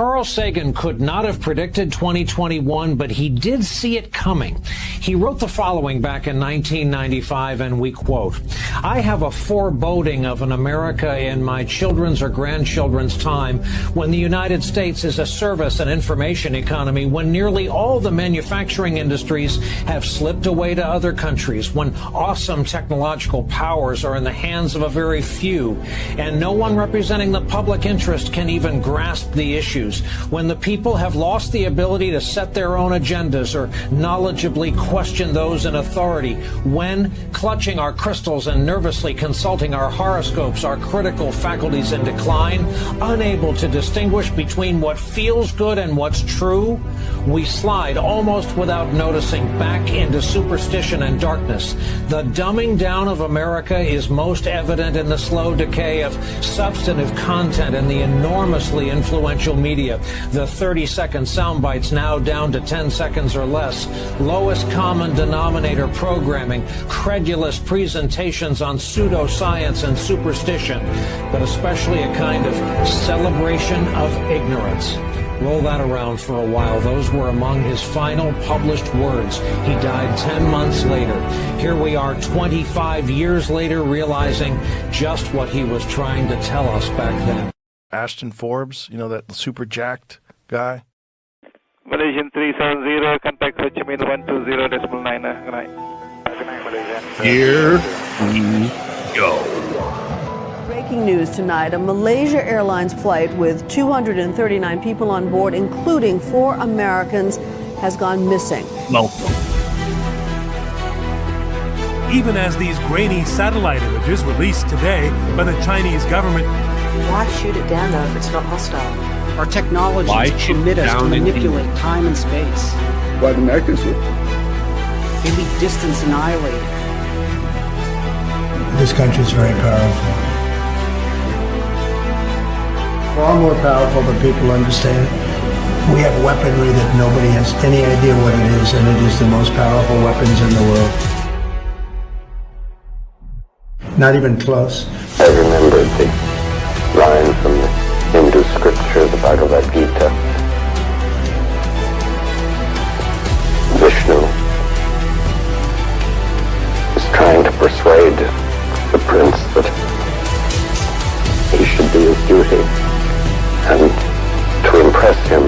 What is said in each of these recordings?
Carl Sagan could not have predicted 2021, but he did see it coming. He wrote the following back in 1995, and we quote, "I have a foreboding of an America in my children's or grandchildren's time when the United States is a service and information economy, when nearly all the manufacturing industries have slipped away to other countries, when awesome technological powers are in the hands of a very few, and no one representing the public interest can even grasp the issues, when the people have lost the ability to set their own agendas or knowledgeably question those in authority, when, clutching our crystals and nervously consulting our horoscopes, our critical faculties in decline, unable to distinguish between what feels good and what's true, we slide almost without noticing back into superstition and darkness. The dumbing down of America is most evident in the slow decay of substantive content in the enormously influential media, the 30-second sound bites now down to 10 seconds or less, lowest common denominator programming, credulous presentations on pseudoscience and superstition, but especially a kind of celebration of ignorance." Roll that around for a while. Those were among his final published words. He died 10 months later. Here we are 25 years later, realizing just what he was trying to tell us back then. Ashton Forbes, you know, that super jacked guy. Malaysian 370, contact Ho Chi Minh 120.9. Good night. Good night, Malaysian. Here we go. Breaking news tonight, a Malaysia Airlines flight with 239 people on board, including 4 Americans, has gone missing. Welcome. Even as these grainy satellite images released today by the Chinese government. Why shoot it down, though, if it's not hostile? Our technologies permit us to manipulate time and space. Why the Americans would? They leave distance annihilated. This country is very powerful. Far more powerful than people understand. We have weaponry that nobody has any idea what it is, and it is the most powerful weapons in the world. Not even close. I remembered the line from the Hindu scripture, the Bhagavad Gita. Vishnu is trying to persuade the prince that he should do his duty, and to impress him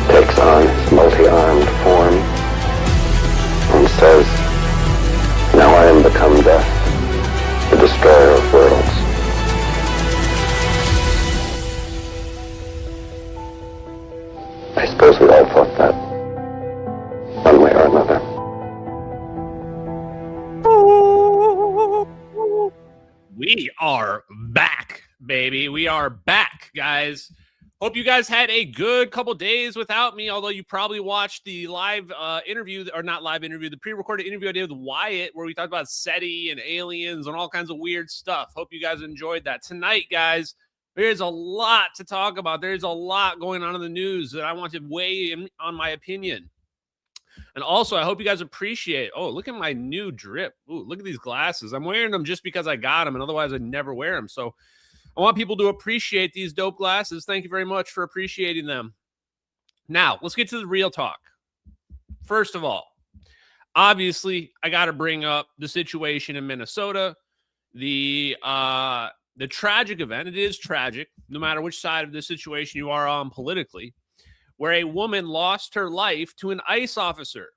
takes on his multi-armed form and says, "Now I am become death, the destroyer of worlds." I suppose we all thought that, one way or another. We are back, baby. We are back, guys. Hope you guys had a good couple days without me, although you probably watched the live interview, or not live interview, the pre-recorded interview I did with Wyatt, where we talked about SETI and aliens and all kinds of weird stuff. Hope you guys enjoyed that. Tonight, guys, there's a lot to talk about. There's a lot going on in the news that I want to weigh in on my opinion. And also, I hope you guys appreciate, oh, look at my new drip. Ooh, look at these glasses. I'm wearing them just because I got them, and otherwise I'd never wear them. So I want people to appreciate these dope glasses. Thank you very much for appreciating them. Now, let's get to the real talk. First of all, obviously, I got to bring up the situation in Minnesota, the tragic event. It is tragic, no matter which side of the situation you are on politically, where a woman lost her life to an ICE officer.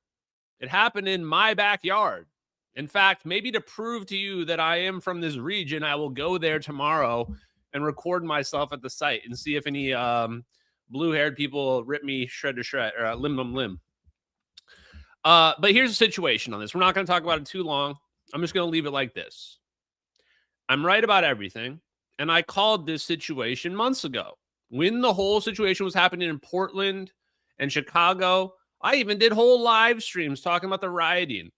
It happened in my backyard. In fact, maybe to prove to you that I am from this region, I will go there tomorrow and record myself at the site and see if any blue-haired people rip me shred to shred, or limb. But here's the situation on this. We're not going to talk about it too long. I'm just going to leave it like this. I'm right about everything, and I called this situation months ago. When the whole situation was happening in Portland and Chicago, I even did whole live streams talking about the rioting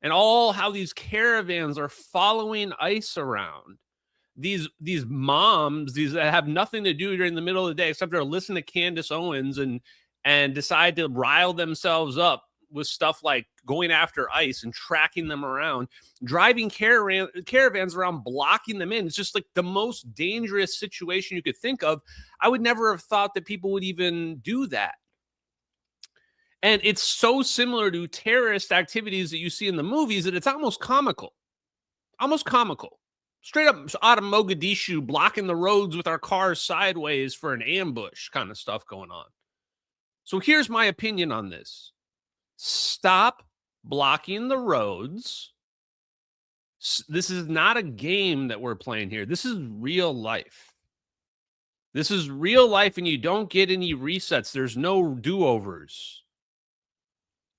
and all how these caravans are following ICE around. These moms, these that have nothing to do during the middle of the day except to listen to Candace Owens and decide to rile themselves up with stuff like going after ICE and tracking them around, driving caravans around, blocking them in. It's just like the most dangerous situation you could think of. I would never have thought that people would even do that. And it's so similar to terrorist activities that you see in the movies that it's almost comical. Almost comical. Straight up out of Mogadishu, blocking the roads with our cars sideways for an ambush kind of stuff going on. So here's my opinion on this. Stop blocking the roads. This is not a game that we're playing here. This is real life. This is real life, and you don't get any resets. There's no do-overs.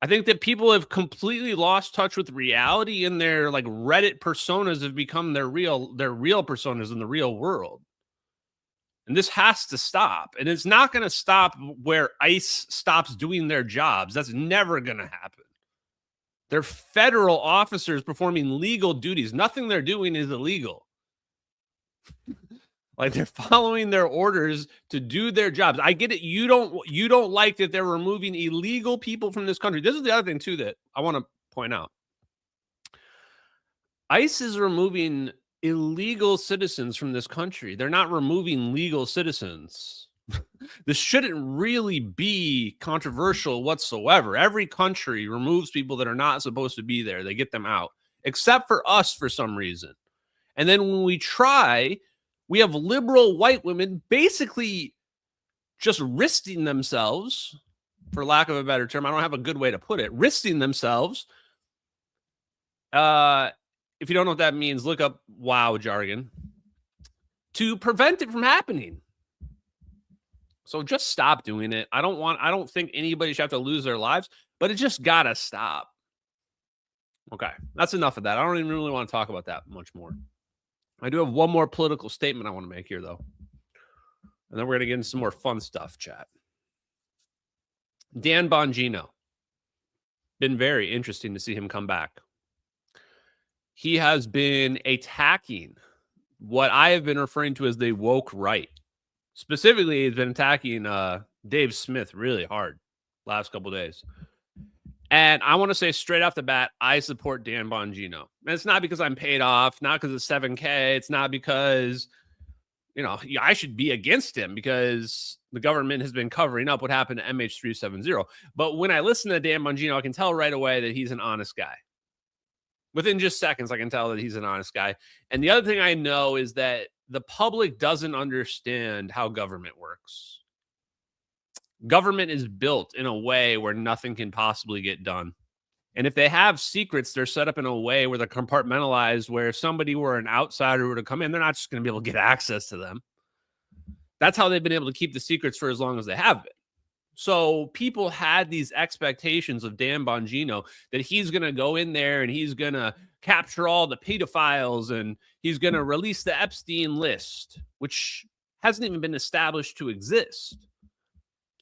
I think that people have completely lost touch with reality, and their like Reddit personas have become their real personas in the real world. And this has to stop. And it's not going to stop where ICE stops doing their jobs. That's never going to happen. They're federal officers performing legal duties. Nothing they're doing is illegal. Like, they're following their orders to do their jobs. I get it. You don't like that they're removing illegal people from this country. This is the other thing too that I want to point out. ICE is removing illegal citizens from this country. They're not removing legal citizens. This shouldn't really be controversial whatsoever. Every country removes people that are not supposed to be there. They get them out, except for us for some reason. And then when we try, we have liberal white women basically just risking themselves, for lack of a better term. I don't have a good way to put it. Risking themselves. If you don't know what that means, look up WoW jargon, to prevent it from happening. So just stop doing it. I don't think anybody should have to lose their lives, but it just gotta stop. Okay, that's enough of that. I don't even really want to talk about that much more. I do have one more political statement I want to make here, though. And then we're going to get into some more fun stuff, chat. Dan Bongino. Been very interesting to see him come back. He has been attacking what I have been referring to as the woke right. Specifically, he's been attacking Dave Smith really hard last couple of days. And I want to say straight off the bat, I support Dan Bongino. And it's not because I'm paid off, not because it's 7K. It's not because, I should be against him because the government has been covering up what happened to MH370. But when I listen to Dan Bongino, I can tell right away that he's an honest guy. Within just seconds, I can tell that he's an honest guy. And the other thing I know is that the public doesn't understand how government works. Government is built in a way where nothing can possibly get done. And if they have secrets, they're set up in a way where they're compartmentalized, where if somebody were an outsider were to come in, they're not just going to be able to get access to them. That's how they've been able to keep the secrets for as long as they have been. So people had these expectations of Dan Bongino that he's going to go in there and he's going to capture all the pedophiles and he's going to release the Epstein list, which hasn't even been established to exist.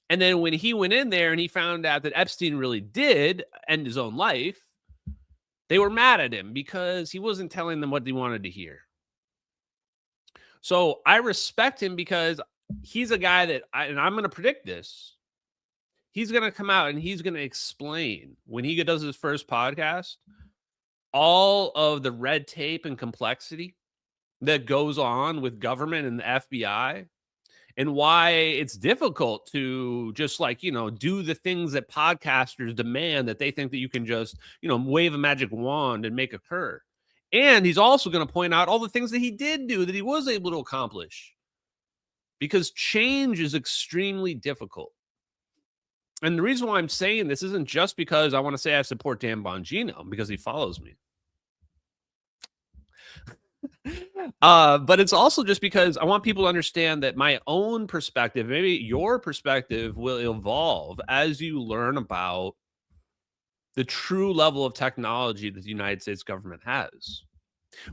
And then when he went in there and he found out that Epstein really did end his own life, they were mad at him because he wasn't telling them what they wanted to hear. So I respect him because he's a guy that, and I'm going to predict this, he's going to come out and he's going to explain when he does his first podcast, all of the red tape and complexity that goes on with government and the FBI. And why it's difficult to just do the things that podcasters demand that they think that you can just, wave a magic wand and make occur. And he's also going to point out all the things that he did do that he was able to accomplish. Because change is extremely difficult. And the reason why I'm saying this isn't just because I want to say I support Dan Bongino because he follows me. But it's also just because I want people to understand that my own perspective, maybe your perspective, will evolve as you learn about the true level of technology that the United States government has.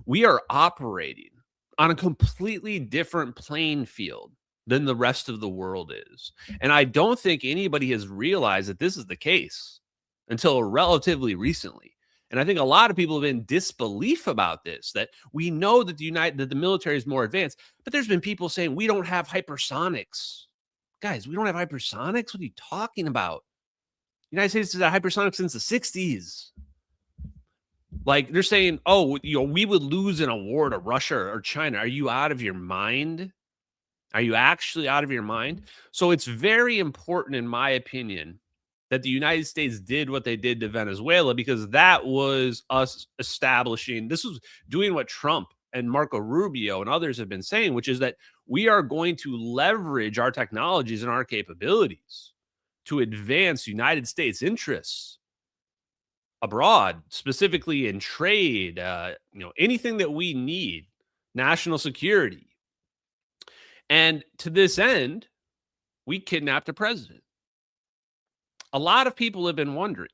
We are operating on a completely different playing field than the rest of the world is. And I don't think anybody has realized that this is the case until relatively recently. And I think a lot of people have been in disbelief about this, that we know that the military is more advanced, but there's been people saying we don't have hypersonics. Guys, we don't have hypersonics? What are you talking about? United States is at hypersonic since the 60s. Like, they're saying, oh, we would lose in a war to Russia or China. Are you out of your mind? Are you actually out of your mind? So it's very important, in my opinion, that the United States did what they did to Venezuela, because that was us establishing, this was doing what Trump and Marco Rubio and others have been saying, which is that we are going to leverage our technologies and our capabilities to advance United States interests abroad, specifically in trade, anything that we need, national security. And to this end, we kidnapped a president. A lot of people have been wondering,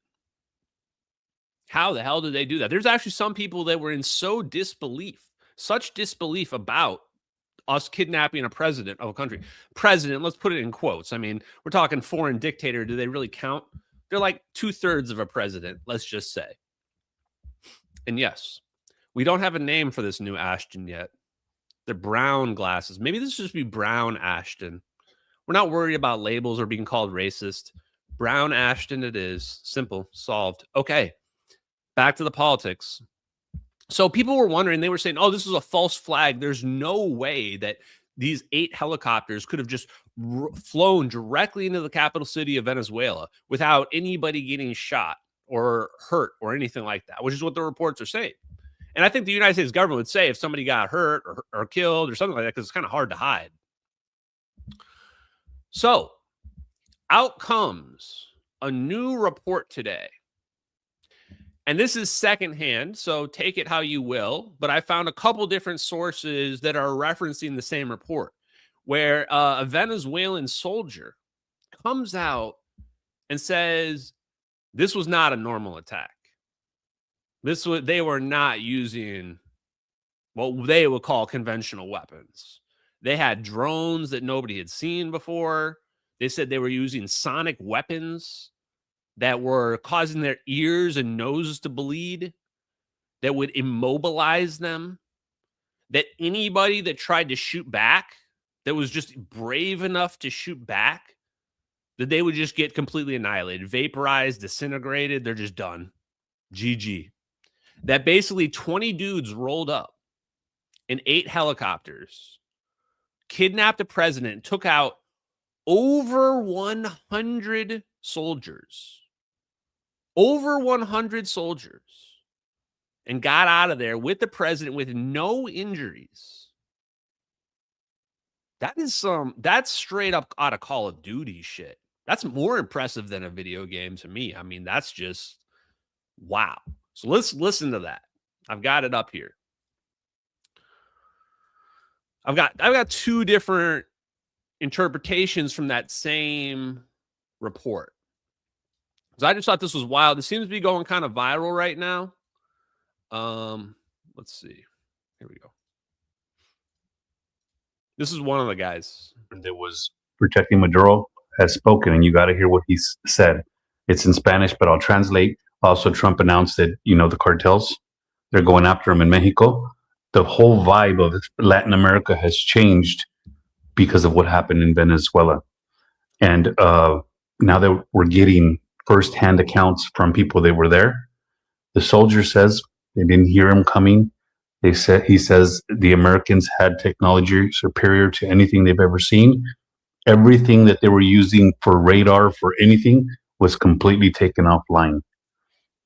how the hell did they do that? There's actually some people that were in such disbelief about us kidnapping a president of a country. President, let's put it in quotes. I mean, we're talking foreign dictator. Do they really count? They're like 2/3 of a president, let's just say. And yes, we don't have a name for this new Ashton yet. They're brown glasses. Maybe this should just be Brown Ashton. We're not worried about labels or being called racist. Brown Ashton it is. Simple. Solved. Okay. Back to the politics. So people were wondering, they were saying, oh, this is a false flag. There's no way that these 8 helicopters could have just flown directly into the capital city of Venezuela without anybody getting shot or hurt or anything like that, which is what the reports are saying. And I think the United States government would say if somebody got hurt or killed or something like that, because it's kind of hard to hide. So out comes a new report today. And this is secondhand, so take it how you will. But I found a couple different sources that are referencing the same report, where a Venezuelan soldier comes out and says this was not a normal attack. They were not using what they would call conventional weapons. They had drones that nobody had seen before. They said they were using sonic weapons that were causing their ears and noses to bleed, that would immobilize them, that anybody that tried to shoot back, that was just brave enough to shoot back, that they would just get completely annihilated, vaporized, disintegrated. They're just done. GG. That basically 20 dudes rolled up in 8 helicopters, kidnapped a president, took out over 100 soldiers. Over 100 soldiers, and got out of there with the president with no injuries. That's straight up out of Call of Duty shit. That's more impressive than a video game to me. I mean, that's just wow. So let's listen to that. I've got it up here. I've got 2 different interpretations from that same report. Because I just thought this was wild. It seems to be going kind of viral right now. Let's see. Here we go. This is one of the guys that was protecting Maduro has spoken, and you got to hear what he said. It's in Spanish, but I'll translate. Also, Trump announced that, the cartels, they're going after him in Mexico. The whole vibe of Latin America has changed because of what happened in Venezuela. And now that we're getting first-hand accounts from people that were there, the soldier says they didn't hear him coming. He says the Americans had technology superior to anything they've ever seen. Everything that they were using for radar, for anything, was completely taken offline.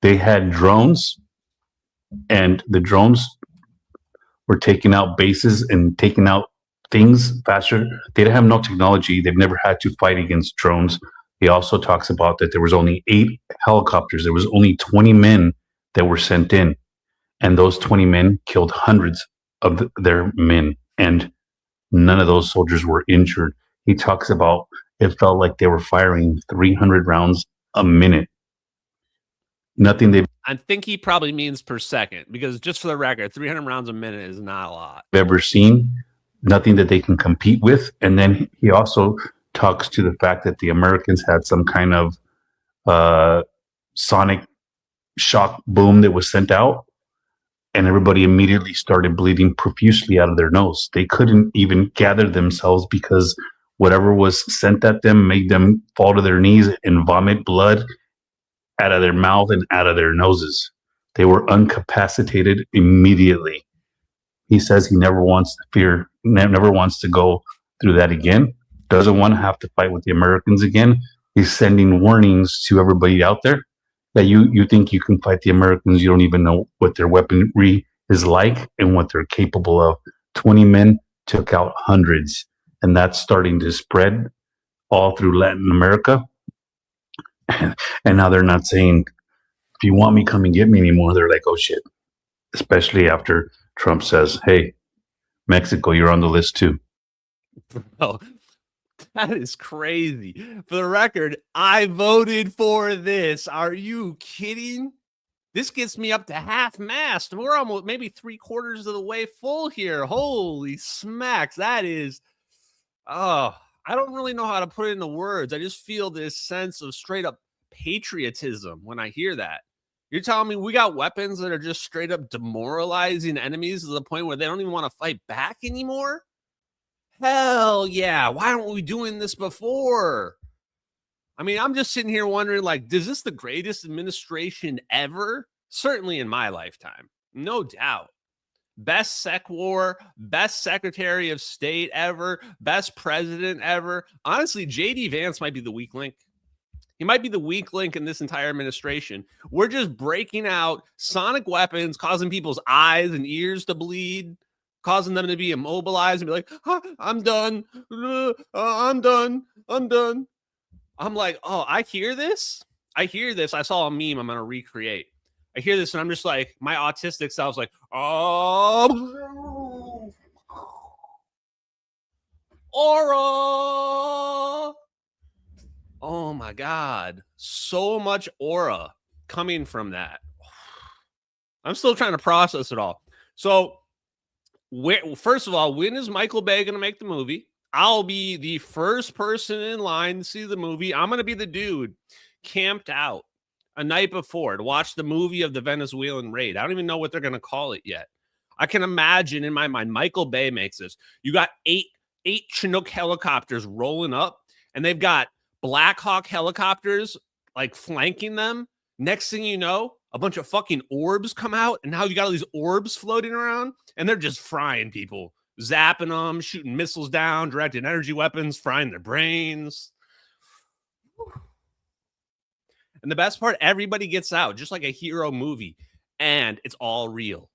They had drones, and the drones were taking out bases and taking out things faster. They didn't have no technology. They've never had to fight against drones. He also talks about that there was only 8 helicopters. There was only 20 men that were sent in. And those 20 men killed hundreds of their men. And none of those soldiers were injured. He talks about it felt like they were firing 300 rounds a minute. I think he probably means per second, because just for the record, 300 rounds a minute is not a lot. Ever seen. Nothing that they can compete with. And then he also talks to the fact that the Americans had some kind of sonic shock boom that was sent out, and everybody immediately started bleeding profusely out of their nose. They couldn't even gather themselves because whatever was sent at them made them fall to their knees and vomit blood out of their mouth and out of their noses. They were incapacitated immediately. He says he never wants to go through that again. Doesn't want to have to fight with the Americans again. He's sending warnings to everybody out there that you think you can fight the Americans. You don't even know what their weaponry is like and what they're capable of. 20 men took out hundreds, and that's starting to spread all through Latin America. And now they're not saying, if you want me, come and get me anymore. They're like, oh shit. Especially after Trump says, hey, Mexico, you're on the list too. Oh, that is crazy. For the record, I voted for this. Are you kidding? This gets me up to half-mast. We're almost maybe 3/4 of the way full here. Holy smacks. That is, I don't really know how to put it into words. I just feel this sense of straight up patriotism when I hear that. You're telling me we got weapons that are just straight up demoralizing enemies to the point where they don't even want to fight back anymore? Hell yeah. Why aren't we doing this before? I mean, I'm just sitting here wondering, like, is this the greatest administration ever? Certainly in my lifetime. No doubt. Best sec war, best Secretary of State ever, best president ever. Honestly, J.D. Vance might be the weak link. He might be the weak link in this entire administration. We're just breaking out sonic weapons, causing people's eyes and ears to bleed, causing them to be immobilized and be like, I'm done. I'm done. I'm done. I'm like, oh, I hear this. I saw a meme I'm going to recreate. I hear this and I'm just like, my autistic self's like, oh, aura. Oh my God. So much aura coming from that. I'm still trying to process it all. So, first of all, when is Michael Bay going to make the movie? I'll be the first person in line to see the movie. I'm going to be the dude camped out a night before to watch the movie of the Venezuelan raid. I don't even know what they're going to call it yet. I can imagine in my mind, Michael Bay makes this. You got eight Chinook helicopters rolling up, and they've got Black Hawk helicopters like flanking them. Next thing you know, a bunch of fucking orbs come out, and now you got all these orbs floating around, and they're just frying people, zapping them, shooting missiles down, directed energy weapons, frying their brains. And the best part, everybody gets out, just like a hero movie, and it's all real.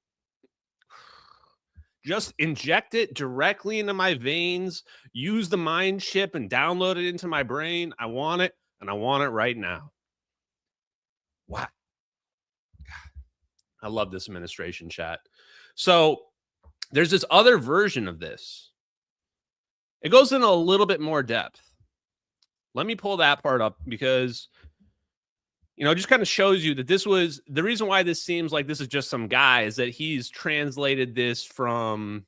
Just inject it directly into my veins, use the mind chip and download it into my brain. I want it, and I want it right now. Wow. I love this administration, chat. So there's this other version of this. It goes into a little bit more depth. Let me pull that part up because, you know, it just kind of shows you that this was the reason why this seems like this is just some guy is that he's translated this from,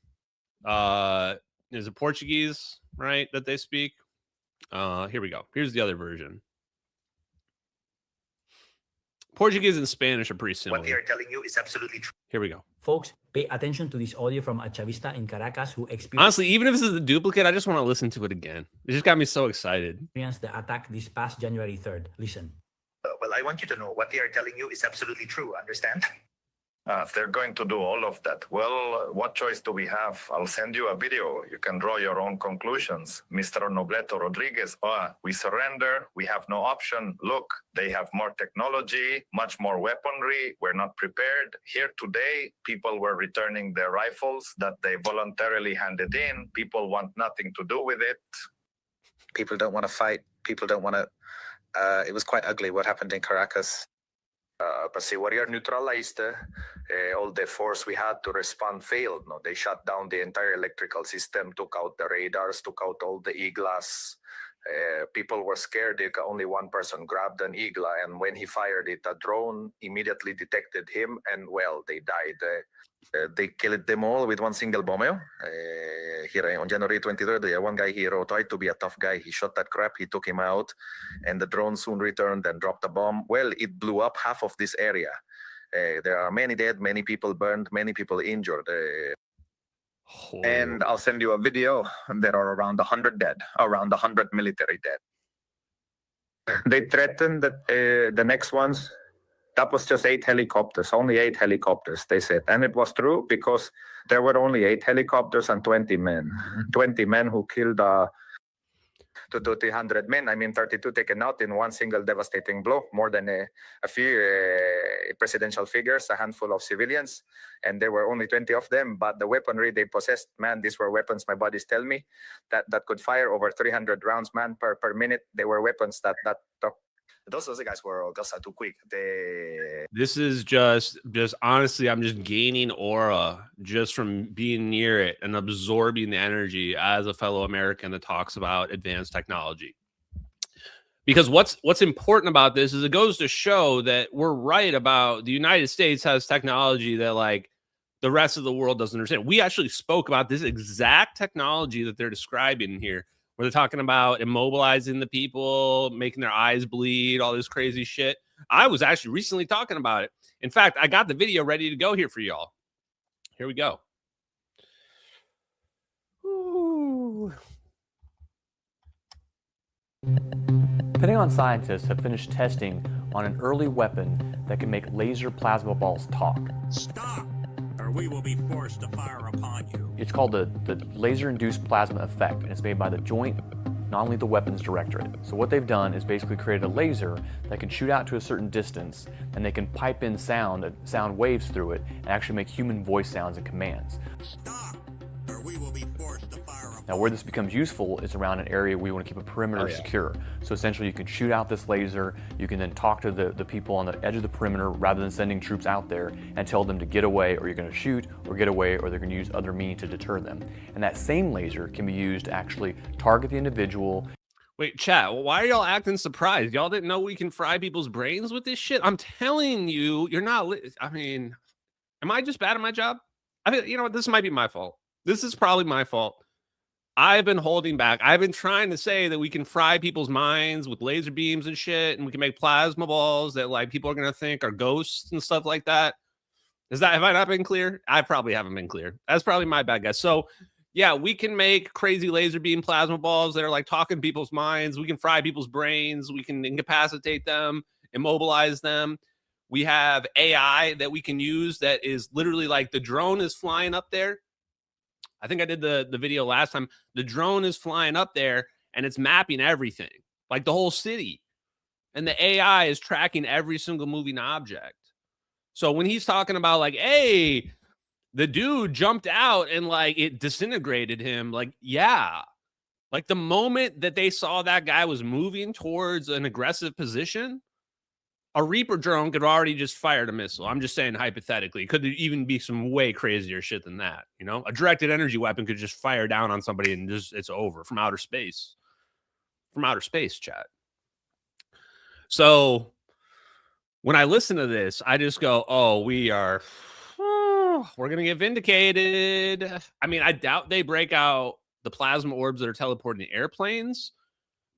is it Portuguese, right? That they speak. Here we go. Here's the other version. Portuguese and Spanish are pretty similar. What they are telling you is absolutely true. Here we go. Folks, pay attention to this audio from a Chavista in Caracas who experienced... Honestly, even if this is a duplicate, I just want to listen to it again. It just got me so excited. ...the attack this past January 3rd. Listen. Well, I want you to know what they are telling you is absolutely true. Understand? If they're going to do all of that, well, what choice do we have? I'll send you a video. You can draw your own conclusions. Mr. Nobleto Rodriguez, we surrender. We have no option. Look, they have more technology, much more weaponry. We're not prepared. Here today, people were returning their rifles that they voluntarily handed in. People want nothing to do with it. People don't want to fight. People don't want to... it was quite ugly what happened in Caracas. But si warrior neutralized, all the force we had to respond failed. No, they shut down the entire electrical system, took out the radars, took out all the iglas. People were scared. Only one person grabbed an igla, and when he fired it, a drone immediately detected him, and well, they died. They killed them all with one single bomb. Here on January 23rd, one guy here tried to be a tough guy. He shot that crap. He took him out, and the drone soon returned and dropped a bomb. Well, it blew up half of this area. There are many dead, many people burned, many people injured. And I'll send you a video. There are around 100 dead, around 100 military dead. They threatened that the next ones, that was just 8 helicopters, only 8 helicopters, they said. And it was true because there were only 8 helicopters and 20 men. 20 men who killed to 300 men. I mean, 32 taken out in one single devastating blow, more than a few presidential figures, a handful of civilians, and there were only 20 of them. But the weaponry they possessed, man, these were weapons, my buddies tell me, that could fire over 300 rounds, man, per minute. They were weapons that those guys were also too quick. This is just honestly, I'm just gaining aura just from being near it and absorbing the energy as a fellow American that talks about advanced technology. Because what's important about this is it goes to show that we're right about the United States has technology that like the rest of the world doesn't understand. We actually spoke about this exact technology that they're describing here, where they're talking about immobilizing the people, making their eyes bleed, all this crazy shit. I was actually recently talking about it. In fact, I got the video ready to go here for y'all. Here we go. Ooh. Pentagon scientists have finished testing on an early weapon that can make laser plasma balls talk. Stop, or we will be forced to fire upon you. It's called the laser-induced plasma effect, and it's made by the Joint Non-Lethal Weapons Directorate. So what they've done is basically created a laser that can shoot out to a certain distance, and they can pipe in sound waves through it, and actually make human voice sounds and commands. Stop, or we will be forced to fire upon you. Now where this becomes useful is around an area where you want to keep a perimeter secure. So essentially you can shoot out this laser, you can then talk to the people on the edge of the perimeter rather than sending troops out there and tell them to get away, or you're going to shoot, or get away, or they're going to use other means to deter them. And that same laser can be used to actually target the individual. Wait, chat, why are y'all acting surprised? Y'all didn't know we can fry people's brains with this shit? I'm telling you, you're not, I mean, am I just bad at my job? I mean, you know what, this might be my fault. This is probably my fault. I've been holding back. I've been trying to say that we can fry people's minds with laser beams and shit, and we can make plasma balls that like people are going to think are ghosts and stuff like that. Have I not been clear? I probably haven't been clear. That's probably my bad, guys. So yeah, we can make crazy laser beam plasma balls that are like talking people's minds. We can fry people's brains. We can incapacitate them, immobilize them. We have AI that we can use that is literally like the drone is flying up there. I think I did the video last time. The drone is flying up there and it's mapping everything, like the whole city. And the AI is tracking every single moving object. So when he's talking about like, hey, the dude jumped out and like it disintegrated him, like, yeah. Like the moment that they saw that guy was moving towards an aggressive position, a Reaper drone could already just fired a missile. I'm just saying hypothetically. It could even be some way crazier shit than that. You know, a directed energy weapon could just fire down on somebody and just it's over from outer space. From outer space, chat. So when I listen to this, I just go, oh, we're going to get vindicated. I mean, I doubt they break out the plasma orbs that are teleporting airplanes.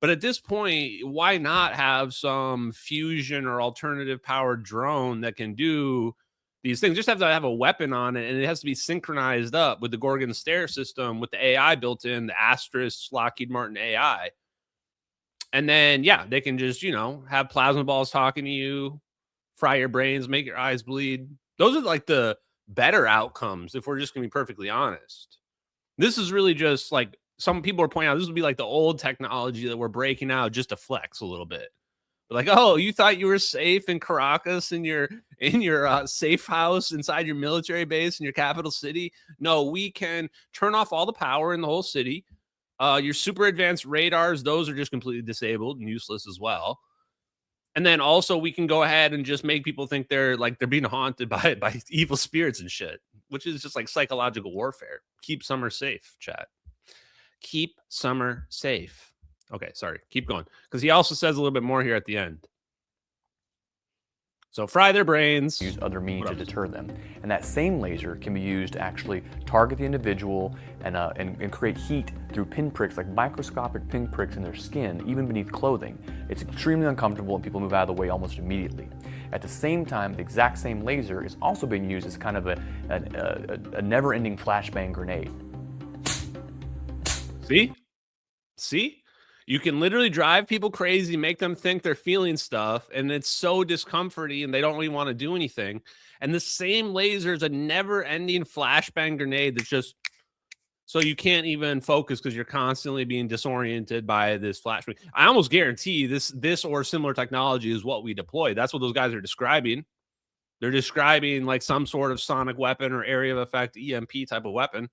But at this point, why not have some fusion or alternative powered drone that can do these things? Just have to have a weapon on it, and it has to be synchronized up with the Gorgon Stair system, with the AI built in, the Astris Lockheed Martin AI. And then, yeah, they can just, you know, have plasma balls talking to you, fry your brains, make your eyes bleed. Those are like the better outcomes, if we're just going to be perfectly honest. This is really just like, some people are pointing out this would be like the old technology that we're breaking out just to flex a little bit. But like, oh, you thought you were safe in Caracas in your safe house inside your military base in your capital city? No, we can turn off all the power in the whole city. Your super advanced radars, those are just completely disabled and useless as well. And then also we can go ahead and just make people think they're being haunted by evil spirits and shit, which is just like psychological warfare. Keep Summer safe, chat. Keep Summer safe. Okay, sorry. Keep going. Because he also says a little bit more here at the end. So fry their brains. Use other means to deter them. And that same laser can be used to actually target the individual and create heat through pinpricks, like microscopic pinpricks in their skin, even beneath clothing. It's extremely uncomfortable and people move out of the way almost immediately. At the same time, the exact same laser is also being used as kind of a never-ending flashbang grenade. See? You can literally drive people crazy, make them think they're feeling stuff, and it's so discomforting and they don't really want to do anything. And the same laser is a never-ending flashbang grenade that's just so you can't even focus because you're constantly being disoriented by this flashbang. I almost guarantee this or similar technology is what we deploy. That's what those guys are describing. They're describing like some sort of sonic weapon or area of effect EMP type of weapon.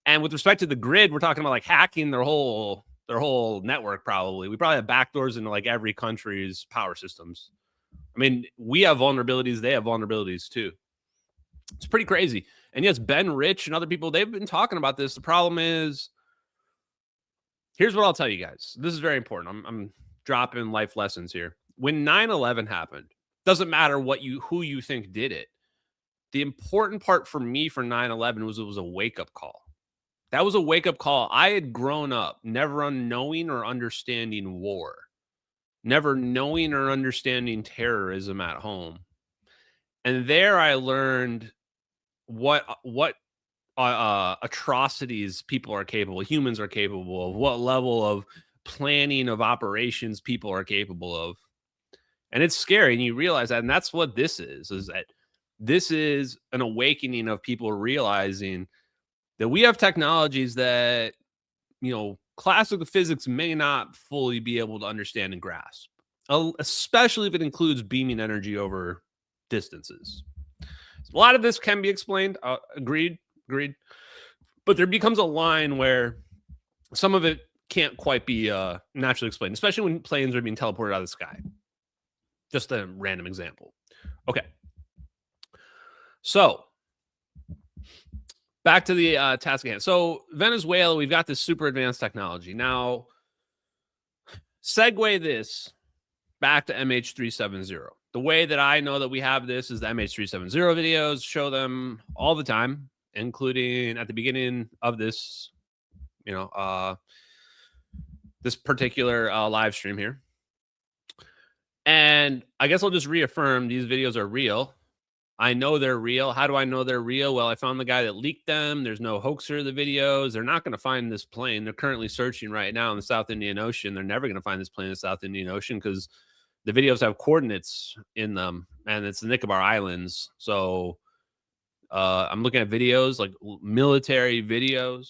And with respect to the grid, we're talking about like hacking their whole network. Probably we probably have backdoors into like every country's power systems. I mean, we have vulnerabilities, they have vulnerabilities too. It's pretty crazy. And yes, Ben Rich and other people, they've been talking about this. The problem is, here's what I'll tell you guys. This is very important. I'm dropping life lessons here. When 9/11 happened, doesn't matter who you think did it. The important part for me for 9/11 was it was a wake-up call. That was a wake-up call. I had grown up never knowing or understanding war, never knowing or understanding terrorism at home. And there I learned what atrocities people are capable, humans are capable of, what level of planning of operations people are capable of. And it's scary, and you realize that, and that's what this is that this is an awakening of people realizing that we have technologies that, classical physics may not fully be able to understand and grasp, especially if it includes beaming energy over distances. A lot of this can be explained. Agreed. But there becomes a line where some of it can't quite be naturally explained, especially when planes are being teleported out of the sky. Just a random example. Okay. So back to the task at hand. So Venezuela, we've got this super advanced technology. Now, segue this back to MH370. The way that I know that we have this is the MH370 videos, show them all the time, including at the beginning of this, this particular live stream here. And I guess I'll just reaffirm these videos are real. I know they're real. How do I know they're real? Well, I found the guy that leaked them. There's no hoaxer of the videos. They're not going to find this plane. They're currently searching right now in the South Indian Ocean. They're never going to find this plane in the South Indian Ocean because the videos have coordinates in them, and it's the Nicobar Islands. So I'm looking at videos, like military videos.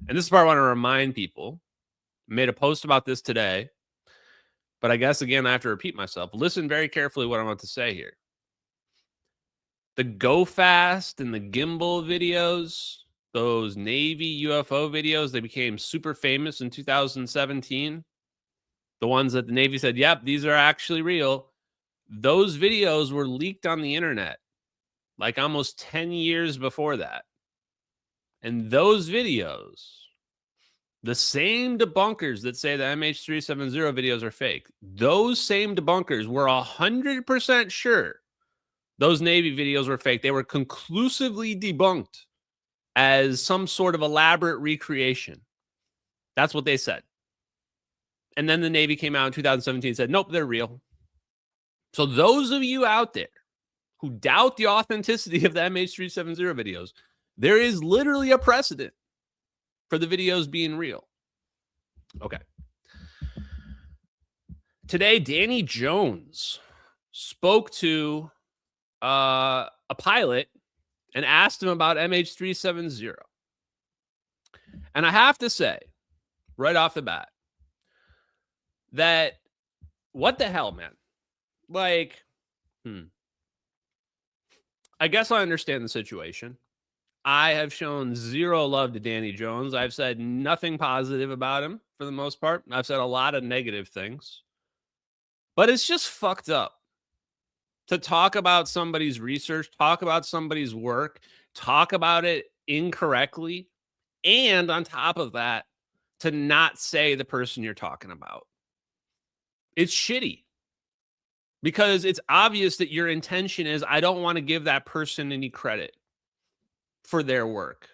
And this is part I want to remind people. I made a post about this today. But I guess, again, I have to repeat myself. Listen very carefully what I want to say here. The Go Fast and the Gimbal videos, those Navy UFO videos, they became super famous in 2017. The ones that the Navy said, yep, these are actually real. Those videos were leaked on the internet like almost 10 years before that. And those videos, the same debunkers that say the MH370 videos are fake, those same debunkers were 100% sure those Navy videos were fake. They were conclusively debunked as some sort of elaborate recreation. That's what they said. And then the Navy came out in 2017 and said, nope, they're real. So those of you out there who doubt the authenticity of the MH370 videos, there is literally a precedent for the videos being real. Okay. Today, Danny Jones spoke to a pilot and asked him about MH370. And I have to say, right off the bat, that what the hell, man? Like, I guess I understand the situation. I have shown zero love to Danny Jones. I've said nothing positive about him for the most part. I've said a lot of negative things. But it's just fucked up to talk about somebody's research, talk about somebody's work, talk about it incorrectly, and on top of that, to not say the person you're talking about. It's shitty. Because it's obvious that your intention is, I don't want to give that person any credit for their work.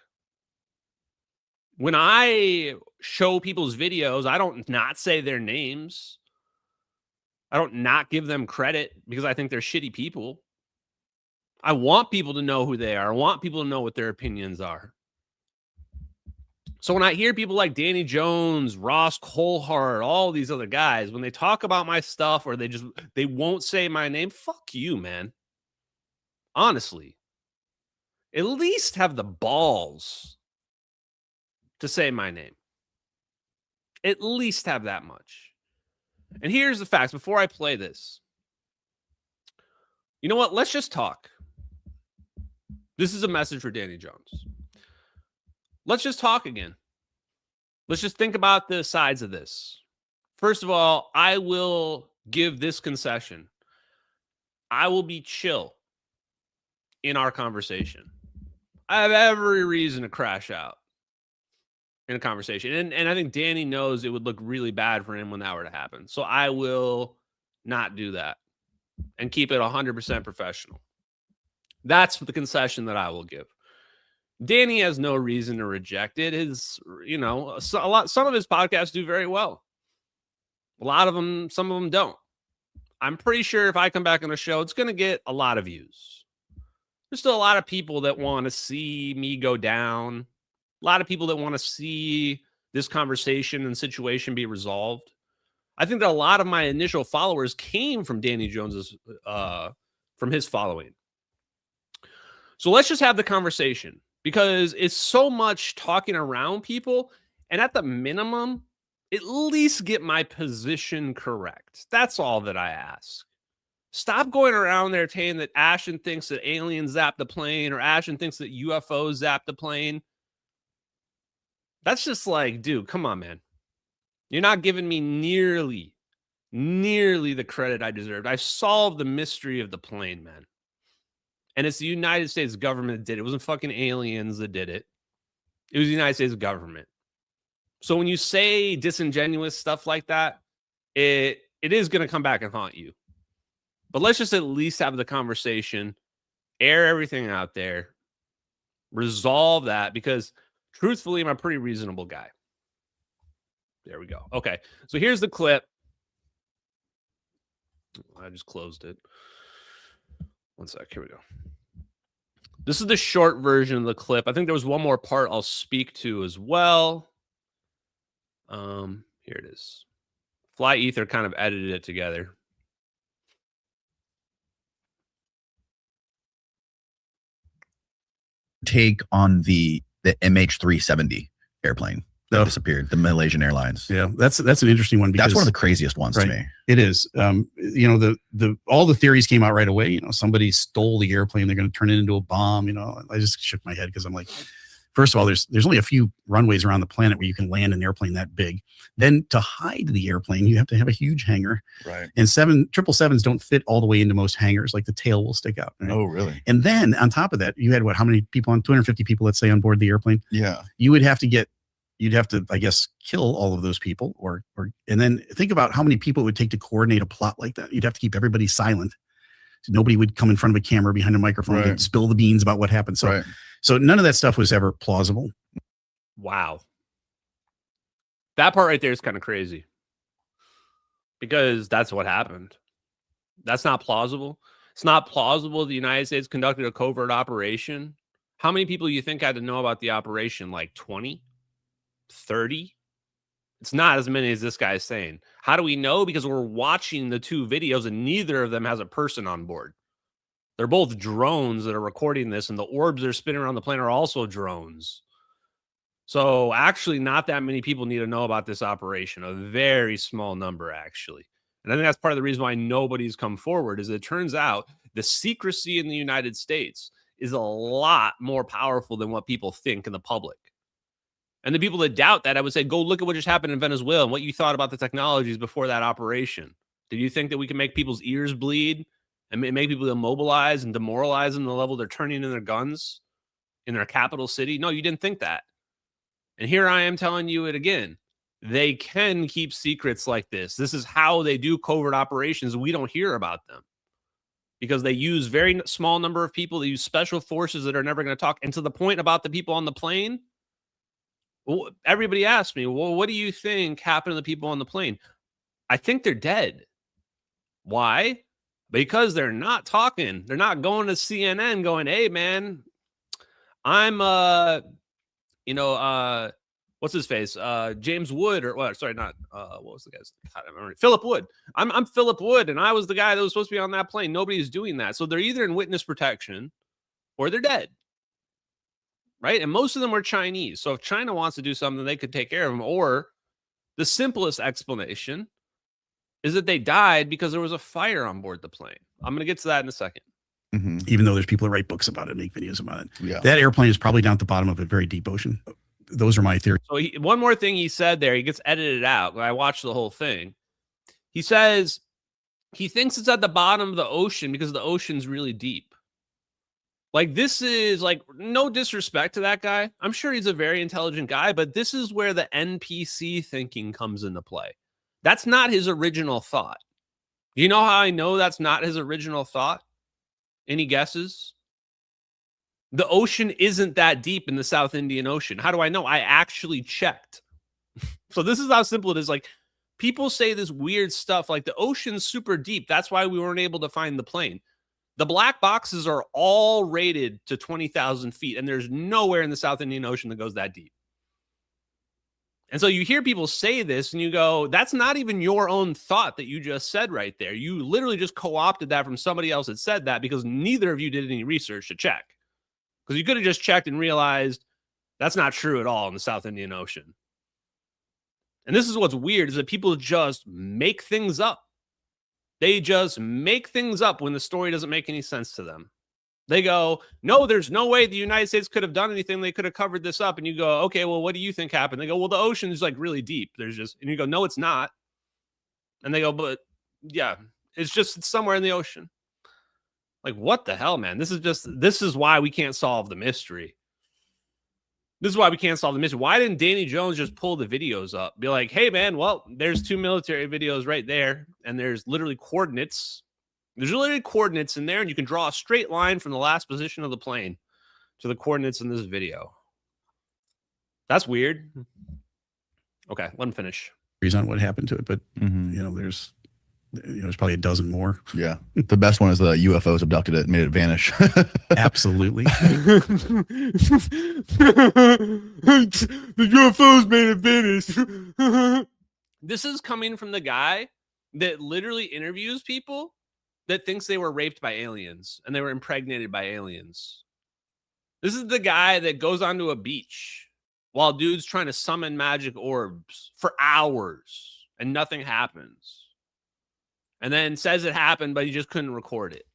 When I show people's videos, I don't not say their names. I don't not give them credit because I think they're shitty people. I want people to know who they are. I want people to know what their opinions are. So when I hear people like Danny Jones, Ross Coulthard, all these other guys, when they talk about my stuff or they won't say my name, fuck you, man. Honestly, at least have the balls to say my name. At least have that much. And here's the facts before I play this. You know what? Let's just talk. This is a message for Danny Jones. Let's just talk again. Let's just think about the sides of this. First of all, I will give this concession. I will be chill in our conversation. I have every reason to crash out in a conversation. And I think Danny knows it would look really bad for him when that were to happen. So I will not do that and keep it 100% professional. That's the concession that I will give. Danny has no reason to reject it. Some of his podcasts do very well. A lot of them, some of them don't. I'm pretty sure if I come back on the show, it's going to get a lot of views. There's still a lot of people that want to see me go down. A lot of people that want to see this conversation and situation be resolved. I think that a lot of my initial followers came from Danny Jones's, from his following. So let's just have the conversation. Because it's so much talking around people, and at the minimum, at least get my position correct. That's all that I ask. Stop going around there saying that Ashton thinks that aliens zapped the plane or Ashton thinks that UFOs zapped the plane. That's just like, dude, come on, man. You're not giving me nearly the credit I deserved. I solved the mystery of the plane, man. And it's the United States government that did it. It wasn't fucking aliens that did it. It was the United States government. So when you say disingenuous stuff like that, it is going to come back and haunt you. But let's just at least have the conversation, air everything out there, resolve that, because truthfully, I'm a pretty reasonable guy. There we go. Okay, so here's the clip. I just closed it. One sec. Here we go. This is the short version of the clip. I think there was one more part I'll speak to as well. Here it is. Fly Ether kind of edited it together. Take on the MH370 airplane that disappeared, the Malaysian Airlines. Yeah, that's an interesting one because that's one of the craziest ones to me. It is. All the theories came out right away. Somebody stole the airplane. They're going to turn it into a bomb. I just shook my head because I'm like, first of all, there's only a few runways around the planet where you can land an airplane that big. Then to hide the airplane, you have to have a huge hangar. Right. And 777s don't fit all the way into most hangars. Like the tail will stick out. Right? Oh, really? And then on top of that, you had how many people on 250 people, let's say, on board the airplane? Yeah. You'd have to, I guess, kill all of those people and then think about how many people it would take to coordinate a plot like that. You'd have to keep everybody silent. So nobody would come in front of a camera behind a microphone and spill the beans about what happened. So none of that stuff was ever plausible. Wow. That part right there is kind of crazy. Because that's what happened. That's not plausible. It's not plausible the United States conducted a covert operation. How many people do you think had to know about the operation? Like 20? 30? It's not as many as this guy is saying. How do we know? Because we're watching the two videos and neither of them has a person on board. They're both drones that are recording this, and the orbs that are spinning around the plane are also drones. So actually not that many people need to know about this operation. A very small number, actually. And I think that's part of the reason why nobody's come forward is it turns out the secrecy in the United States is a lot more powerful than what people think in the public. And the people that doubt that, I would say, go look at what just happened in Venezuela and what you thought about the technologies before that operation. Did you think that we can make people's ears bleed and make people immobilize and demoralize them to the level they're turning in their guns in their capital city? No, you didn't think that. And here I am telling you it again. They can keep secrets like this. This is how they do covert operations. We don't hear about them because they use very small number of people. They use special forces that are never going to talk. And to the point about the people on the plane, everybody asked me, well, what do you think happened to the people on the plane? I think they're dead. Why? Because they're not talking. They're not going to CNN going, hey, man, I'm, what what's his face? James Wood, or what? Sorry, not what was the guy's? God, I remember. Philip Wood. I'm Philip Wood, and I was the guy that was supposed to be on that plane. Nobody's doing that, so they're either in witness protection or they're dead, right? And most of them were Chinese. So if China wants to do something, they could take care of them. Or the simplest explanation is that they died because there was a fire on board the plane. I'm going to get to that in a second. Even though there's people that write books about it, make videos about it. Yeah. That airplane is probably down at the bottom of a very deep ocean. Those are my theories. So one more thing he said there, he gets edited out. I watched the whole thing. He says he thinks it's at the bottom of the ocean because the ocean's really deep. Like, this is like, no disrespect to that guy. I'm sure he's a very intelligent guy, but this is where the NPC thinking comes into play. That's not his original thought. You know how I know that's not his original thought? Any guesses? The ocean isn't that deep in the South Indian Ocean. How do I know? I actually checked. So this is how simple it is. Like, people say this weird stuff like the ocean's super deep. That's why we weren't able to find the plane. The black boxes are all rated to 20,000 feet, and there's nowhere in the South Indian Ocean that goes that deep. And so you hear people say this, and you go, that's not even your own thought that you just said right there. You literally just co-opted that from somebody else that said that because neither of you did any research to check. Because you could have just checked and realized that's not true at all in the South Indian Ocean. And this is what's weird, is that people just make things up. They just make things up when the story doesn't make any sense to them. They go, no, there's no way the United States could have done anything. They could have covered this up. And you go, okay, well, what do you think happened? They go, well, the ocean is like really deep. There's just, and you go, no, it's not. And they go, but yeah, it's somewhere in the ocean. Like, what the hell, man? This is why we can't solve the mystery. This is why we can't solve the mystery. Why didn't Danny Jones just pull the videos up? Be like, hey, man, well, there's 2 military videos right there. And there's literally coordinates. There's literally coordinates in there. And you can draw a straight line from the last position of the plane to the coordinates in this video. That's weird. Okay, let him finish. On what happened to it. But, there's probably a dozen more. Yeah. The best one is the UFOs abducted it and made it vanish. Absolutely. The UFOs made it vanish. This is coming from the guy that literally interviews people that thinks they were raped by aliens and they were impregnated by aliens. This is the guy that goes onto a beach while dude's trying to summon magic orbs for hours and nothing happens. And then says it happened, but he just couldn't record it.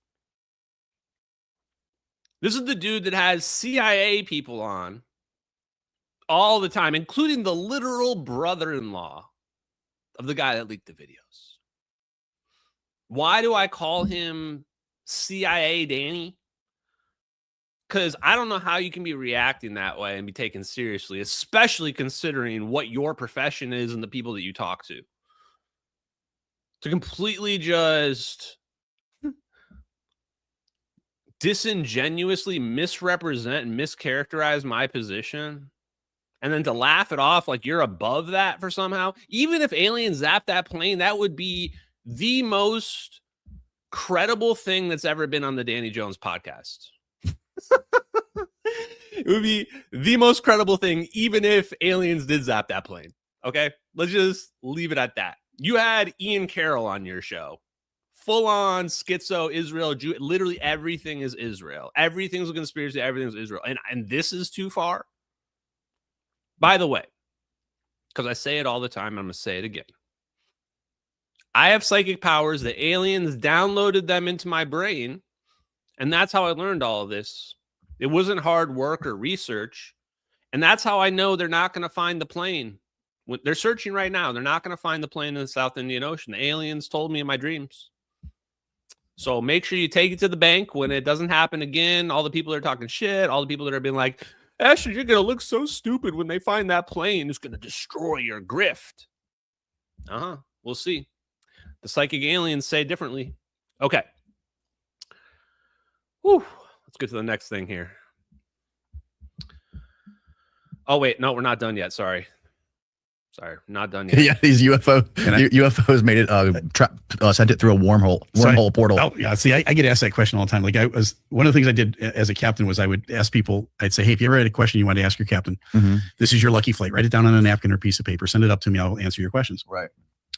This is the dude that has CIA people on all the time, including the literal brother-in-law of the guy that leaked the videos. Why do I call him CIA Danny? Because I don't know how you can be reacting that way and be taken seriously, especially considering what your profession is and the people that you talk to. To completely just disingenuously misrepresent and mischaracterize my position, and then to laugh it off like you're above that for somehow. Even if aliens zapped that plane, that would be the most credible thing that's ever been on the Danny Jones podcast. It would be the most credible thing, even if aliens did zap that plane. Okay, let's just leave it at that. You had Ian Carroll on your show. Full on schizo, Israel, Jew. Literally everything is Israel. Everything's a conspiracy. Everything's Israel. And this is too far. By the way, because I say it all the time, I'm going to say it again. I have psychic powers. The aliens downloaded them into my brain. And that's how I learned all of this. It wasn't hard work or research. And that's how I know they're not going to find the plane. They're searching right now. They're not going to find the plane in the South Indian Ocean. The aliens told me in my dreams. So make sure you take it to the bank when it doesn't happen again. All the people that are talking shit, all the people that are being like, Ashley, you're going to look so stupid when they find that plane. It's going to destroy your grift. We'll see. The psychic aliens say differently. Okay. Whew. Let's get to the next thing here. Oh, wait. No, we're not done yet. Sorry. Sorry, not done yet. Yeah, these UFOs made it sent it through a wormhole portal. Oh yeah, see, I get asked that question all the time. Like one of the things I did as a captain was I would ask people. I'd say, hey, if you ever had a question you want to ask your captain, this is your lucky flight. Write it down on a napkin or piece of paper. Send it up to me. I'll answer your questions. Right.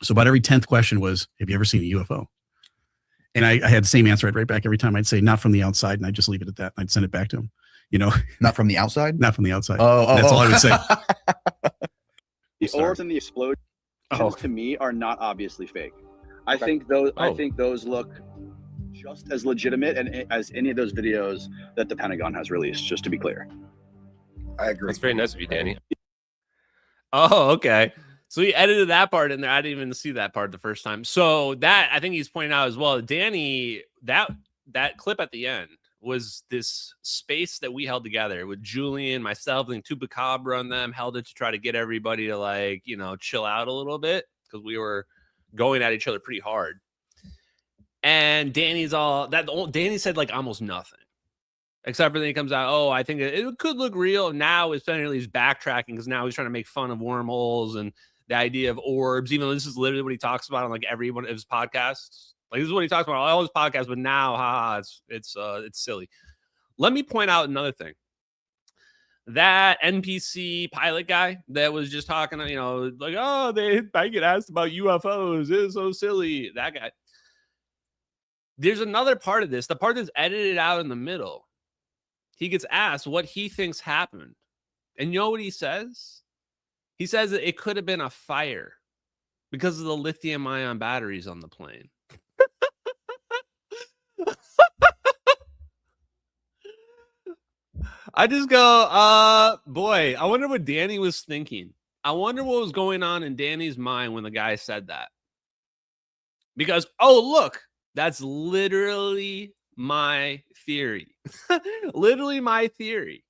So about every 10th question was, have you ever seen a UFO? And I had the same answer. I'd write back every time. I'd say, not from the outside, and I'd just leave it at that. And I'd send it back to him. You know, not from the outside. Not from the outside. That's all I would say. The orbs and the explosions to me are not obviously fake. I think those look just as legitimate and as any of those videos that the Pentagon has released. Just to be clear, I agree. That's very nice of you, Danny. Oh, okay. So he edited that part in there. I didn't even see that part the first time. So that I think he's pointing out as well. Danny, that clip at the end was this space that we held together with Julian, myself, and Tupacabra and them held it to try to get everybody to, like, you know, chill out a little bit because we were going at each other pretty hard. And Danny said like almost nothing, except for then he comes out, oh, I think it could look real. Now it's apparently he's backtracking because now he's trying to make fun of wormholes and the idea of orbs, even though this is literally what he talks about on like every one of his podcasts. Like, this is what he talks about on all his podcasts, but now, it's silly. Let me point out another thing. That NPC pilot guy that was just talking, you know, like, oh, I get asked about UFOs. It's so silly. That guy. There's another part of this, the part that's edited out in the middle. He gets asked what he thinks happened. And you know what he says? He says that it could have been a fire because of the lithium-ion batteries on the plane. I just go, boy, I wonder what Danny was thinking. I wonder what was going on in Danny's mind when the guy said that. Because, oh, look, that's literally my theory. Literally my theory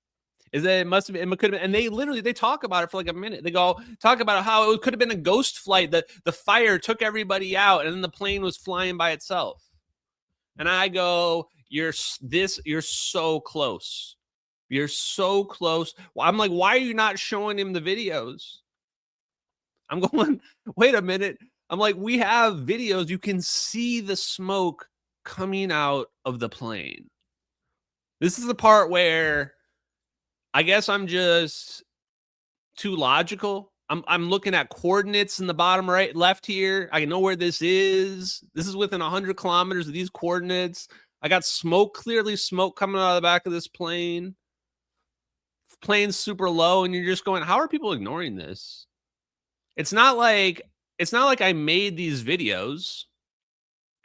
is that it could have been, and they talk about it for like a minute. They talk about how it could have been a ghost flight, that the fire took everybody out and then the plane was flying by itself. And I go, you're so close. You're so close. Well, I'm like, why are you not showing him the videos? I'm going, wait a minute. I'm like, we have videos. You can see the smoke coming out of the plane. This is the part where I guess I'm just too logical. I'm looking at coordinates in the bottom right, left here. I know where this is. This is within 100 kilometers of these coordinates. I got smoke, clearly smoke coming out of the back of this plane. Plane's super low, and you're just going, how are people ignoring this? It's not like I made these videos.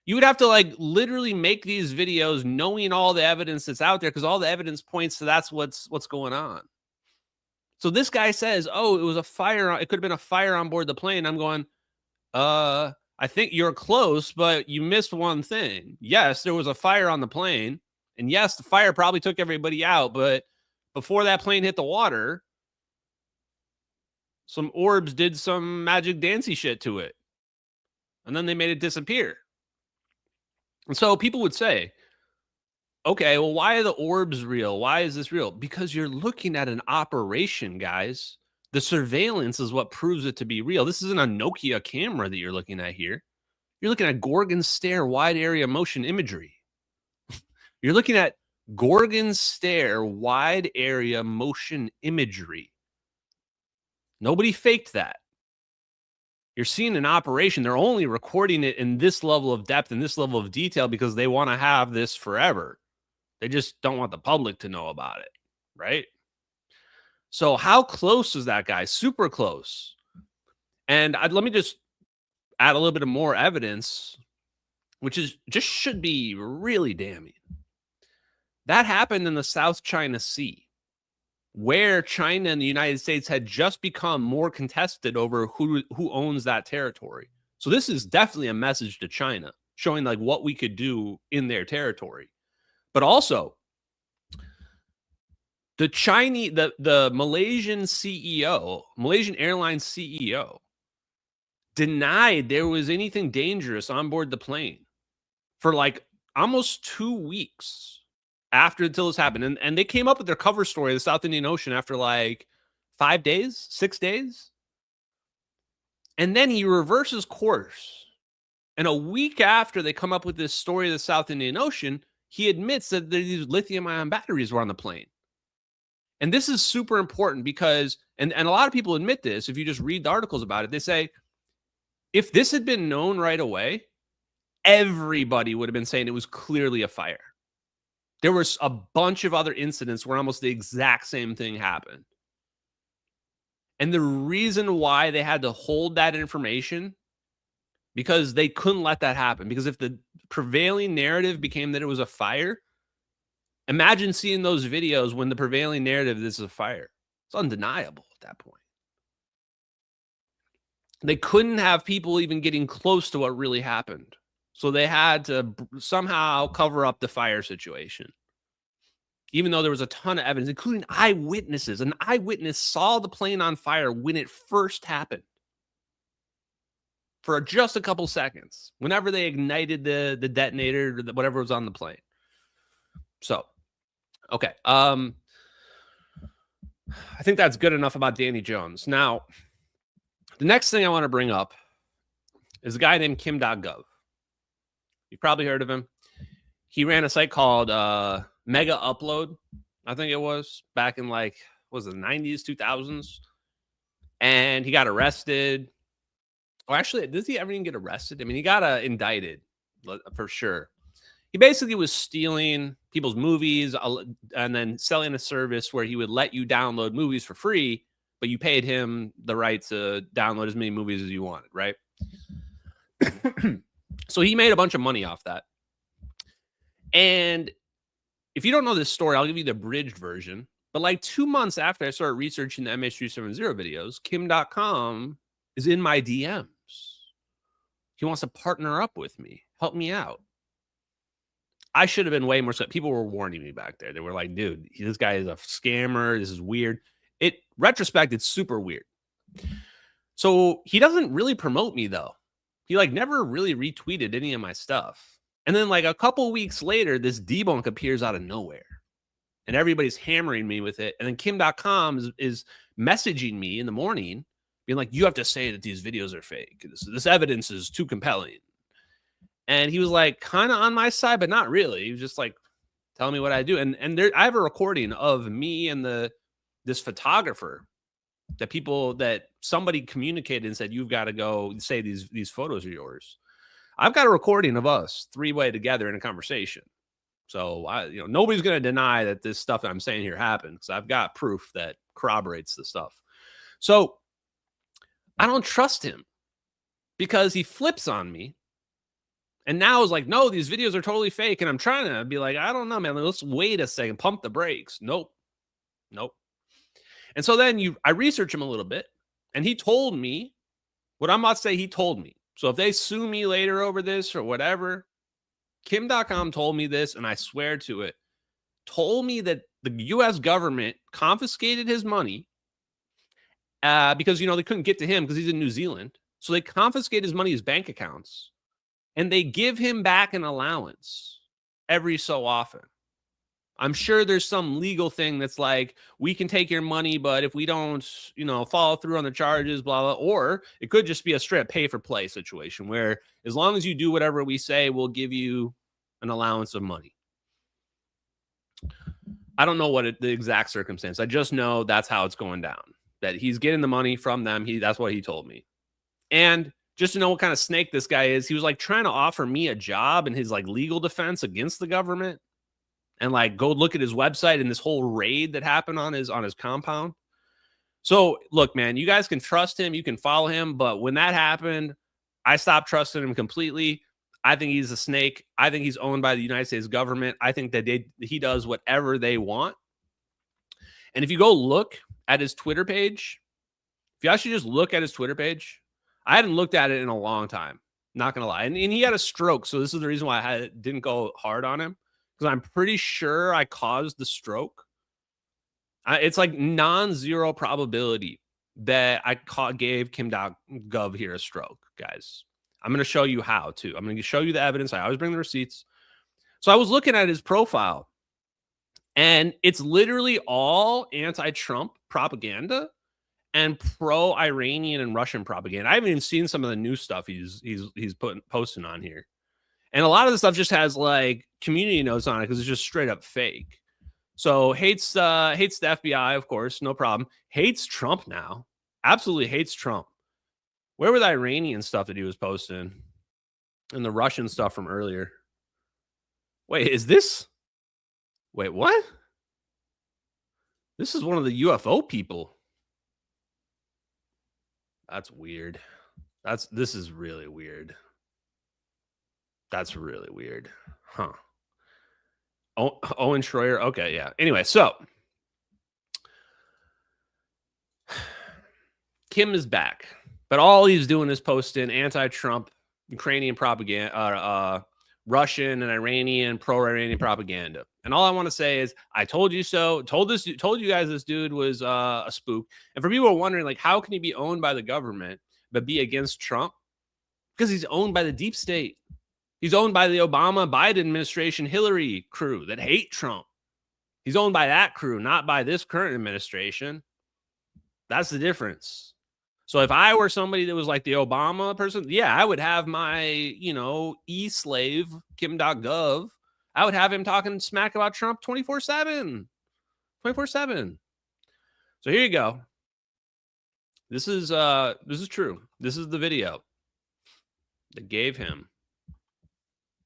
You would have to like literally make these videos knowing all the evidence that's out there, because all the evidence points to that's what's going on. So this guy says, oh, it was a fire. It could have been a fire on board the plane. I'm going, I think you're close, but you missed one thing. Yes, there was a fire on the plane. And yes, the fire probably took everybody out. But before that plane hit the water, some orbs did some magic dancey shit to it. And then they made it disappear. And so people would say, okay, well, why are the orbs real? Why is this real? Because you're looking at an operation, guys. The surveillance is what proves it to be real. This isn't a Nokia camera that you're looking at here. You're looking at Gorgon stare wide area motion imagery. You're looking at Gorgon stare wide area motion imagery. Nobody faked that. You're seeing an operation. They're only recording it in this level of depth and this level of detail because they want to have this forever. They just don't want the public to know about it, right? So how close is that guy? Super close. And let me just add a little bit of more evidence, which is just should be really damning. That happened in the South China Sea, where China and the United States had just become more contested over who owns that territory. So this is definitely a message to China, showing like what we could do in their territory. But also, the Malaysian CEO, Malaysian Airlines CEO, denied there was anything dangerous on board the plane for like almost 2 weeks until this happened. And they came up with their cover story of the South Indian Ocean after like 5 days, 6 days. And then he reverses course. And a week after they come up with this story of the South Indian Ocean, he admits that these lithium-ion batteries were on the plane. And this is super important because, and a lot of people admit this, if you just read the articles about it, they say, if this had been known right away, everybody would have been saying it was clearly a fire. There was a bunch of other incidents where almost the exact same thing happened. And the reason why they had to hold that information, because they couldn't let that happen. Because if the prevailing narrative became that it was a fire, imagine seeing those videos when the prevailing narrative is a fire. It's undeniable at that point. They couldn't have people even getting close to what really happened. So they had to somehow cover up the fire situation. Even though there was a ton of evidence, including eyewitnesses. An eyewitness saw the plane on fire when it first happened. For just a couple seconds. Whenever they ignited the detonator or whatever was on the plane. So, okay. I think that's good enough about Danny Jones. Now, the next thing I want to bring up is a guy named Kimdotgov. You've probably heard of him. He ran a site called Mega Upload, I think it was, back in like, what was it, the 90s, 2000s? And he got arrested. Oh, actually, did he ever even get arrested? I mean, he got indicted for sure. He basically was stealing people's movies and then selling a service where he would let you download movies for free, but you paid him the right to download as many movies as you wanted, right? So he made a bunch of money off that. And if you don't know this story, I'll give you the abridged version. But like 2 months after I started researching the MH370 videos, Kim.com is in my DMs. He wants to partner up with me, help me out. I should have been way more. People were warning me back there. They were like, dude, this guy is a scammer. This is weird. Retrospect, it's super weird. So he doesn't really promote me though. He like never really retweeted any of my stuff. And then like a couple weeks later, this debunk appears out of nowhere. And everybody's hammering me with it. And then Kim.com is messaging me in the morning, being like, you have to say that these videos are fake. This evidence is too compelling. And he was like kind of on my side, but not really. He was just like telling me what I do. And there, I have a recording of me and this photographer that somebody communicated and said, you've got to go say these photos are yours. I've got a recording of us three-way together in a conversation. So nobody's going to deny that this stuff that I'm saying here happened because I've got proof that corroborates the stuff. So I don't trust him because he flips on me. And now it's like, no, these videos are totally fake. And I'm trying to be like, I don't know, man. Let's wait a second. Pump the brakes. Nope. And so then I researched him a little bit. And he told me what I'm about to say. He told me. So if they sue me later over this or whatever, Kim.com told me this, and I swear to it, told me that the U.S. government confiscated his money because, they couldn't get to him because he's in New Zealand. So they confiscate his money, his bank accounts, and they give him back an allowance every so often. I'm sure there's some legal thing that's like, we can take your money, but if we don't, follow through on the charges, blah, blah, or it could just be a straight pay for play situation where as long as you do whatever we say, we'll give you an allowance of money. I don't know the exact circumstance. I just know that's how it's going down, that he's getting the money from them. That's what he told me. And just to know what kind of snake this guy is, he was like trying to offer me a job in his like legal defense against the government. And like go look at his website and this whole raid that happened on his compound. So look, man, you guys can trust him, you can follow him, but when that happened, I stopped trusting him completely. I think he's a snake. I think he's owned by the United States government. I think that he does whatever they want. And if you go look at his Twitter page, if you actually just look at his Twitter page, I hadn't looked at it in a long time, not gonna lie. And he had a stroke, so this is the reason why I didn't go hard on him. Because I'm pretty sure I caused the stroke. It's like non-zero probability that I gave Kim.gov here a stroke, guys. I'm going to show you how, too. I'm going to show you the evidence. I always bring the receipts. So I was looking at his profile, and it's literally all anti-Trump propaganda. and pro-Iranian and Russian propaganda. I haven't even seen some of the new stuff he's posting on here. And a lot of the stuff just has like community notes on it because it's just straight up fake. So hates the FBI, of course, no problem. Hates Trump now. Absolutely hates Trump. Where were the Iranian stuff that he was posting? And the Russian stuff from earlier. Wait, is this? Wait, what? This is one of the UFO people. That's weird. This is really weird. That's really weird. Huh. Owen Schroyer. Okay, yeah. Anyway, so Kim is back, but all he's doing is posting anti-Trump, Ukrainian propaganda, Russian and Iranian, pro-Iranian propaganda. And all I want to say is, I told you so. Told you guys this dude was a spook. And for people who are wondering, like, how can he be owned by the government but be against Trump? Because he's owned by the deep state. He's owned by the Obama, Biden administration, Hillary crew that hate Trump. He's owned by that crew, not by this current administration. That's the difference. So if I were somebody that was like the Obama person, yeah, I would have my, e-slave, Kimdotgov. I would have him talking smack about Trump 24/7. 24/7. So here you go. This is true. This is the video that gave him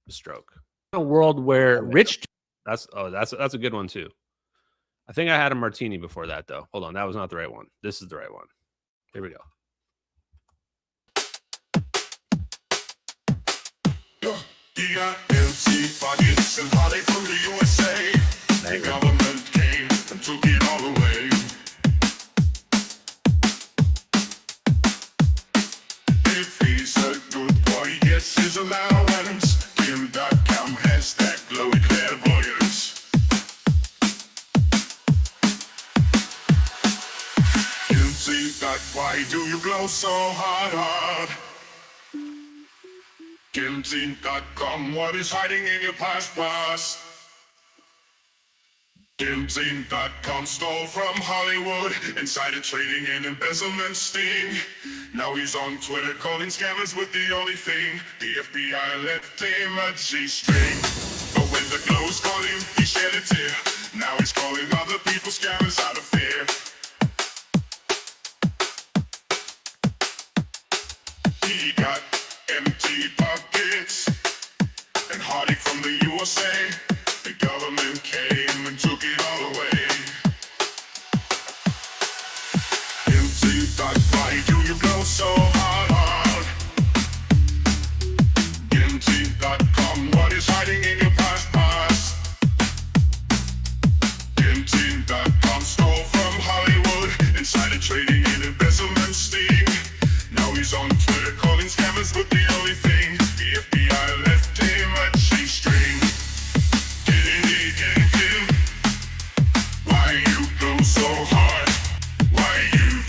the stroke. A world where rich that's a good one too. I think I had a martini before that though. Hold on, that was not the right one. This is the right one. Here we go. DIMC pockets and Holly from the USA. The government came and took it all away. If he's a good boy, he gets his allowance. Kim.com has that glowy clairvoyance. Why do you glow so hard? Kimdotgov, what is hiding in your past? Kimdotgov stole from Hollywood, insider trading and embezzlement sting. Now he's on Twitter calling scammers with the only thing. The FBI left him a G-string. But when the glow's called him, he shed a tear. Now he's calling other people scammers out of fear. He got empty pockets and Hardy from the USA. The government came and took it all away. Kimdotgov, why do you blow so hard? Kimdotgov, what is hiding in your past? Kimdotgov stole from Hollywood, insider trading and embezzlement sting. Now he's on Twitter calling scammers with the only thing. The FBI left him a G-string. Why you go so hard? Why you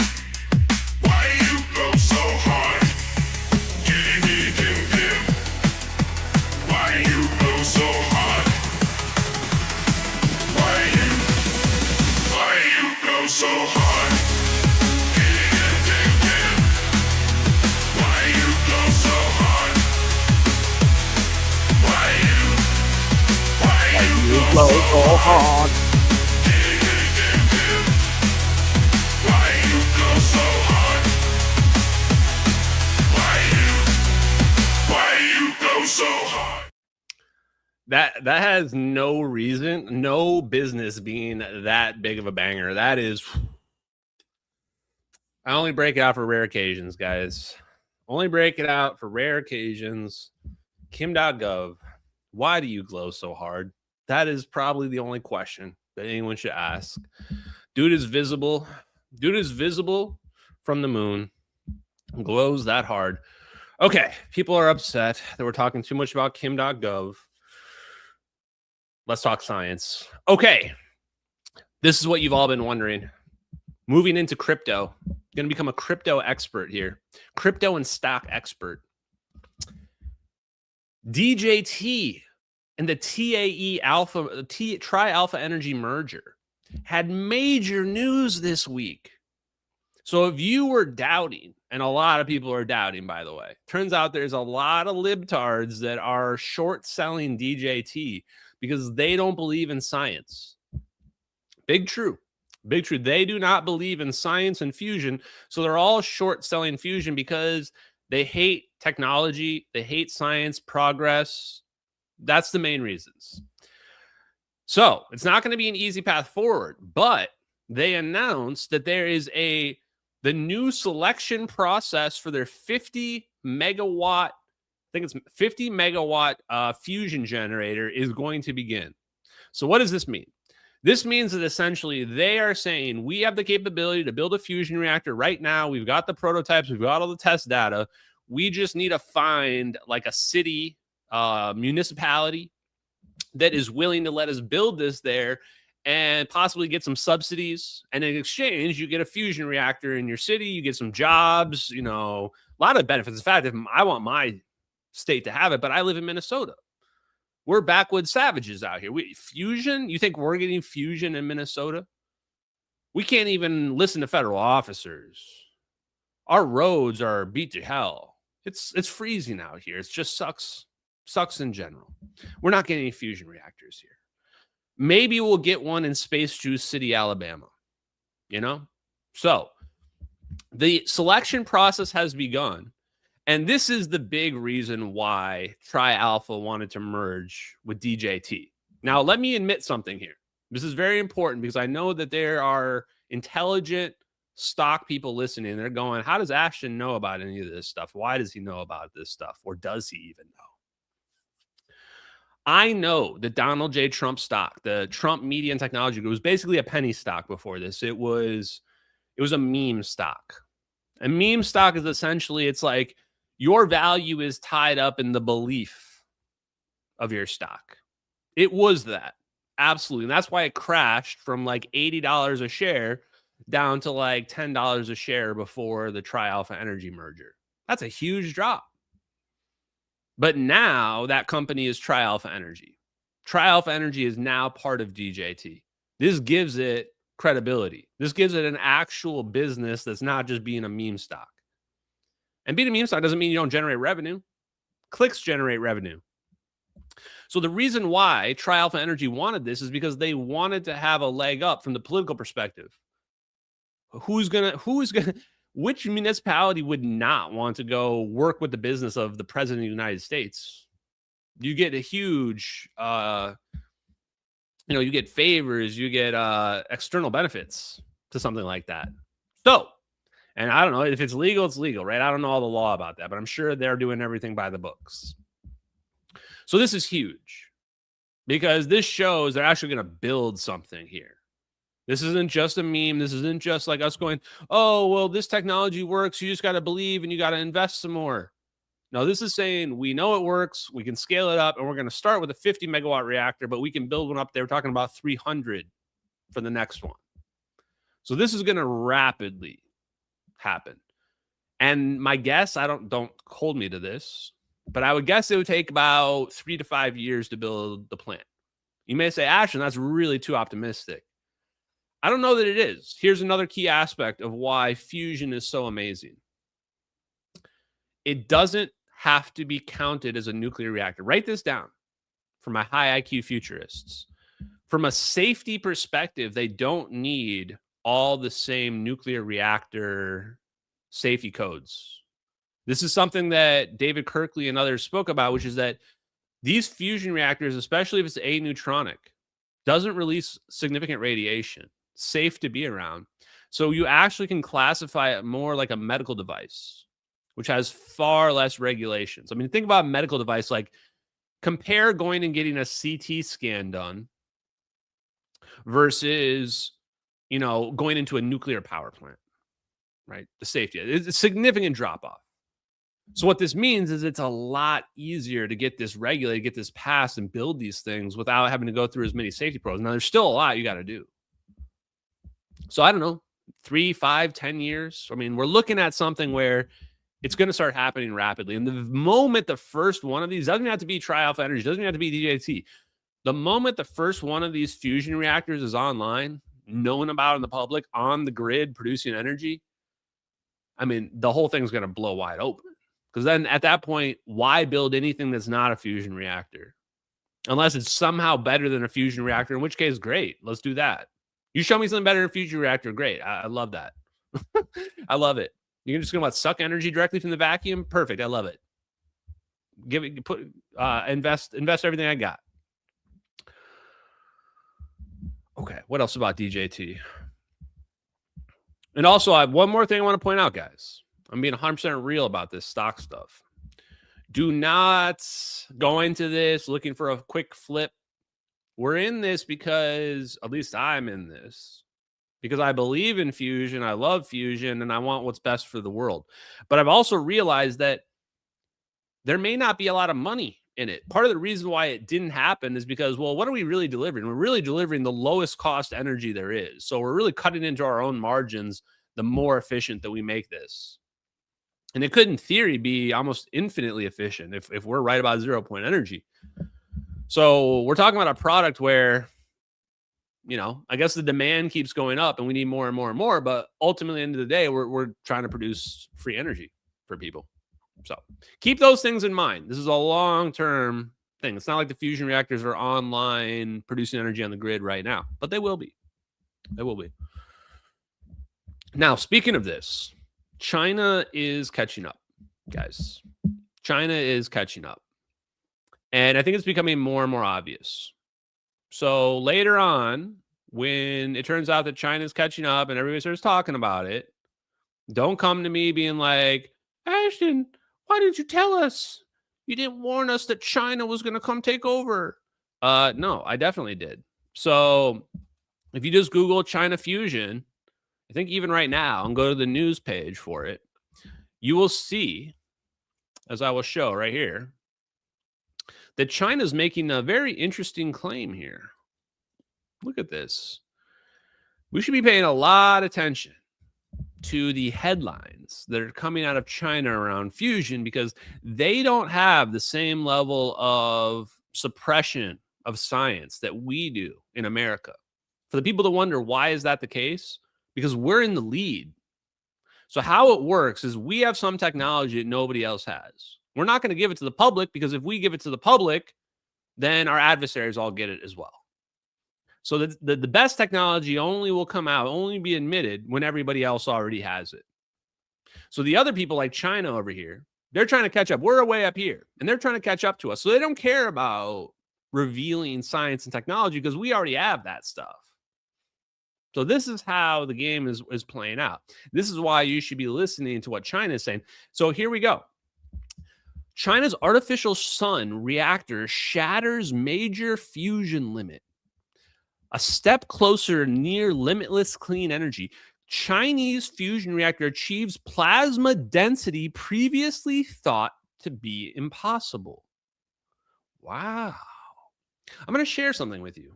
go so hard? Why you go so hard? Why you go so hard? Blow so hard. Why you go so hard? Why you go so hard? That has no reason, no business being that big of a banger. That is, I only break it out for rare occasions, guys. Only break it out for rare occasions. Kimdotgov, why do you glow so hard? That is probably the only question that anyone should ask. Dude is visible. Dude is visible from the moon. Glows that hard. Okay, people are upset that we're talking too much about Kimdotgov. Let's talk science. Okay, this is what you've all been wondering. Moving into crypto. Going to become a crypto expert here. Crypto and stock expert. DJT and the Tri-Alpha Energy merger had major news this week. So if you were doubting, and a lot of people are doubting, by the way, turns out there's a lot of libtards that are short selling DJT because they don't believe in science. Big true. Big true. They do not believe in science and fusion. So they're all short selling fusion because they hate technology. They hate science, progress. That's the main reasons. So it's not going to be an easy path forward, but they announced that there is the new selection process for their 50 megawatt, I think it's 50 megawatt fusion generator is going to begin. So what does this mean? This means that essentially they are saying we have the capability to build a fusion reactor right now. We've got the prototypes. We've got all the test data. We just need to find like a city, municipality that is willing to let us build this there and possibly get some subsidies. And in exchange, you get a fusion reactor in your city. You get some jobs, you know, a lot of benefits. In fact, if I want my state to have it, but I live in Minnesota. We're backwoods savages out here. Fusion? You think we're getting fusion in Minnesota? We can't even listen to federal officers. Our roads are beat to hell. It's freezing out here. It just sucks in general. We're not getting any fusion reactors here. Maybe we'll get one in Space Juice City, Alabama. You know? So the selection process has begun. And this is the big reason why Tri-Alpha wanted to merge with DJT. Now, let me admit something here. This is very important because I know that there are intelligent stock people listening. They're going, how does Ashton know about any of this stuff? Why does he know about this stuff? Or does he even know? I know that Donald J. Trump stock, the Trump Media and Technology Group, was basically a penny stock before this. It was a meme stock. A meme stock is essentially, it's like your value is tied up in the belief of your stock. It was that. Absolutely. And that's why it crashed from like $80 a share down to like $10 a share before the Tri-Alpha Energy merger. That's a huge drop. But now that company is Tri-Alpha Energy. Tri-Alpha Energy is now part of DJT. This gives it credibility. This gives it an actual business that's not just being a meme stock. And being a meme stock doesn't mean you don't generate revenue. Clicks generate revenue. So the reason why Tri-Alpha Energy wanted this is because they wanted to have a leg up from the political perspective. Which municipality would not want to go work with the business of the president of the United States? You get a huge, you get favors, you get external benefits to something like that. So, and I don't know if it's legal, it's legal, right? I don't know all the law about that, but I'm sure they're doing everything by the books. So this is huge because this shows they're actually going to build something here. This isn't just a meme. This isn't just like us going, oh, well, this technology works. You just got to believe and you got to invest some more. No, this is saying we know it works. We can scale it up and we're going to start with a 50 megawatt reactor, but we can build one up there. We're talking about 300 for the next one. So this is going to rapidly happen. And my guess, don't hold me to this, but I would guess it would take about 3 to 5 years to build the plant. You may say, Ashton, that's really too optimistic. I don't know that it is. Here's another key aspect of why fusion is so amazing. It doesn't have to be counted as a nuclear reactor. Write this down for my high IQ futurists. From a safety perspective, they don't need all the same nuclear reactor safety codes. This is something that David Kirkley and others spoke about, which is that these fusion reactors, especially if it's Aneutronic, doesn't release significant radiation. Safe to be around. So you actually can classify it more like a medical device, which has far less regulations. I mean, think about a medical device, like compare going and getting a CT scan done versus, going into a nuclear power plant, right? The safety, it's a significant drop off. So what this means is it's a lot easier to get this regulated, get this passed and build these things without having to go through as many safety pros. Now there's still a lot you got to do. So I don't know, 3, 5, 10 years. I mean, we're looking at something where it's going to start happening rapidly. And the moment the first one of these, doesn't have to be Tri-Alpha Energy, doesn't have to be DJT. The moment the first one of these fusion reactors is online, known about in the public, on the grid, producing energy, I mean, the whole thing's going to blow wide open. Because then at that point, why build anything that's not a fusion reactor? Unless it's somehow better than a fusion reactor, in which case, great. Let's do that. You show me something better than a fusion reactor, great. I love that. I love it. You're just going to suck energy directly from the vacuum? Perfect. I love it. Invest everything I got. Okay, what else about DJT? And also, I have one more thing I want to point out, guys. I'm being 100% real about this stock stuff. Do not go into this looking for a quick flip. We're in this because, at least I'm in this, because I believe in fusion, I love fusion, and I want what's best for the world. But I've also realized that there may not be a lot of money in it. Part of the reason why it didn't happen is because, well, what are we really delivering? We're really delivering the lowest cost energy there is. So we're really cutting into our own margins the more efficient that we make this. And it could, in theory, be almost infinitely efficient if we're right about 0 point energy. So we're talking about a product where, you know, I guess the demand keeps going up and we need more and more and more. But ultimately, at the end of the day, we're trying to produce free energy for people. So keep those things in mind. This is a long-term thing. It's not like the fusion reactors are online producing energy on the grid right now, but they will be. They will be. Now, speaking of this, China is catching up, guys. China is catching up. And I think it's becoming more and more obvious. So later on, when it turns out that China is catching up and everybody starts talking about it, don't come to me being like, Ashton, why didn't you tell us? You didn't warn us that China was going to come take over. No, I definitely did. So if you just Google China fusion, I think even right now, and go to the news page for it, you will see, as I will show right here, that China's making a very interesting claim here. Look at this. We should be paying a lot of attention to the headlines that are coming out of China around fusion, because they don't have the same level of suppression of science that we do in America. For the people that wonder, why is that the case? Because we're in the lead. So how it works is we have some technology that nobody else has. We're not going to give it to the public, because if we give it to the public, then our adversaries all get it as well. So the best technology only will come out, only be admitted when everybody else already has it. So the other people like China over here, they're trying to catch up. We're way up here, and they're trying to catch up to us. So they don't care about revealing science and technology because we already have that stuff. So this is how the game is playing out. This is why you should be listening to what China is saying. So here we go. China's artificial sun reactor shatters major fusion limit. A step closer near limitless clean energy. Chinese fusion reactor achieves plasma density previously thought to be impossible. Wow. I'm going to share something with you.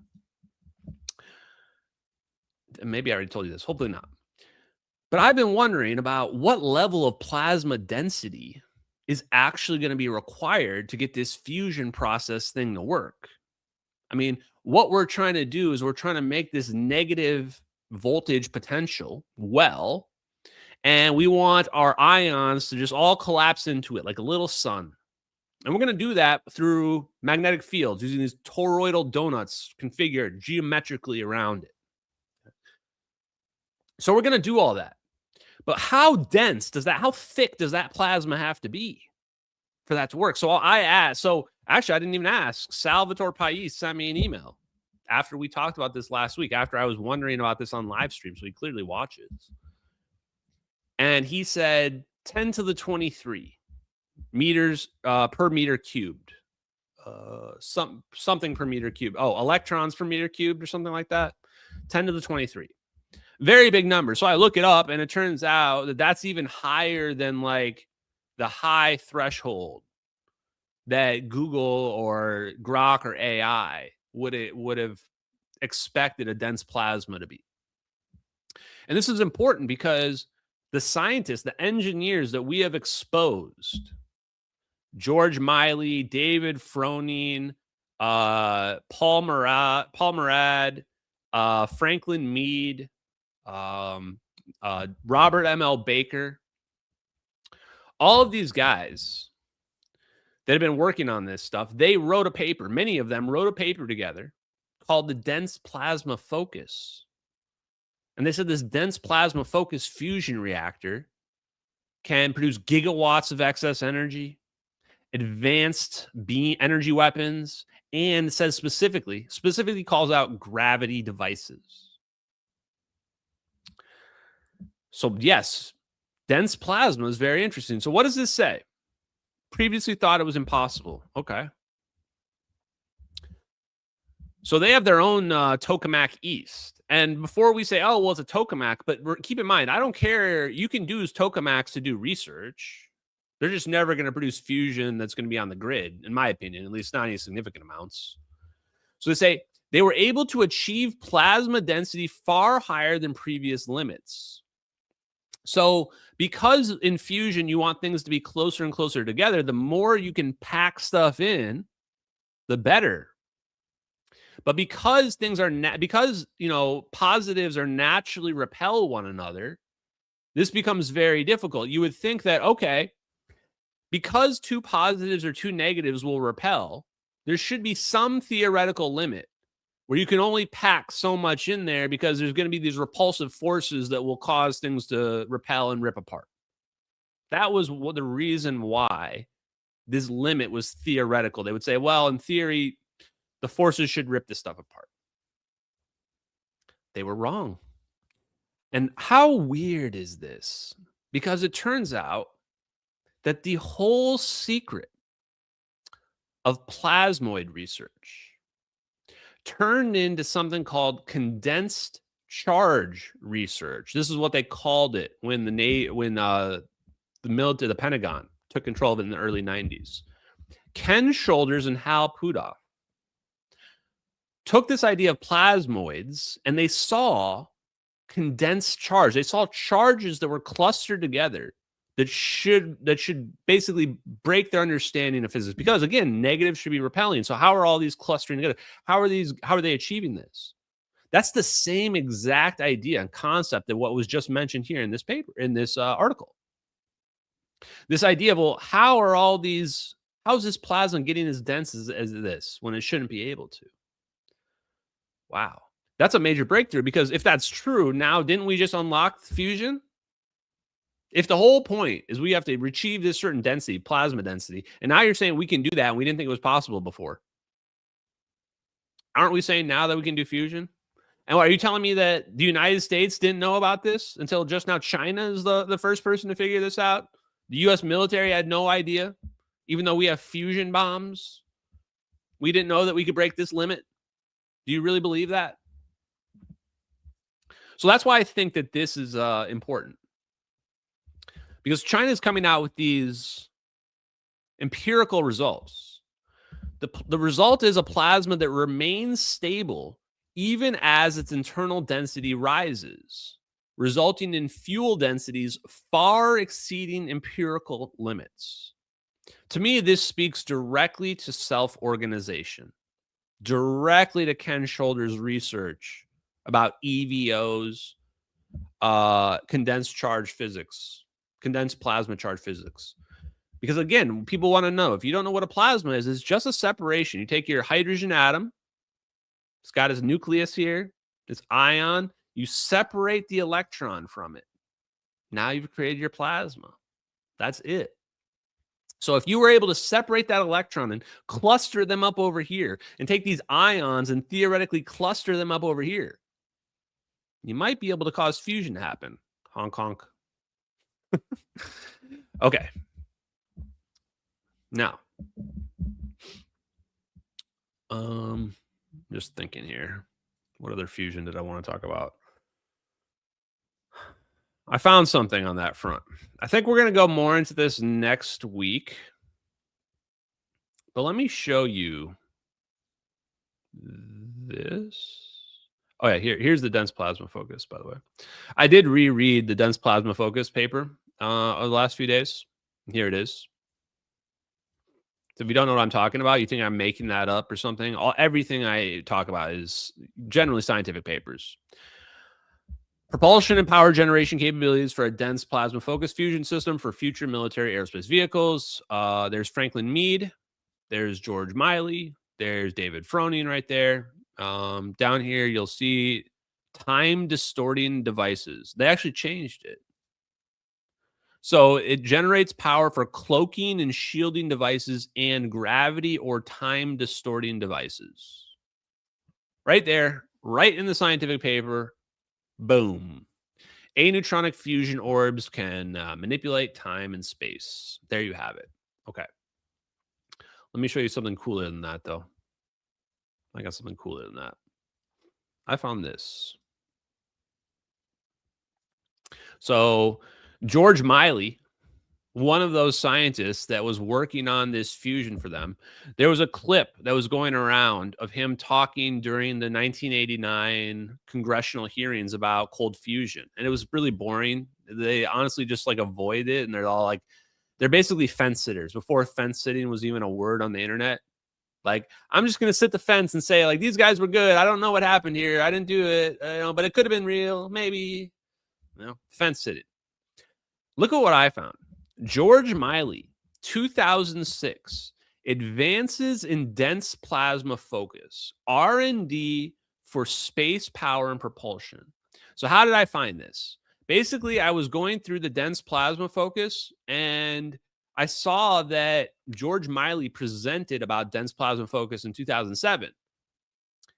Maybe I already told you this. Hopefully not. But I've been wondering about what level of plasma density is actually going to be required to get this fusion process thing to work. I mean, what we're trying to do is we're trying to make this negative voltage potential well, and we want our ions to just all collapse into it like a little sun. And we're going to do that through magnetic fields using these toroidal donuts configured geometrically around it. So we're going to do all that. But how dense does that, how thick does that plasma have to be for that to work? So I asked, so actually I didn't even ask. Salvatore Pais sent me an email after we talked about this last week, after I was wondering about this on live stream. So he clearly watches. And he said 10 to the 23 meters per meter cubed. Something per meter cubed. Oh, electrons per meter cubed or something like that. 10 to the 23. Very big number. So I look it up, and it turns out that that's even higher than like the high threshold that Google or Grok or AI would have expected a dense plasma to be. And this is important because the scientists, the engineers that we have exposed, George Miley, David Froning, Paul Murad, Franklin Mead, Robert M.L. Baker, All of these guys that have been working on this stuff, they wrote a paper. Many of them wrote a paper together called the Dense Plasma Focus. And they said this dense plasma focus fusion reactor can produce gigawatts of excess energy, advanced beam energy weapons, and says specifically calls out gravity devices. So yes, dense plasma is very interesting. So what does this say? Previously thought it was impossible. Okay. So they have their own tokamak East. And before we say, oh, well, it's a tokamak, but keep in mind, I don't care. You can use tokamaks to do research. They're just never going to produce fusion that's going to be on the grid, in my opinion, at least not any significant amounts. So they say they were able to achieve plasma density far higher than previous limits. So because in fusion, you want things to be closer and closer together, the more you can pack stuff in, the better. But because things are positives are naturally repel one another, this becomes very difficult. You would think that, okay, because two positives or two negatives will repel, there should be some theoretical limit where you can only pack so much in there because there's going to be these repulsive forces that will cause things to repel and rip apart. That was the reason why this limit was theoretical. They would say, well, in theory, the forces should rip this stuff apart. They were wrong. And how weird is this? Because it turns out that the whole secret of plasmoid research turned into something called condensed charge research. This is what they called it when the military, the Pentagon, took control of it in the early 90s. Ken Shoulders and Hal Puthoff took this idea of plasmoids and they saw condensed charge. They saw charges that were clustered together that should basically break their understanding of physics. Because again, negatives should be repelling. So how are all these clustering together? How are they achieving this? That's the same exact idea and concept of what was just mentioned here in this paper, in this article. This idea of, well, how is this plasma getting as dense as this when it shouldn't be able to? Wow. That's a major breakthrough, because if that's true, now didn't we just unlock fusion? If the whole point is we have to achieve this certain density, plasma density, and now you're saying we can do that and we didn't think it was possible before. Aren't we saying now that we can do fusion? And are you telling me that the United States didn't know about this until just now? China is the first person to figure this out. The U.S. military had no idea, even though we have fusion bombs. We didn't know that we could break this limit. Do you really believe that? So that's why I think that this is important. Because China is coming out with these empirical results. The result is a plasma that remains stable even as its internal density rises, resulting in fuel densities far exceeding empirical limits. To me, this speaks directly to self-organization, directly to Ken Shoulders' research about EVOs, condensed charge physics, condensed plasma charge physics. Because again, people want to know, if you don't know what a plasma is, it's just a separation. You take your hydrogen atom, it's got its nucleus here, its ion, you separate the electron from it. Now you've created your plasma. That's it. So if you were able to separate that electron and cluster them up over here, and take these ions and theoretically cluster them up over here, you might be able to cause fusion to happen. Honk, honk. Okay. Now, just thinking here. What other fusion did I want to talk about? I found something on that front. I think we're going to go more into this next week. But let me show you this. Oh, yeah, here's the dense plasma focus, by the way. I did reread the dense plasma focus paper over the last few days. Here it is. So if you don't know what I'm talking about, you think I'm making that up or something, everything I talk about is generally scientific papers. Propulsion and power generation capabilities for a dense plasma focus fusion system for future military aerospace vehicles. There's Franklin Mead. There's George Miley. There's David Froning right there. Down here, you'll see time distorting devices. They actually changed it. So it generates power for cloaking and shielding devices and gravity or time distorting devices. Right there, right in the scientific paper. Boom. Aneutronic fusion orbs can manipulate time and space. There you have it. Okay. Let me show you something cooler than that, though. I got something cooler than that. I found this. So George Miley, one of those scientists that was working on this fusion for them, there was a clip that was going around of him talking during the 1989 congressional hearings about cold fusion. And it was really boring. They honestly just like avoid it. And they're all like, they're basically fence sitters before fence sitting was even a word on the internet. Like, I'm just going to sit the fence and say, like, these guys were good. I don't know what happened here. I didn't do it, but it could have been real. Maybe, fence sitting. Look at what I found. George Miley, 2006, advances in dense plasma focus, R&D for space power and propulsion. So how did I find this? Basically, I was going through the dense plasma focus, and I saw that George Miley presented about dense plasma focus in 2007.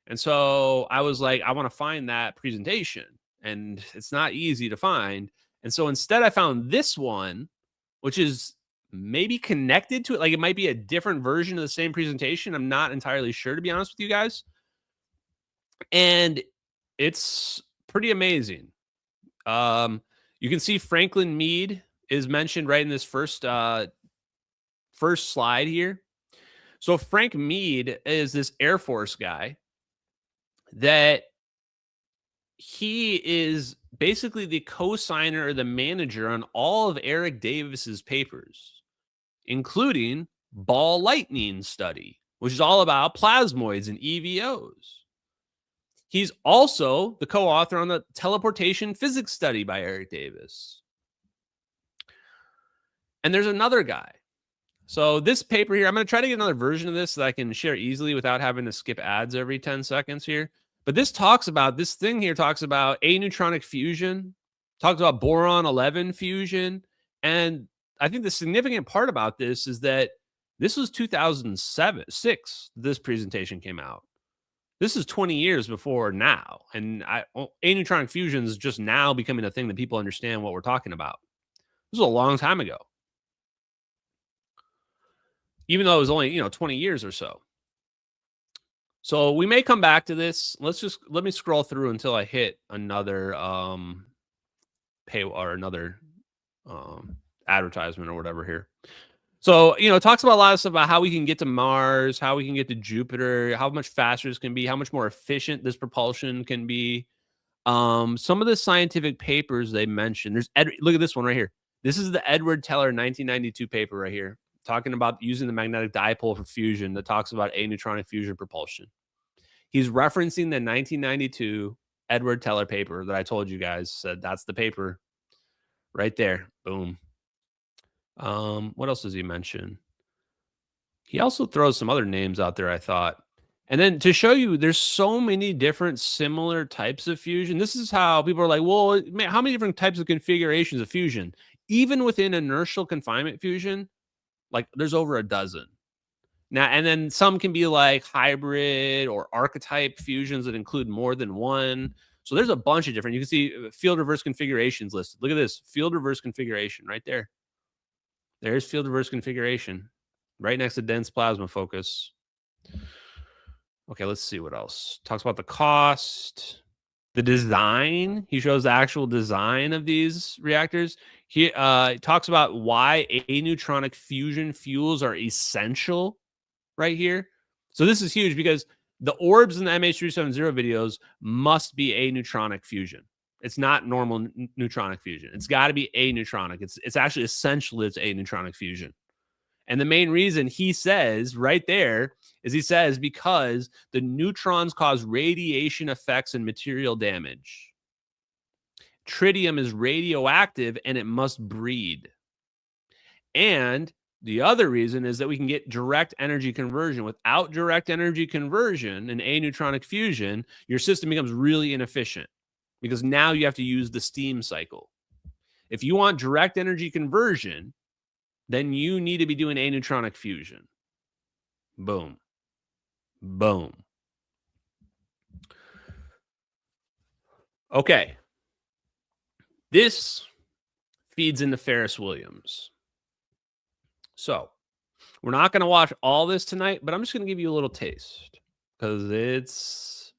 And so I was like, I want to find that presentation, and it's not easy to find. And so instead I found this one, which is maybe connected to it. Like, it might be a different version of the same presentation. I'm not entirely sure, to be honest with you guys. And it's pretty amazing. You can see Franklin Mead is mentioned right in this first slide here. So Frank Mead is this Air Force guy that he is basically the co-signer or the manager on all of Eric Davis's papers, including ball lightning study, which is all about plasmoids and EVOs. He's also the co-author on the teleportation physics study by Eric Davis. And there's another guy. So this paper here, I'm going to try to get another version of this so that I can share easily without having to skip ads every 10 seconds here. But this thing here talks about aneutronic fusion, talks about boron 11 fusion. And I think the significant part about this is that this was 2006, this presentation came out. This is 20 years before now. And aneutronic fusion is just now becoming a thing that people understand what we're talking about. This was a long time ago. Even though it was only, 20 years or so. So we may come back to this. Let me scroll through until I hit another pay or another advertisement or whatever here. So, it talks about a lot of stuff about how we can get to Mars, how we can get to Jupiter, how much faster this can be, how much more efficient this propulsion can be. Some of the scientific papers they mentioned. Look at this one right here. This is the Edward Teller 1992 paper right here, talking about using the magnetic dipole for fusion that talks about aneutronic fusion propulsion. He's referencing the 1992 Edward Teller paper that I told you guys. Said that's the paper right there. Boom. What else does he mention? He also throws some other names out there, I thought. And then to show you, there's so many different similar types of fusion. This is how people are like, well, man, how many different types of configurations of fusion? Even within inertial confinement fusion, like there's over a dozen. Now, and then some can be like hybrid or archetype fusions that include more than one. So there's a bunch of different, you can see field reverse configurations listed. Look at this field reverse configuration right there. There's field reverse configuration right next to dense plasma focus. Okay, let's see what else. Talks about the cost, the design. He shows the actual design of these reactors. He talks about why aneutronic fusion fuels are essential right here. So this is huge because the orbs in the MH370 videos must be aneutronic fusion. It's not normal neutronic fusion. It's got to be aneutronic. It's actually essential it's aneutronic fusion. And the main reason he says right there is he says because the neutrons cause radiation effects and material damage. Tritium is radioactive and it must breed. And the other reason is that we can get direct energy conversion. Without direct energy conversion and aneutronic fusion, your system becomes really inefficient because now you have to use the steam cycle. If you want direct energy conversion, then you need to be doing aneutronic fusion. Boom. Boom. Okay. This feeds into Pharis Williams. So, we're not going to watch all this tonight, but I'm just going to give you a little taste because it's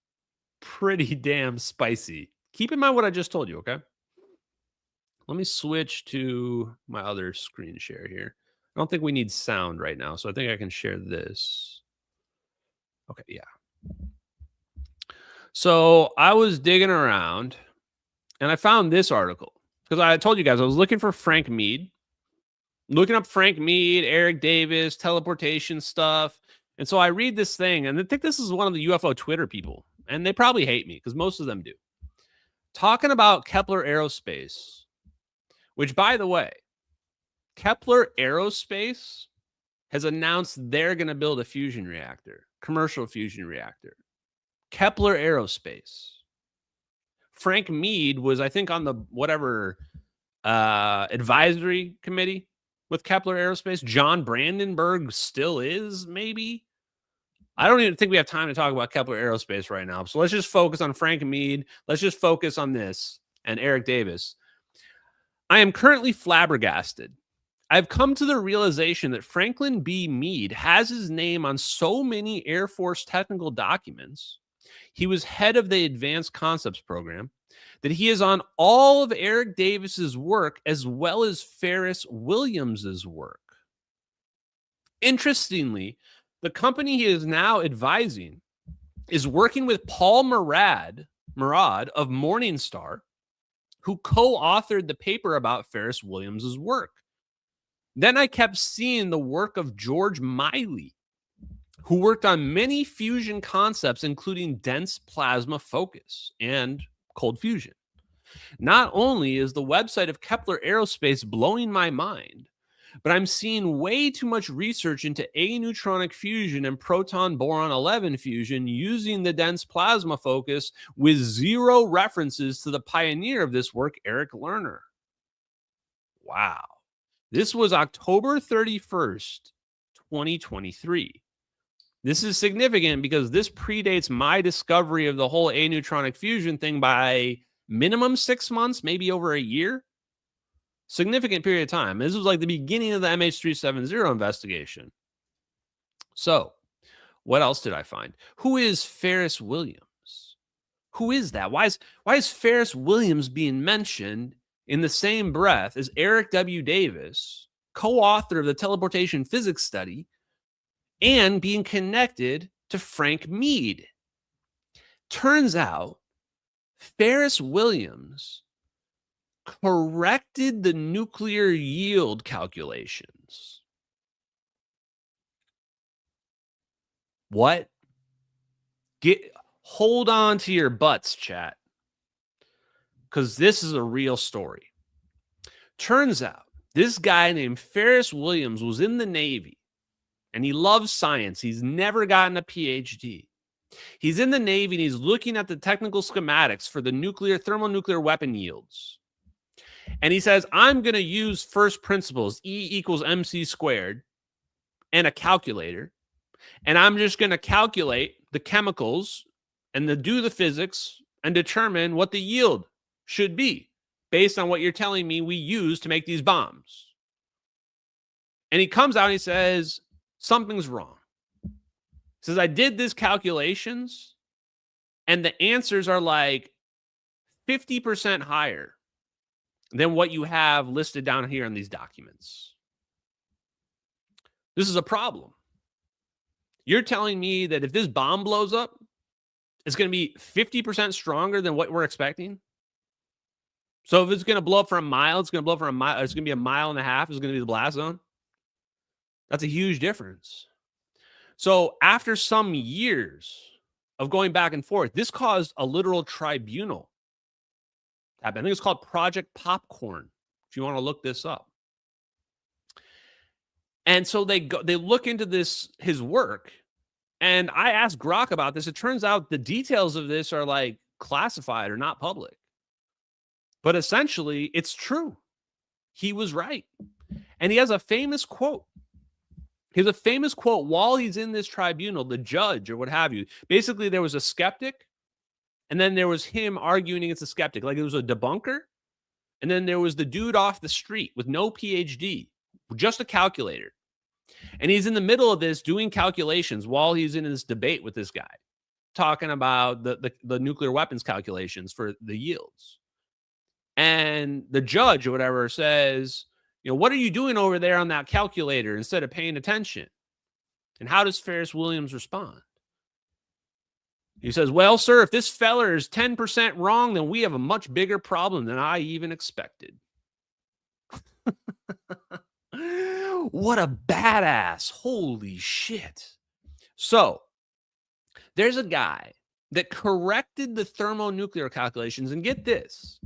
pretty damn spicy. Keep in mind what I just told you, okay? Let me switch to my other screen share here. I don't think we need sound right now, so I think I can share this. Okay, yeah. So I was digging around, and I found this article because I told you guys I was looking for Frank Mead. Looking up Frank Mead, Eric Davis, teleportation stuff. And so I read this thing, and I think this is one of the UFO Twitter people. And they probably hate me because most of them do. Talking about Kepler Aerospace, which, by the way, Kepler Aerospace has announced they're going to build a fusion reactor, commercial fusion reactor. Kepler Aerospace. Frank Mead was, I think, on the whatever advisory committee with Kepler Aerospace. John Brandenburg still is, maybe. I don't even think we have time to talk about Kepler Aerospace right now. So let's just focus on Frank Mead. Let's just focus on this and Eric Davis. I am currently flabbergasted. I've come to the realization that Franklin B. Mead has his name on so many Air Force technical documents. He was head of the Advanced Concepts Program, that he is on all of Eric Davis's work as well as Pharis Williams's work. Interestingly, the company he is now advising is working with Paul Murad of Morningstar, who co-authored the paper about Pharis Williams's work. Then I kept seeing the work of George Miley, who worked on many fusion concepts, including dense plasma focus and cold fusion. Not only is the website of Kepler Aerospace blowing my mind, but I'm seeing way too much research into aneutronic fusion and proton-boron 11 fusion using the dense plasma focus with zero references to the pioneer of this work, Eric Lerner. Wow. This was October 31st, 2023. This is significant because this predates my discovery of the whole aneutronic fusion thing by minimum 6 months, maybe over a year. Significant period of time. This was like the beginning of the MH370 investigation. So, what else did I find? Who is Pharis Williams? Who is that? Why is Pharis Williams being mentioned in the same breath as Eric W. Davis, co-author of the teleportation physics study, and being connected to Frank Mead? Turns out, Pharis Williams corrected the nuclear yield calculations. What? Hold on to your butts, chat, because this is a real story. Turns out, this guy named Pharis Williams was in the Navy, and he loves science. He's never gotten a PhD. He's in the Navy, and he's looking at the technical schematics for the thermonuclear weapon yields. And he says, I'm going to use first principles, E equals MC squared, and a calculator. And I'm just going to calculate the chemicals and do the physics and determine what the yield should be based on what you're telling me we use to make these bombs. And he comes out and he says, something's wrong. He says, I did these calculations, and the answers are like 50% higher than what you have listed down here in these documents. This is a problem. You're telling me that if this bomb blows up, it's going to be 50% stronger than what we're expecting? So if it's going to blow up for a mile, it's going to blow up for a mile. It's going to be a mile and a half. It's going to be the blast zone. That's a huge difference. So after some years of going back and forth, this caused a literal tribunal I think it's called Project Popcorn, if you want to look this up. And so they look into his work, and I asked Grok about this. It turns out the details of this are like classified or not public. But essentially, it's true. He was right. And he has a famous quote. He has a famous quote while he's in this tribunal, the judge or what have you. Basically, there was a skeptic, and then there was him arguing against the skeptic. Like, it was a debunker, and then there was the dude off the street with no PhD, just a calculator. And he's in the middle of this doing calculations while he's in this debate with this guy, talking about the nuclear weapons calculations for the yields. And the judge or whatever says, what are you doing over there on that calculator instead of paying attention? And how does Pharis Williams respond? He says, well, sir, if this feller is 10% wrong, then we have a much bigger problem than I even expected. What a badass. Holy shit. So there's a guy that corrected the thermonuclear calculations. And get this.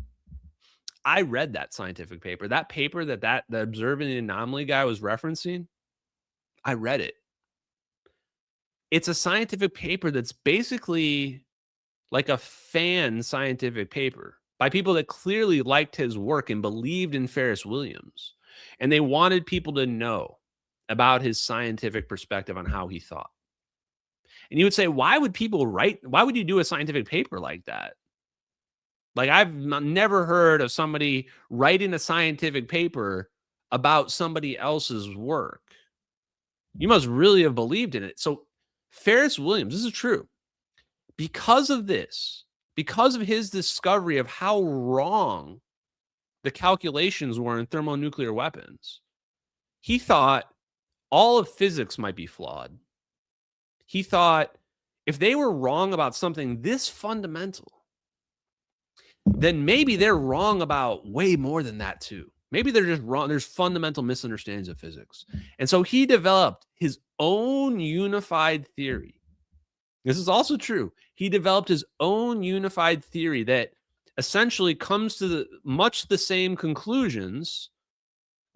I read that scientific paper. That paper that the observing the anomaly guy was referencing, I read it. It's a scientific paper that's basically like a fan scientific paper by people that clearly liked his work and believed in Pharis Williams. And they wanted people to know about his scientific perspective on how he thought. And you would say, why would you do a scientific paper like that? Like, I've never heard of somebody writing a scientific paper about somebody else's work. You must really have believed in it. So Pharis Williams, this is true. Because of this, because of his discovery of how wrong the calculations were in thermonuclear weapons, he thought all of physics might be flawed. He thought if they were wrong about something this fundamental, then maybe they're wrong about way more than that too. Maybe they're just wrong. There's fundamental misunderstandings of physics. And so he developed his own unified theory. This is also true. He developed his own unified theory that essentially comes to much the same conclusions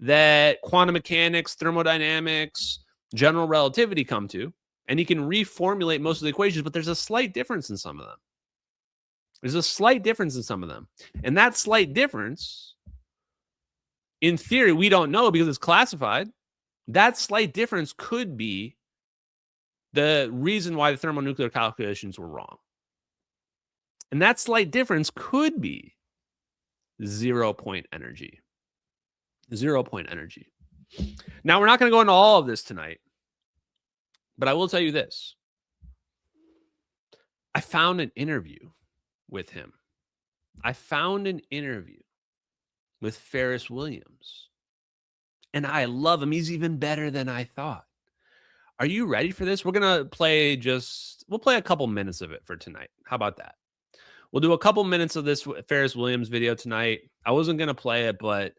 that quantum mechanics, thermodynamics, general relativity come to. And he can reformulate most of the equations, but there's a slight difference in some of them. There's a slight difference in some of them. And that slight difference, in theory, we don't know because it's classified. That slight difference could be the reason why the thermonuclear calculations were wrong. And that slight difference could be 0-point energy. 0-point energy. Now, we're not going to go into all of this tonight, but I will tell you this. I found an interview with him. I found an interview with Pharis Williams. And I love him. He's even better than I thought. Are you ready for this? We're going to we'll play a couple minutes of it for tonight. How about that? We'll do a couple minutes of this Pharis Williams video tonight. I wasn't going to play it, but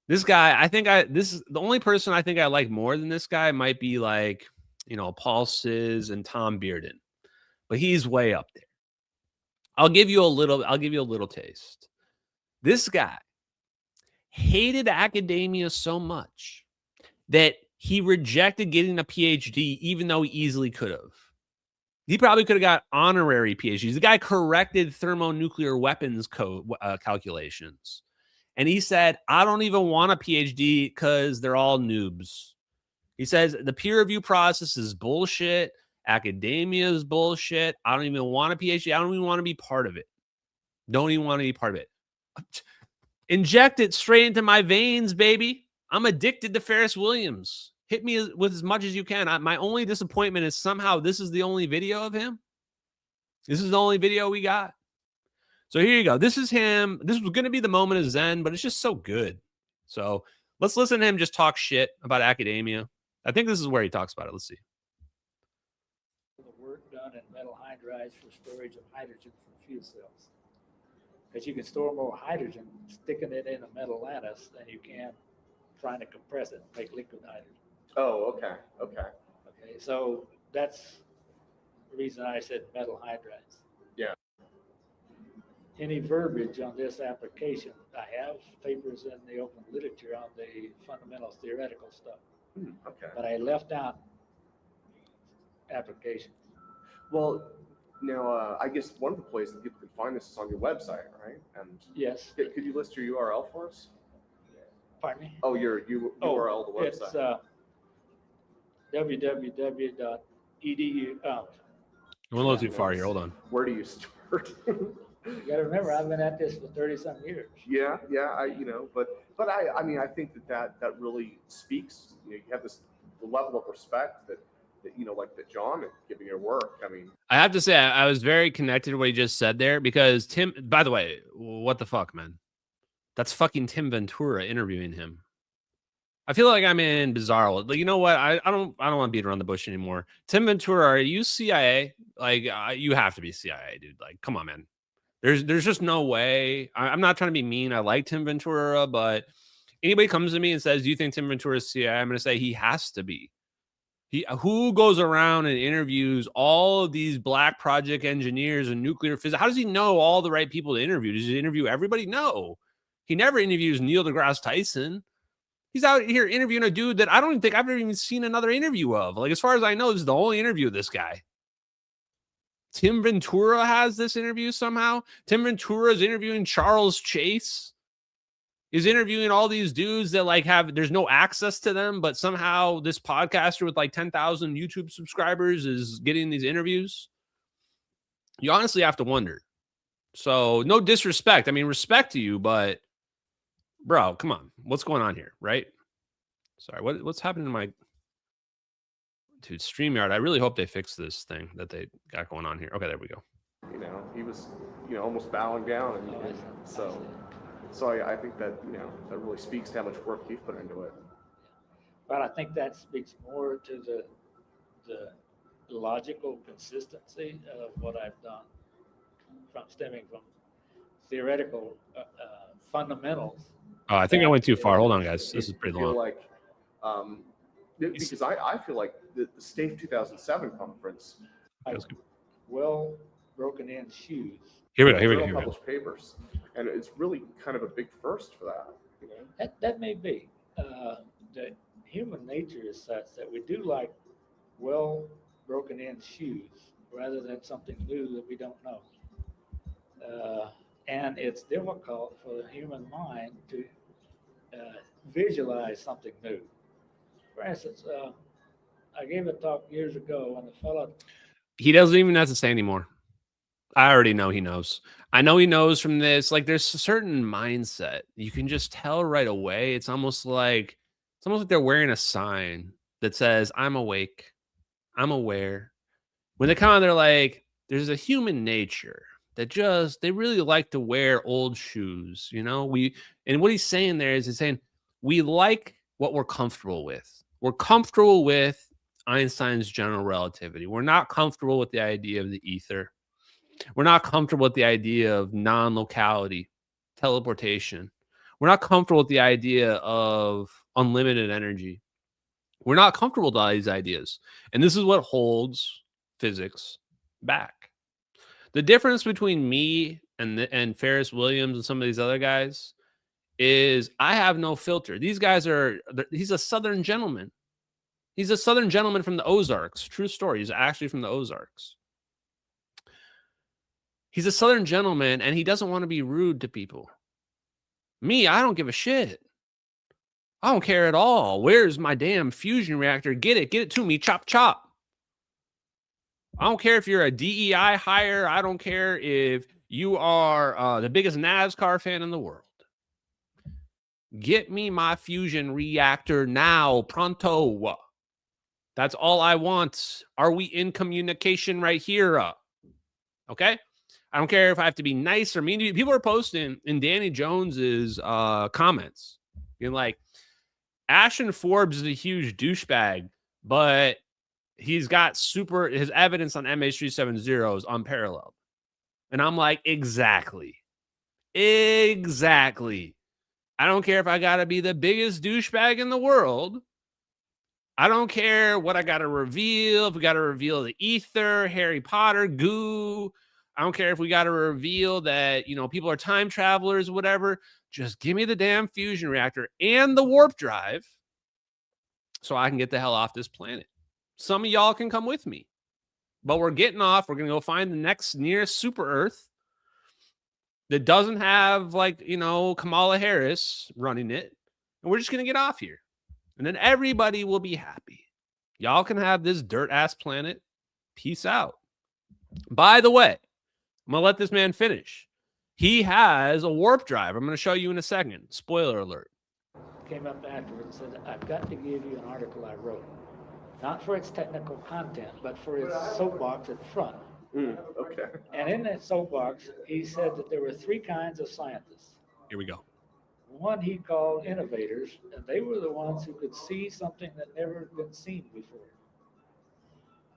this guy, this is the only person I think I like more than this guy might be like, Paul Sizz and Tom Bearden, but he's way up there. I'll give you a little taste. This guy hated academia so much that he rejected getting a PhD, even though he easily could have. He probably could have got honorary PhDs. The guy corrected thermonuclear weapons calculations. And he said, I don't even want a PhD because they're all noobs. He says, the peer review process is bullshit. Academia is bullshit. I don't even want a PhD. I don't even want to be part of it. Don't even want to be part of it. Inject it straight into my veins, baby. I'm addicted to Pharis Williams. Hit me with as much as you can. My only disappointment is somehow this is the only video of him. This is the only video we got. So here you go. This is him. This was going to be the moment of Zen, but it's just so good. So let's listen to him just talk shit about academia. I think this is where he talks about it. Let's see. The work done in metal hydrides for storage of hydrogen from fuel cells. Because you can store more hydrogen sticking it in a metal lattice than you can trying to compress it and make liquid hydrogen. Oh, okay. Okay, so that's the reason I said metal hydrides. Yeah. any verbiage on this application. I have papers in the open literature on the fundamental theoretical stuff. Okay. But I left out applications. Well, now I guess one of the places that people can find this is on your website, right? And yes. Could you list your URL for us? Pardon me? Oh, your URL, the website. It's www.edu. We're a little too far here. Hold on. Where do you start? You got to remember, I've been at this for 30-some years. Yeah, but I mean, I think that really speaks. You have the level of respect that that John is giving your work. I mean, I have to say, I was very connected to what he just said there because Tim. By the way, what the fuck, man? That's fucking Tim Ventura interviewing him. I feel like I'm in Bizarro. Like, you know what? I don't want to beat around the bush anymore. Tim Ventura, are you CIA? Like, you have to be CIA, dude. Like, come on, man. There's just no way. I'm not trying to be mean. I like Tim Ventura, but anybody comes to me and says, "Do you think Tim Ventura is CIA?" I'm going to say he has to be. Who goes around and interviews all of these black project engineers and nuclear physics? How does he know all the right people to interview? Does he interview everybody? No. He never interviews Neil deGrasse Tyson. He's out here interviewing a dude that I don't even think I've ever even seen another interview of. Like, as far as I know, this is the only interview of this guy. Tim Ventura has this interview somehow. Tim Ventura is interviewing Charles Chase. Is interviewing all these dudes that like there's no access to them, but somehow this podcaster with like 10,000 YouTube subscribers is getting these interviews. You honestly have to wonder. So no disrespect. I mean, respect to you, but bro, come on. What's going on here, right? Sorry, what's happening to my dude StreamYard? I really hope they fix this thing that they got going on here. Okay, there we go. He was, almost bowing down, and so I think that that really speaks to how much work you've put into it. But I think that speaks more to the logical consistency of what I've done, stemming from theoretical fundamentals. Oh, I think I went too far. Hold on, guys. This is pretty long. Like, because I feel like the STAFE 2007 conference, well broken in shoes. Here we go. Published papers, and it's really kind of a big first for that. That may be. The human nature is such that we do like well broken in shoes rather than something new that we don't know. And it's difficult for the human mind to visualize something new. For instance, I gave a talk years ago and the fellow. He doesn't even have to say anymore. I already know he knows. I know he knows from this. Like, there's a certain mindset. You can just tell right away. It's almost like they're wearing a sign that says, "I'm awake. I'm aware." When they come on, they're like, there's a human nature that they really like to wear old shoes. And what he's saying there is he's saying, we like what we're comfortable with. We're comfortable with Einstein's general relativity. We're not comfortable with the idea of the ether. We're not comfortable with the idea of non-locality, teleportation. We're not comfortable with the idea of unlimited energy. We're not comfortable with all these ideas. And this is what holds physics back. The difference between me and Pharis Williams and some of these other guys is I have no filter. These guys he's a Southern gentleman. He's a Southern gentleman from the Ozarks. True story. He's actually from the Ozarks. He's a Southern gentleman, and he doesn't want to be rude to people. Me, I don't give a shit. I don't care at all. Where's my damn fusion reactor? Get it to me. Chop, chop. I don't care if you're a DEI hire. I don't care if you are the biggest NASCAR fan in the world. Get me my fusion reactor now, pronto. That's all I want. Are we in communication right here? Okay? I don't care if I have to be nice or mean to you. People are posting in Danny Jones's comments. Like, Ashton Forbes is a huge douchebag, but he's got his evidence on MH370 is unparalleled. And I'm like, exactly. I don't care if I got to be the biggest douchebag in the world. I don't care what I got to reveal. If we got to reveal the ether, Harry Potter, goo, I don't care if we got to reveal that, you know, people are time travelers, whatever. Just give me the damn fusion reactor and the warp drive so I can get the hell off this planet. Some of y'all can come with me, but we're getting off. We're going to go find the next nearest super Earth that doesn't have, like, you know, Kamala Harris running it. And we're just going to get off here. And then everybody will be happy. Y'all can have this dirt-ass planet. Peace out. By the way, I'm going to let this man finish. He has a warp drive. I'm going to show you in a second. Spoiler alert. Came up afterwards and said, I've got to give you an article I wrote. Not for its technical content, but for its soapbox at the front. Okay. And in that soapbox, he said that there were three kinds of scientists. Here we go. One he called innovators, and they were the ones who could see something that never been seen before.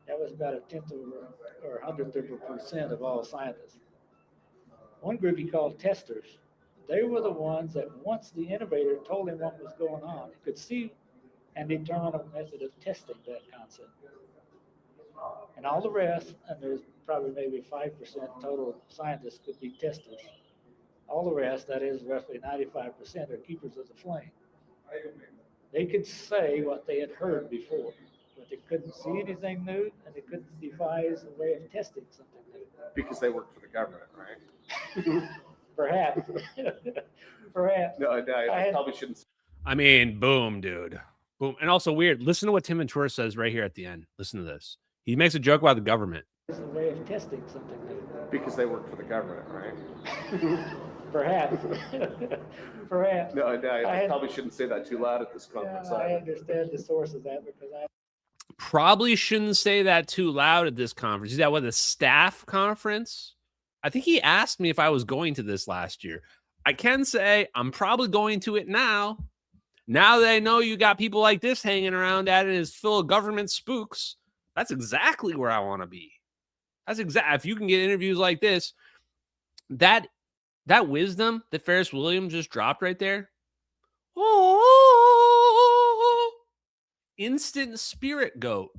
That was about 1/10 or 100th of a percent of all scientists. One group he called testers. They were the ones that once the innovator told him what was going on, he could see and determine a method of testing that concept. And all the rest, and there's probably maybe 5% total scientists could be testers. All the rest, that is roughly 95%, are keepers of the flame. They could say what they had heard before, but they couldn't see anything new, and they couldn't devise a way of testing something new. Because they work for the government, right? Perhaps. Perhaps. No, I probably shouldn't. I mean, boom, dude. Boom. And also weird. Listen to what Tim Ventura says right here at the end. Listen to this. He makes a joke about the government. It's a way of testing something new. Because they work for the government, right? Perhaps. Perhaps. No, I probably shouldn't say that too loud at this conference. I understand the source of that because I Probably shouldn't say that too loud at this conference. Is that what, the staff conference? I think he asked me if I was going to this last year. I can say I'm probably going to it now. Now that I know you got people like this hanging around at it and it's full of government spooks, that's exactly where I want to be. That's exactly, if you can get interviews like this, that wisdom that Pharis Williams just dropped right there. Oh, instant spirit goat.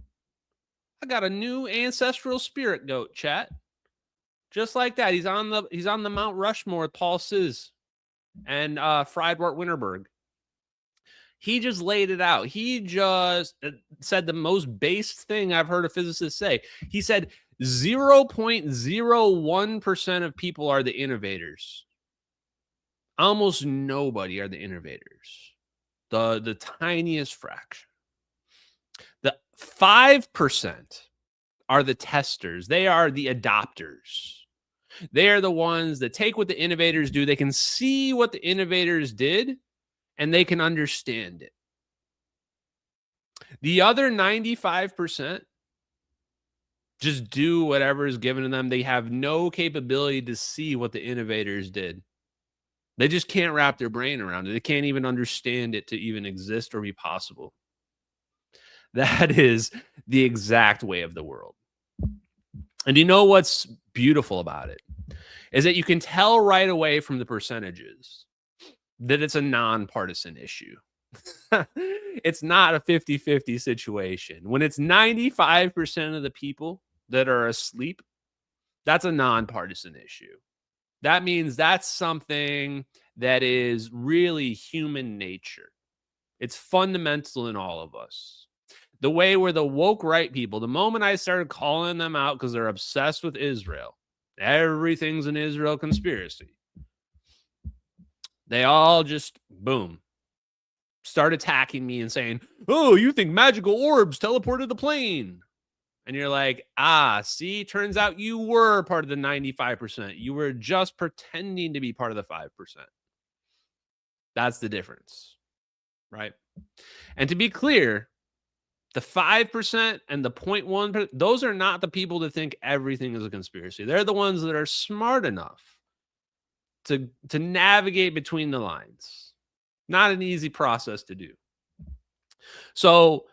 I got a new ancestral spirit goat, chat. Just like that. He's on the Mount Rushmore with Paul Sizz and Friedwart Winterberg. He just laid it out. He just said the most base thing I've heard a physicist say. He said 0.01% of people are the innovators. Almost nobody are the innovators. The tiniest fraction. The 5% are the testers. They are the adopters. They are the ones that take what the innovators do. They can see what the innovators did, and they can understand it. The other 95% just do whatever is given to them. They have no capability to see what the innovators did. They just can't wrap their brain around it. They can't even understand it to even exist or be possible. That is the exact way of the world. And you know what's beautiful about it? Is that you can tell right away from the percentages that it's a nonpartisan issue. It's not a 50-50 situation. When it's 95% of the people that are asleep, that's a nonpartisan issue. That means that's something that is really human nature. It's fundamental in all of us. The way where the woke right people, the moment I started calling them out because they're obsessed with Israel, everything's an Israel conspiracy. They all just, boom, start attacking me and saying, oh, you think magical orbs teleported the plane. And you're like, see, turns out you were part of the 95%. You were just pretending to be part of the 5%. That's the difference, right? And to be clear, the 5% and the 0.1%, those are not the people that think everything is a conspiracy. They're the ones that are smart enough to navigate between the lines. Not an easy process to do. So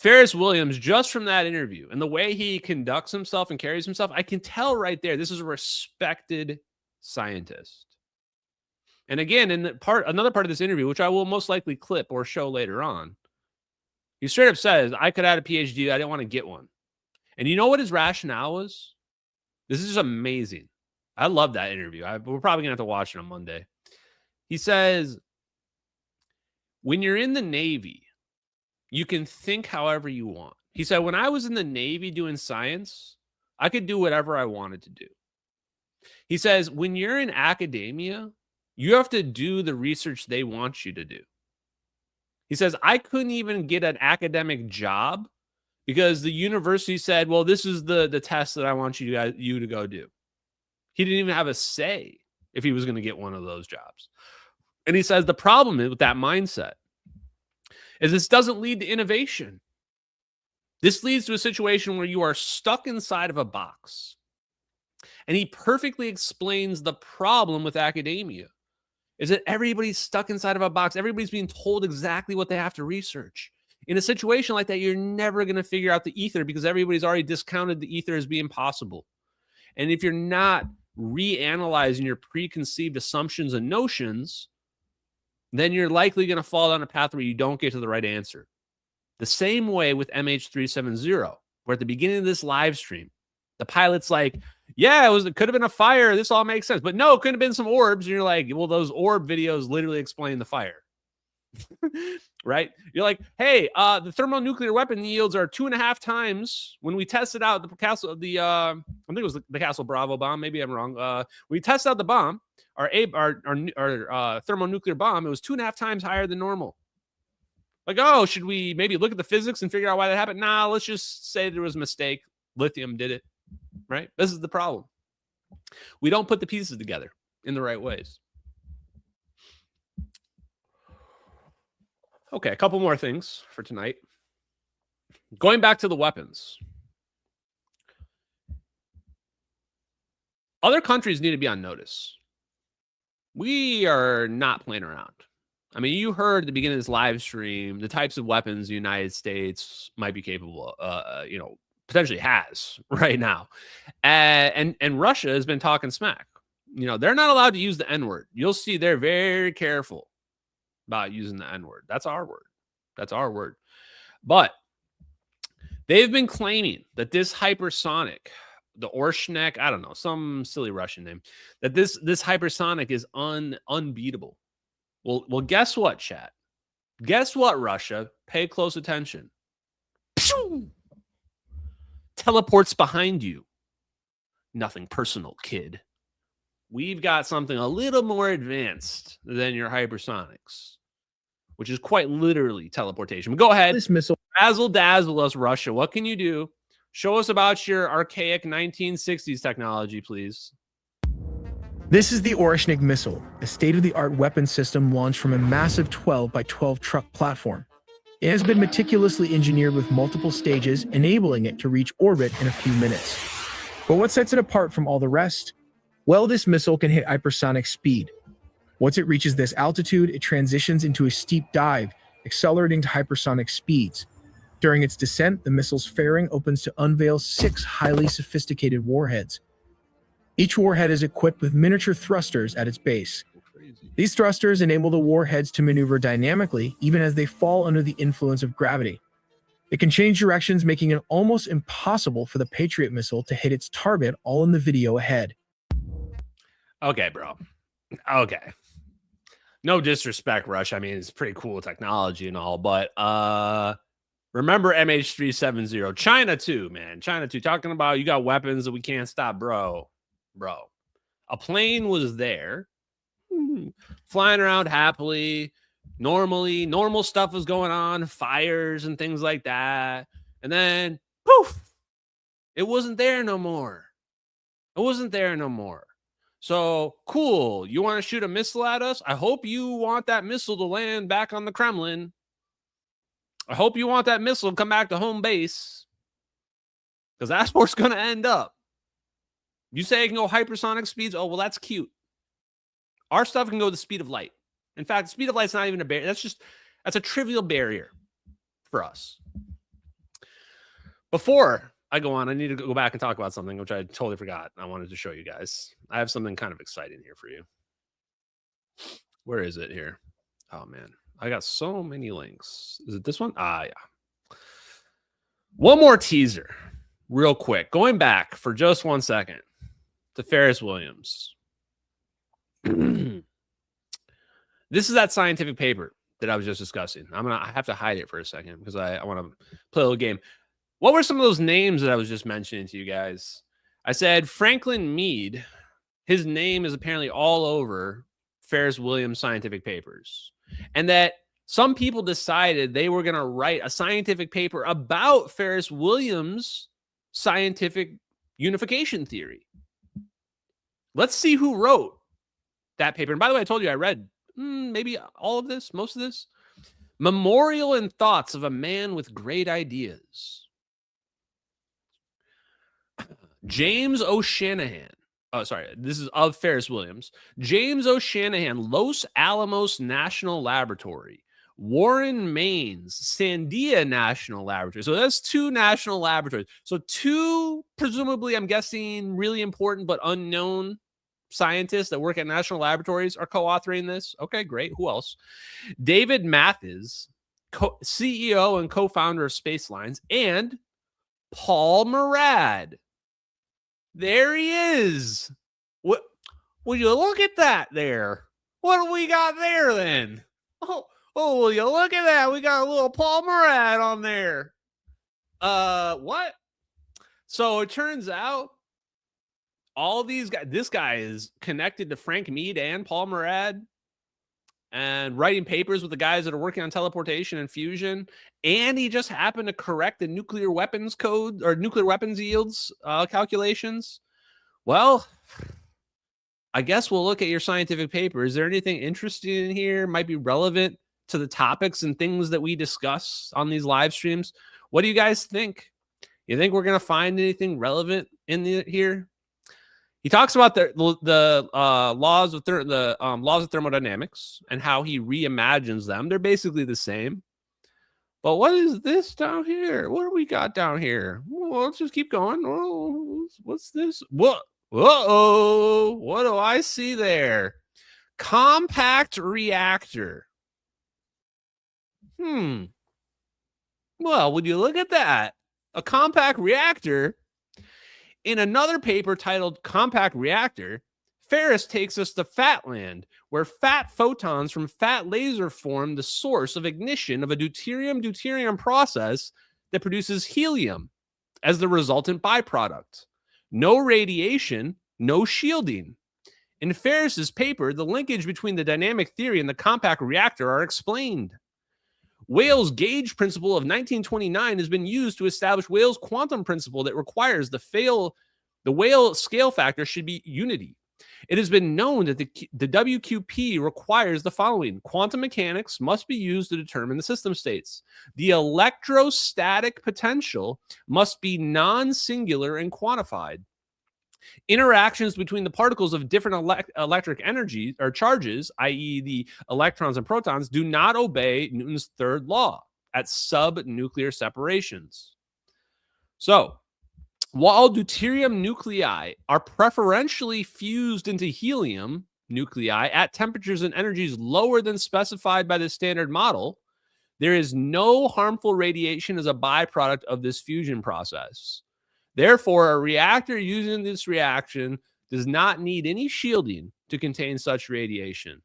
Pharis Williams, just from that interview and the way he conducts himself and carries himself, I can tell right there, this is a respected scientist. And again, in another part of this interview, which I will most likely clip or show later on, he straight up says, I could add a PhD. I didn't want to get one. And you know what his rationale was? This is just amazing. I love that interview. We're probably going to have to watch it on Monday. He says, when you're in the Navy, you can think however you want. He said, when I was in the Navy doing science, I could do whatever I wanted to do. He says, when you're in academia, you have to do the research they want you to do. He says, I couldn't even get an academic job because the university said, well, this is the test that I want you to go do. He didn't even have a say if he was going to get one of those jobs. And he says the problem with that mindset is this doesn't lead to innovation. This leads to a situation where you are stuck inside of a box. And he perfectly explains the problem with academia is that everybody's stuck inside of a box. Everybody's being told exactly what they have to research. In a situation like that, you're never going to figure out the ether because everybody's already discounted the ether as being possible. And if you're not reanalyzing your preconceived assumptions and notions, then you're likely going to fall down a path where you don't get to the right answer. The same way with MH370, where at the beginning of this live stream, the pilot's like, yeah, it could have been a fire. This all makes sense. But no, it could have been some orbs. And you're like, well, those orb videos literally explain the fire. Right? You're like, hey, the thermonuclear weapon yields are 2.5 times when we tested out the Castle, I think it was the Castle Bravo bomb. Maybe I'm wrong. We tested out the bomb, our thermonuclear bomb. It was 2.5 times higher than normal. Like, oh, should we maybe look at the physics and figure out why that happened? Nah, let's just say there was a mistake. Lithium did it, right? This is the problem. We don't put the pieces together in the right ways. Okay, a couple more things for tonight. Going back to the weapons. Other countries need to be on notice. We are not playing around. I mean, you heard at the beginning of this live stream the types of weapons the United States might be capable, potentially has right now. And Russia has been talking smack. They're not allowed to use the N-word. You'll see they're very careful about using the N-word. That's our word. That's our word. But they've been claiming that this hypersonic, the Oreshnik, I don't know, some silly Russian name, that this hypersonic is unbeatable. Well, guess what, chat? Guess what, Russia? Pay close attention. Pew! Teleports behind you. Nothing personal, kid. We've got something a little more advanced than your hypersonics, which is quite literally teleportation. But go ahead. This missile. Razzle dazzle us, Russia. What can you do? Show us about your archaic 1960s technology, please. This is the Oreshnik missile, a state-of-the-art weapon system launched from a massive 12x12 truck platform. It has been meticulously engineered with multiple stages, enabling it to reach orbit in a few minutes. But what sets it apart from all the rest? Well, this missile can hit hypersonic speed. Once it reaches this altitude, it transitions into a steep dive, accelerating to hypersonic speeds. During its descent, the missile's fairing opens to unveil 6 highly sophisticated warheads. Each warhead is equipped with miniature thrusters at its base. These thrusters enable the warheads to maneuver dynamically, even as they fall under the influence of gravity. It can change directions, making it almost impossible for the Patriot missile to hit its target, all in the video ahead. Okay, bro. Okay. No disrespect, Rush. I mean, it's pretty cool technology and all, but remember MH370. China too, man. China too. Talking about you got weapons that we can't stop, bro. A plane was there, flying around happily. Normal stuff was going on, fires and things like that. And then, poof, it wasn't there no more. So, cool. You want to shoot a missile at us? I hope you want that missile to land back on the Kremlin. I hope you want that missile to come back to home base. Because that's where it's going to end up. You say it can go hypersonic speeds? Oh, well, that's cute. Our stuff can go the speed of light. In fact, the speed of light's not even a barrier. That's a trivial barrier for us. Before I go on, I need to go back and talk about something which I totally forgot. I wanted to show you guys. I have something kind of exciting here for you. Where is it here? Oh, man. I got so many links. Is it this one? Ah, yeah. One more teaser real quick. Going back for just 1 second. to Pharis Williams. This is that scientific paper that I was just discussing. I have to hide it for a second because I want to play a little game. What were some of those names that I was just mentioning to you guys? I said Franklin Mead. His name is apparently all over Pharis Williams scientific papers. And that some people decided they were going to write a scientific paper about Pharis Williams' scientific unification theory. Let's see who wrote that paper. And by the way, I told you I read maybe all of this, most of this. Memorial and Thoughts of a Man with Great Ideas. James O'Shanahan. Oh, sorry. This is of Pharis Williams. James O'Shanahan, Los Alamos National Laboratory. Warren Main's Sandia National Laboratory. So that's 2 national laboratories. So 2, presumably, I'm guessing, really important but unknown scientists that work at national laboratories are co-authoring this. Okay, great. Who else? David Mathis, CEO and co-founder of Spacelines, and Paul Murad. There he is. What? Will you look at that there? What do we got there then? Oh, will you look at that? We got a little Paul Murad on there. What? So it turns out all these guys, this guy is connected to Frank Mead and Paul Murad and writing papers with the guys that are working on teleportation and fusion. And he just happened to correct the nuclear weapons code or nuclear weapons yields calculations. Well, I guess we'll look at your scientific paper. Is there anything interesting in here? Might be relevant to the topics and things that we discuss on these live streams. What do you guys think? You think we're going to find anything relevant in here? He talks about the laws of thermodynamics and how he reimagines them. They're basically the same. But what is this down here? What do we got down here? Well, let's just keep going. Oh, what's this? What? Uh-oh. What do I see there? Compact reactor. Well, would you look at that? A compact reactor. In another paper titled Compact Reactor, Pharis takes us to Fatland, where fat photons from fat laser form the source of ignition of a deuterium process that produces helium as the resultant byproduct. No radiation, no shielding. In Pharis's paper, the linkage between the dynamic theory and the compact reactor are explained. Weyls' gauge principle of 1929 has been used to establish Weyls' quantum principle that requires the Weyl scale factor should be unity. It has been known that the WQP requires the following. Quantum mechanics must be used to determine the system states. The electrostatic potential must be non-singular and quantified. Interactions between the particles of different electric energy or charges, i.e. the electrons and protons, do not obey Newton's third law at sub-nuclear separations. So, while deuterium nuclei are preferentially fused into helium nuclei at temperatures and energies lower than specified by the standard model, there is no harmful radiation as a byproduct of this fusion process. Therefore, a reactor using this reaction does not need any shielding to contain such radiation.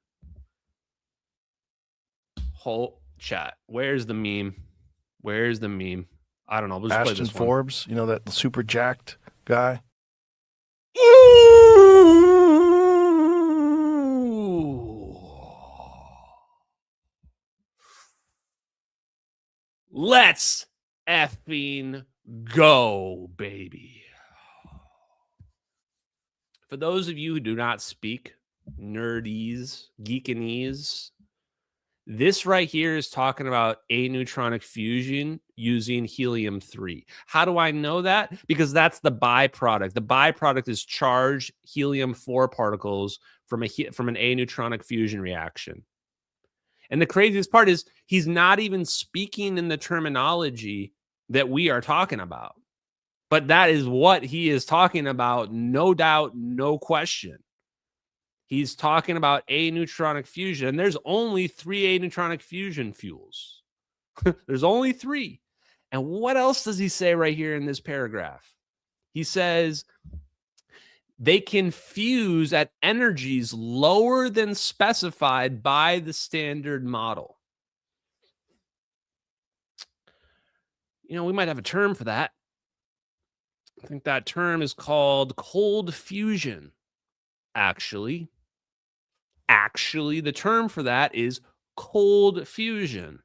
Whole chat. Where's the meme? Where's the meme? I don't know. We'll just play Ashton this one. Forbes, you know, that super jacked guy. Let's effing go, baby. For those of you who do not speak nerdese, geekanese, this right here is talking about aneutronic fusion using helium-3. How do I know that? Because that's the byproduct. The byproduct is charged helium-4 particles from an aneutronic fusion reaction. And the craziest part is he's not even speaking in the terminology that we are talking about. But that is what he is talking about, no doubt, no question. He's talking about aneutronic fusion, and there's only 3 aneutronic fusion fuels. There's only 3. And what else does he say right here in this paragraph? He says, they can fuse at energies lower than specified by the standard model. You know, we might have a term for that. I think that term is called cold fusion. Actually, the term for that is cold fusion,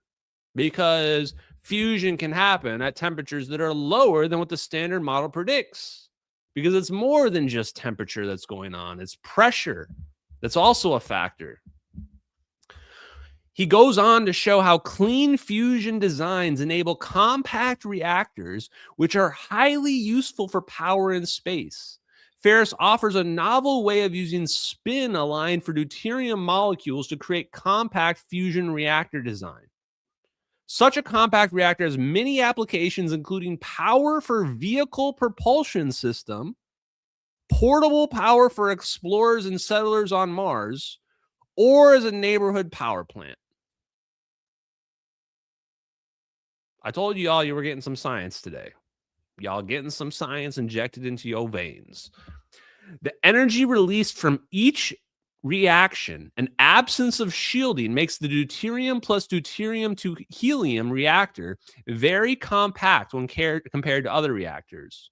because fusion can happen at temperatures that are lower than what the standard model predicts, because it's more than just temperature that's going on. It's pressure that's also a factor. He goes on to show how clean fusion designs enable compact reactors, which are highly useful for power in space. Pharis offers a novel way of using spin aligned for deuterium molecules to create compact fusion reactor design. Such a compact reactor has many applications, including power for vehicle propulsion system, portable power for explorers and settlers on Mars, or as a neighborhood power plant. I told you all you were getting some science today. Y'all getting some science injected into your veins. The energy released from each reaction, an absence of shielding, makes the deuterium plus deuterium to helium reactor very compact when compared to other reactors,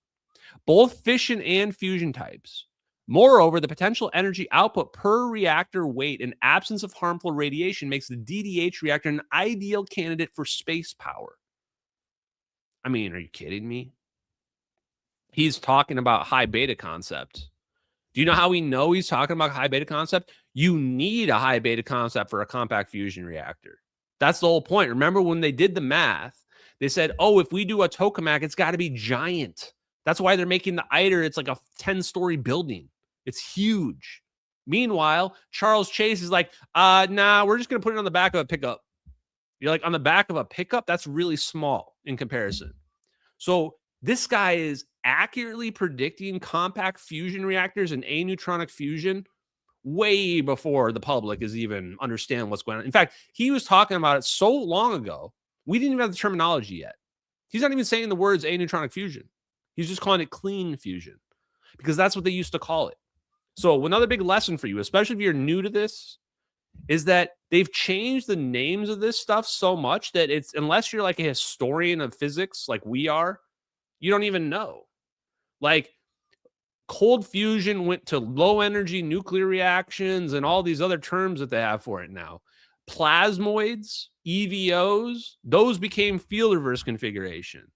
both fission and fusion types. Moreover, the potential energy output per reactor weight and absence of harmful radiation makes the DDH reactor an ideal candidate for space power. I mean, are you kidding me? He's talking about high beta concept. Do you know how we know he's talking about high beta concept? You need a high beta concept for a compact fusion reactor. That's the whole point. Remember when they did the math, they said, oh, if we do a tokamak, it's got to be giant. That's why they're making the ITER. It's like a 10-story building. It's huge. Meanwhile, Charles Chase is like, nah, we're just going to put it on the back of a pickup. You're like, on the back of a pickup? That's really small in comparison. So this guy is accurately predicting compact fusion reactors and aneutronic fusion way before the public is even understand what's going on. In fact, he was talking about it so long ago, we didn't even have the terminology yet. He's not even saying the words aneutronic fusion. He's just calling it clean fusion because that's what they used to call it. So another big lesson for you, especially if you're new to this, is that they've changed the names of this stuff so much that it's, unless you're like a historian of physics like we are, you don't even know. Like cold fusion went to low energy nuclear reactions and all these other terms that they have for it now. Plasmoids, EVOs, those became field reverse configuration.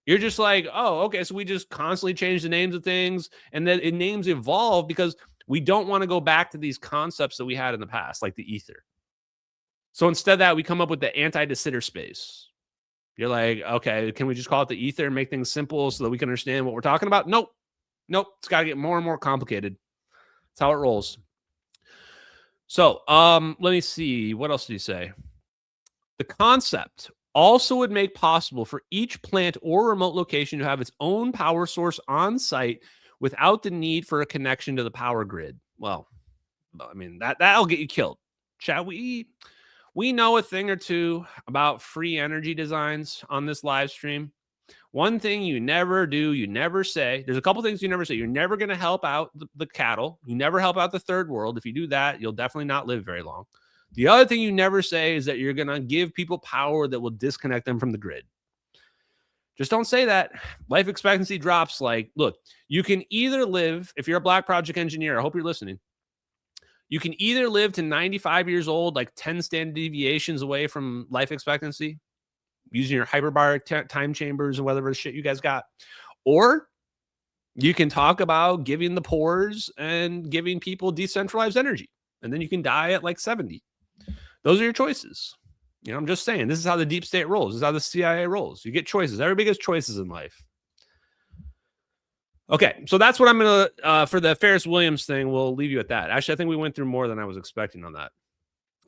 You're just like, oh, okay, so we just constantly change the names of things, and then names evolve because we don't want to go back to these concepts that we had in the past, like the ether. So instead of that, we come up with the anti-de Sitter space. You're like, okay, can we just call it the ether and make things simple so that we can understand what we're talking about? Nope. It's got to get more and more complicated. That's how it rolls. So let me see. What else did he say? The concept also would make possible for each plant or remote location to have its own power source on site without the need for a connection to the power grid. Well, I mean, that'll get you killed. Shall we know a thing or two about free energy designs on this live stream. One thing you never do, you never say, there's a couple things you never say. You're never going to help out the cattle. You never help out the third world. If you do that, you'll definitely not live very long. The other thing you never say is that you're going to give people power that will disconnect them from the grid. Just don't say that. Life expectancy drops. Like, look, you can either live, if you're a Black Project engineer, I hope you're listening. You can either live to 95 years old, like 10 standard deviations away from life expectancy, using your hyperbaric time chambers and whatever shit you guys got. Or you can talk about giving the pores and giving people decentralized energy. And then you can die at like 70. Those are your choices. You know, I'm just saying, this is how the deep state rolls. This is how the CIA rolls. You get choices. Everybody gets choices in life. Okay, so that's what I'm going to, for the Pharis Williams thing, we'll leave you at that. Actually, I think we went through more than I was expecting on that.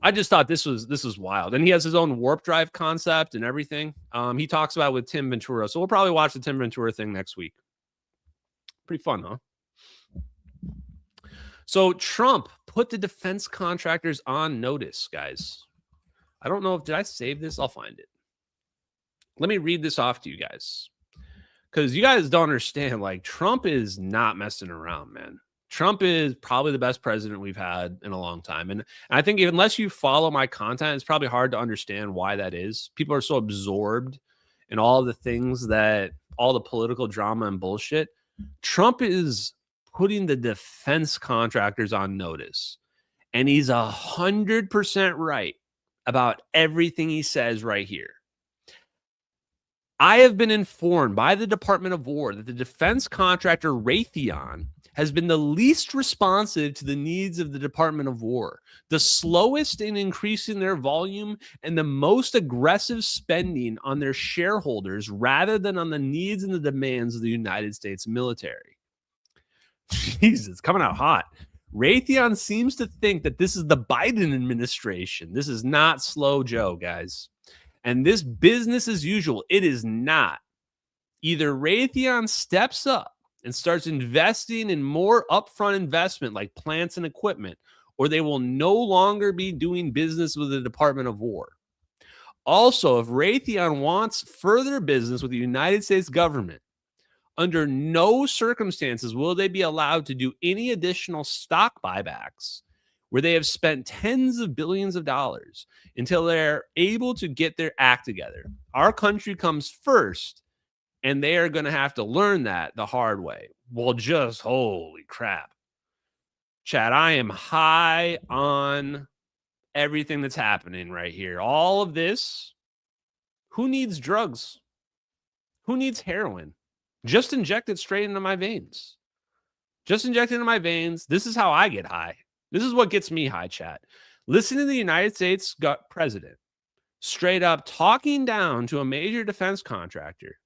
I just thought this was wild. And he has his own warp drive concept and everything. He talks about it with Tim Ventura. So we'll probably watch the Tim Ventura thing next week. Pretty fun, huh? So Trump put the defense contractors on notice, guys. I don't know if, did I save this? I'll find it. Let me read this off to you guys. because you guys don't understand. Like, Trump is not messing around, man. Trump is probably the best president we've had in a long time. And I think unless you follow my content, it's probably hard to understand why that is. People are so absorbed in all the things that all the political drama and bullshit. Trump is putting the defense contractors on notice. And he's 100% right about everything he says right here. I have been informed by the Department of War that the defense contractor Raytheon has been the least responsive to the needs of the Department of War, the slowest in increasing their volume, and the most aggressive spending on their shareholders rather than on the needs and the demands of the United States military. Jesus, coming out hot. Raytheon seems to think that this is the Biden administration. This is not Slow Joe, guys. And this business as usual, it is not. Either Raytheon steps up and starts investing in more upfront investment like plants and equipment, or they will no longer be doing business with the Department of War. Also, if Raytheon wants further business with the United States government, under no circumstances will they be allowed to do any additional stock buybacks where they have spent tens of billions of dollars until they're able to get their act together. Our country comes first, and they are going to have to learn that the hard way. Well, just holy crap. Chad, I am high on everything that's happening right here. All of this. Who needs drugs? Who needs heroin? Just inject it straight into my veins. Just inject it into my veins. This is how I get high. This is what gets me high, chat. Listen to the United States president straight up talking down to a major defense contractor,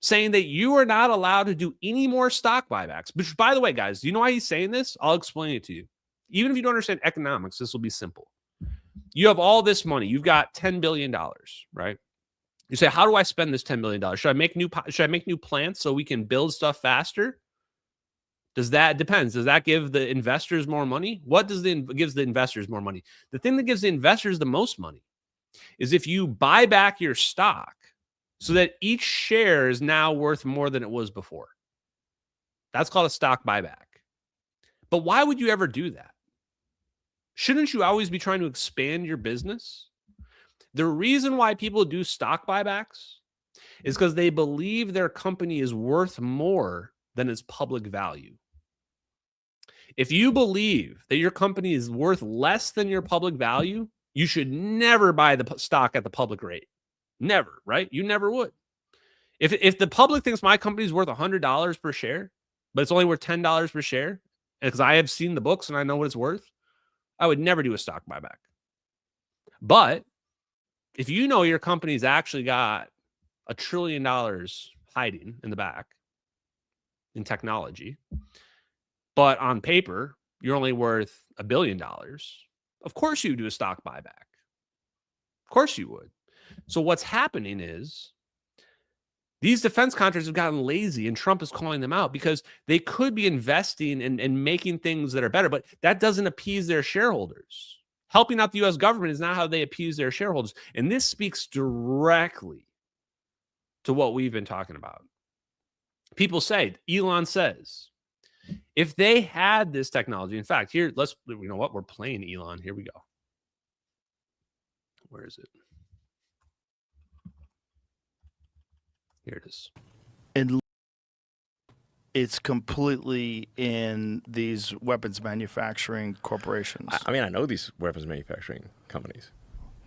saying that you are not allowed to do any more stock buybacks. Which, by the way, guys, do you know why he's saying this? I'll explain it to you. Even if you don't understand economics, this will be simple. You have all this money. You've got $10 billion, right? You say, how do I spend this $10 billion? Should I make new plants so we can build stuff faster? Does that depends? Does that give the investors more money? What gives the investors more money? The thing that gives the investors the most money is if you buy back your stock so that each share is now worth more than it was before. That's called a stock buyback. But why would you ever do that? Shouldn't you always be trying to expand your business? The reason why people do stock buybacks is because they believe their company is worth more than its public value. If you believe that your company is worth less than your public value, you should never buy the stock at the public rate. Never, right? You never would. If the public thinks my company is worth $100 per share, but it's only worth $10 per share, because I have seen the books and I know what it's worth, I would never do a stock buyback. But if you know your company's actually got $1 trillion hiding in the back in technology, but on paper, you're only worth $1 billion, of course you would do a stock buyback. Of course you would. So what's happening is these defense contractors have gotten lazy, and Trump is calling them out because they could be investing and making things that are better, but that doesn't appease their shareholders. Helping out the U.S. government is not how they appease their shareholders. And this speaks directly to what we've been talking about. People say, Elon says, if they had this technology, in fact, here, you know what? We're playing Elon. Here we go. Where is it? Here it is. And it's completely in these weapons manufacturing corporations. I mean, I know these weapons manufacturing companies,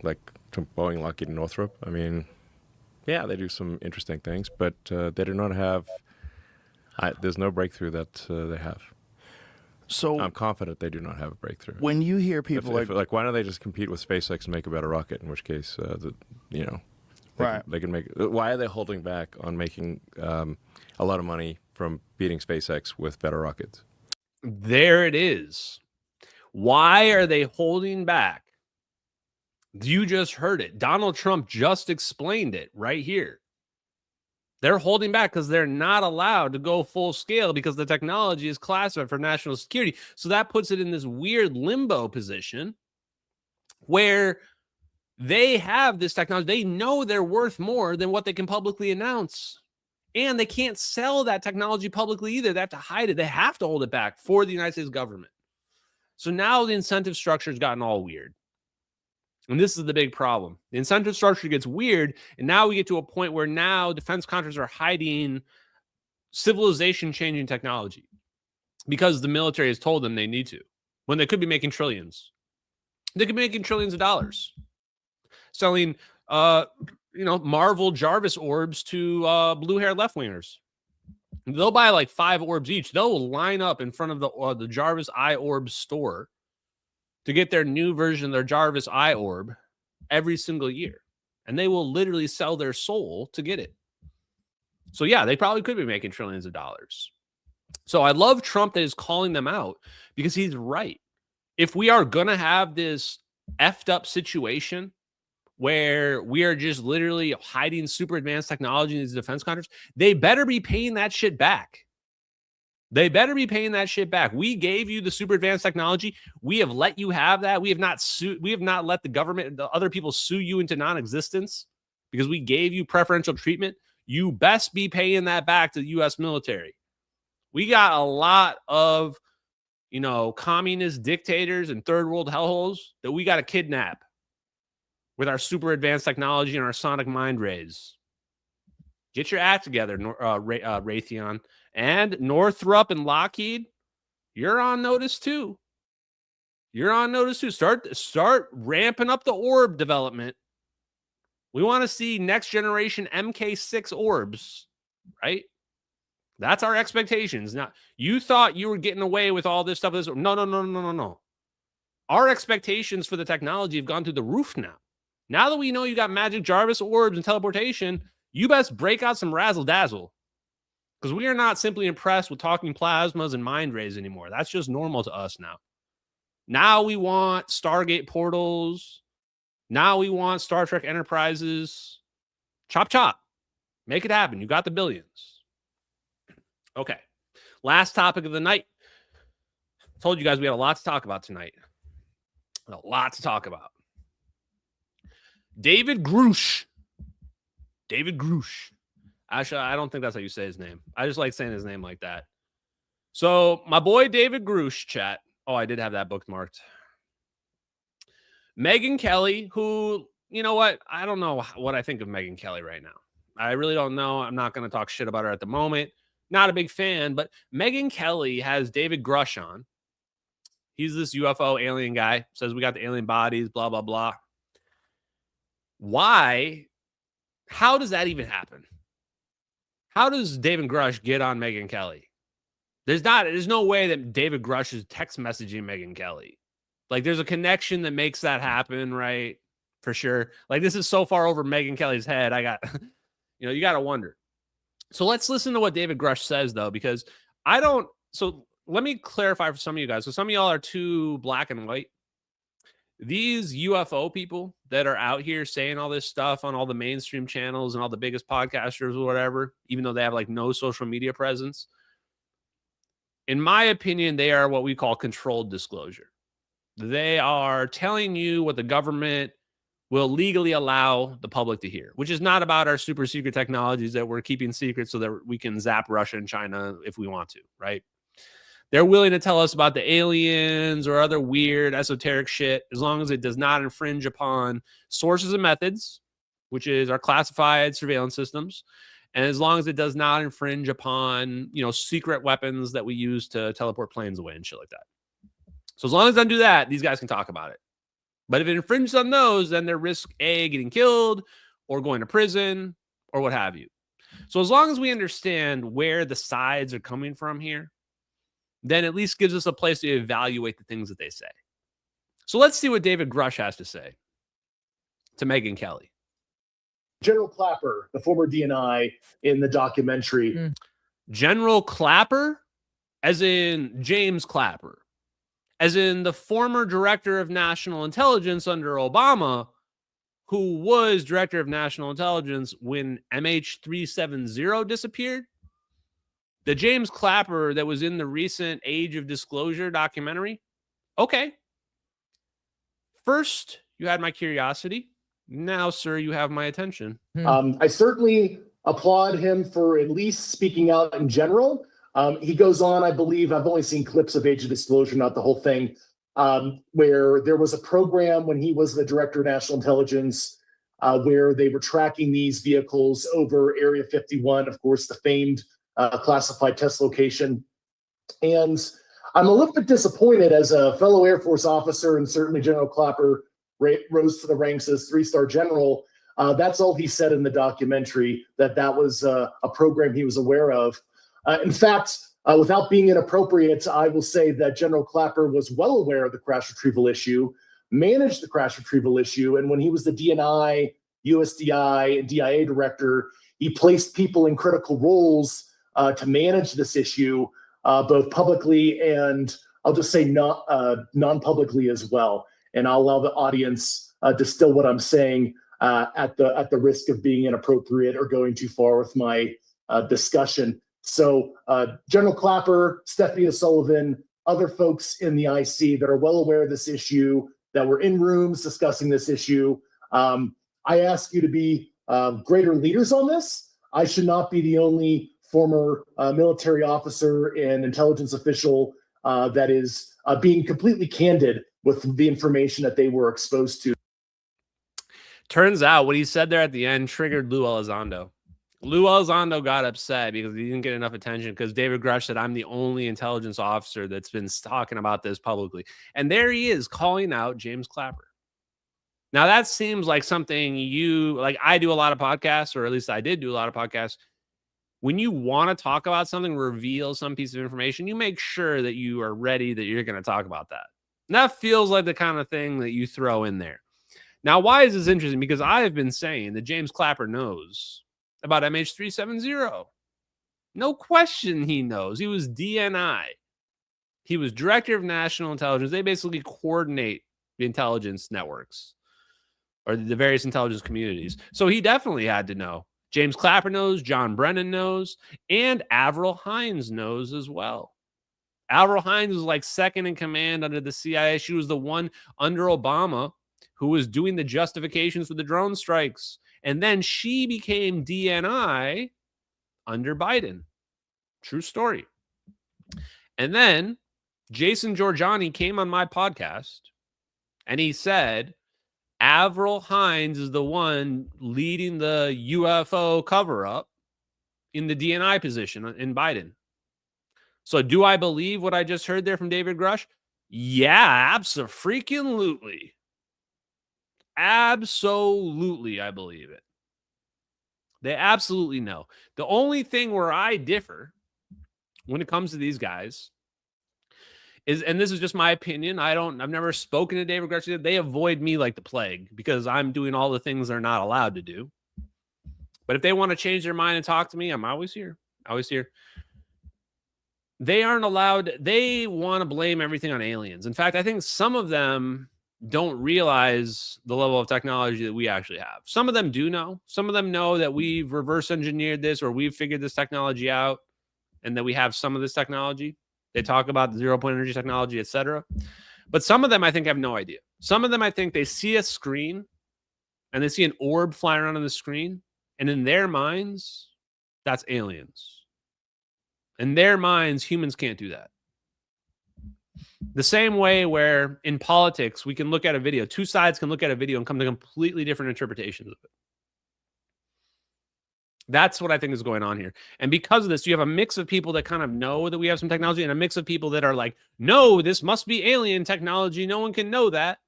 like Boeing, Lockheed, and Northrop. I mean, yeah, they do some interesting things, but they do not have. There's no breakthrough that they have. So I'm confident they do not have a breakthrough. When you hear people like, why don't they just compete with SpaceX and make a better rocket? In which case, they can make. Why are they holding back on making a lot of money from beating SpaceX with better rockets? There it is. Why are they holding back? You just heard it. Donald Trump just explained it right here. They're holding back because they're not allowed to go full scale because the technology is classified for national security. So that puts it in this weird limbo position where they have this technology. They know they're worth more than what they can publicly announce. And they can't sell that technology publicly either. They have to hide it. They have to hold it back for the United States government. So now the incentive structure has gotten all weird. And this is the big problem. The incentive structure gets weird, and now we get to a point where now defense contractors are hiding civilization-changing technology because the military has told them they need to, when they could be making trillions. They could be making trillions of dollars selling, Marvel Jarvis orbs to blue-haired left-wingers. They'll buy like 5 orbs each. They'll line up in front of the Jarvis Eye Orb store to get their new version of their Jarvis Eye Orb every single year. And they will literally sell their soul to get it. So yeah, they probably could be making trillions of dollars. So I love Trump that is calling them out because he's right. If we are going to have this effed up situation where we are just literally hiding super advanced technology in these defense contractors, they better be paying that shit back. They better be paying that shit back. We gave you the super advanced technology. We have let you have that. We have not let the government, the other people sue you into non-existence because we gave you preferential treatment. You best be paying that back to the U.S. military. We got a lot of, communist dictators and third world hellholes that we got to kidnap with our super advanced technology and our sonic mind rays. Get your act together, Raytheon. And Northrop and Lockheed, you're on notice too. You're on notice too. Start ramping up the orb development. We want to see next generation MK6 orbs, right? That's our expectations. Now, you thought you were getting away with all this stuff. No. Our expectations for the technology have gone through the roof now. Now that we know you got magic Jarvis orbs and teleportation, you best break out some razzle dazzle. Because we are not simply impressed with talking plasmas and mind rays anymore. That's just normal to us now. Now we want Stargate portals. Now we want Star Trek Enterprises. Chop, chop. Make it happen. You got the billions. Okay. Last topic of the night. Told you guys we had a lot to talk about tonight. A lot to talk about. David Grusch. Actually, I don't think that's how you say his name. I just like saying his name like that. So my boy David Grusch, chat. Oh, I did have that bookmarked. Megyn Kelly, who, you know what? I don't know what I think of Megyn Kelly right now. I really don't know. I'm not going to talk shit about her at the moment. Not a big fan, but Megyn Kelly has David Grusch on. He's this UFO alien guy. Says we got the alien bodies, blah, blah, blah. Why? How does that even happen? How does David Grusch get on Megyn Kelly? There's no way that David Grusch is text messaging Megyn Kelly. Like, there's a connection that makes that happen, right? For sure. Like, this is so far over Megyn Kelly's head. You got to wonder. So let's listen to what David Grusch says, though, because so let me clarify for some of you guys. So some of y'all are too black and white. These UFO people that are out here saying all this stuff on all the mainstream channels and all the biggest podcasters or whatever, even though they have like no social media presence, in my opinion, they are what we call controlled disclosure. They are telling you what the government will legally allow the public to hear, which is not about our super secret technologies that we're keeping secret so that we can zap Russia and China if we want to, right? They're willing to tell us about the aliens or other weird esoteric shit as long as it does not infringe upon sources and methods, which is our classified surveillance systems, and as long as it does not infringe upon, secret weapons that we use to teleport planes away and shit like that. So as long as it doesn't do that, these guys can talk about it. But if it infringes on those, then they risk A, getting killed or going to prison or what have you. So as long as we understand where the sides are coming from here, then at least gives us a place to evaluate the things that they say. So let's see what David Grusch has to say to Megyn Kelly. General Clapper, the former DNI in the documentary. General Clapper, as in James Clapper, as in the former director of national intelligence under Obama, who was director of national intelligence when MH370 disappeared. The James Clapper that was in the recent Age of Disclosure documentary. Okay. First, you had my curiosity. Now, sir, you have my attention. I certainly applaud him for at least speaking out in general. He goes on, I believe, I've only seen clips of Age of Disclosure, not the whole thing, where there was a program when he was the director of national intelligence where they were tracking these vehicles over Area 51, of course, the famed classified test location. And I'm a little bit disappointed as a fellow Air Force officer, and certainly General Clapper rose to the ranks as 3-star general. That's all he said in the documentary, that was a program he was aware of. In fact, without being inappropriate, I will say that General Clapper was well aware of the crash retrieval issue, managed the crash retrieval issue, and when he was the DNI, USDI, and DIA director, he placed people in critical roles to manage this issue, both publicly and I'll just say non-publicly as well. And I'll allow the audience distill what I'm saying at the risk of being inappropriate or going too far with my discussion. So General Clapper, Stephanie O'Sullivan, other folks in the IC that are well aware of this issue, that were in rooms discussing this issue, I ask you to be greater leaders on this. I should not be the only former military officer and intelligence official that is being completely candid with the information that they were exposed to. Turns out what he said there at the end triggered Lou Elizondo. Lou Elizondo got upset because he didn't get enough attention because David Grusch said, I'm the only intelligence officer that's been talking about this publicly. And there he is calling out James Clapper. Now, that seems like something I do a lot of podcasts, or at least I did do a lot of podcasts. When you want to talk about something, reveal some piece of information, you make sure that you are ready, that you're going to talk about that. And that feels like the kind of thing that you throw in there. Now, why is this interesting? Because I have been saying that James Clapper knows about MH370. No question he knows. He was DNI. He was Director of National Intelligence. They basically coordinate the intelligence networks or the various intelligence communities. So he definitely had to know. James Clapper knows, John Brennan knows, and Avril Haines knows as well. Avril Haines was like second in command under the CIA. She was the one under Obama who was doing the justifications for the drone strikes. And then she became DNI under Biden. True story. And then Jason Giorgiani came on my podcast and he said, Avril Haines is the one leading the UFO cover-up in the DNI position in Biden. So do I believe what I just heard there from David Grusch? Yeah, abso-freaking-lutely. Absolutely, I believe it. They absolutely know. The only thing where I differ when it comes to these guys is, and this is just my opinion, I've never spoken to David Grusch. They avoid me like the plague because I'm doing all the things they're not allowed to do. But if they want to change their mind and talk to me, I'm always here. Always here. They aren't allowed. They want to blame everything on aliens. In fact, I think some of them don't realize the level of technology that we actually have. Some of them do know. Some of them know that we've reverse engineered this or we've figured this technology out and that we have some of this technology. They talk about the zero-point energy technology, etc. But some of them, I think, have no idea. Some of them, I think, they see a screen and they see an orb flying around on the screen. And in their minds, that's aliens. In their minds, humans can't do that. The same way where in politics, we can look at a video. Two sides can look at a video and come to completely different interpretations of it. That's what I think is going on here. And because of this, you have a mix of people that kind of know that we have some technology and a mix of people that are like, no, this must be alien technology. No one can know that.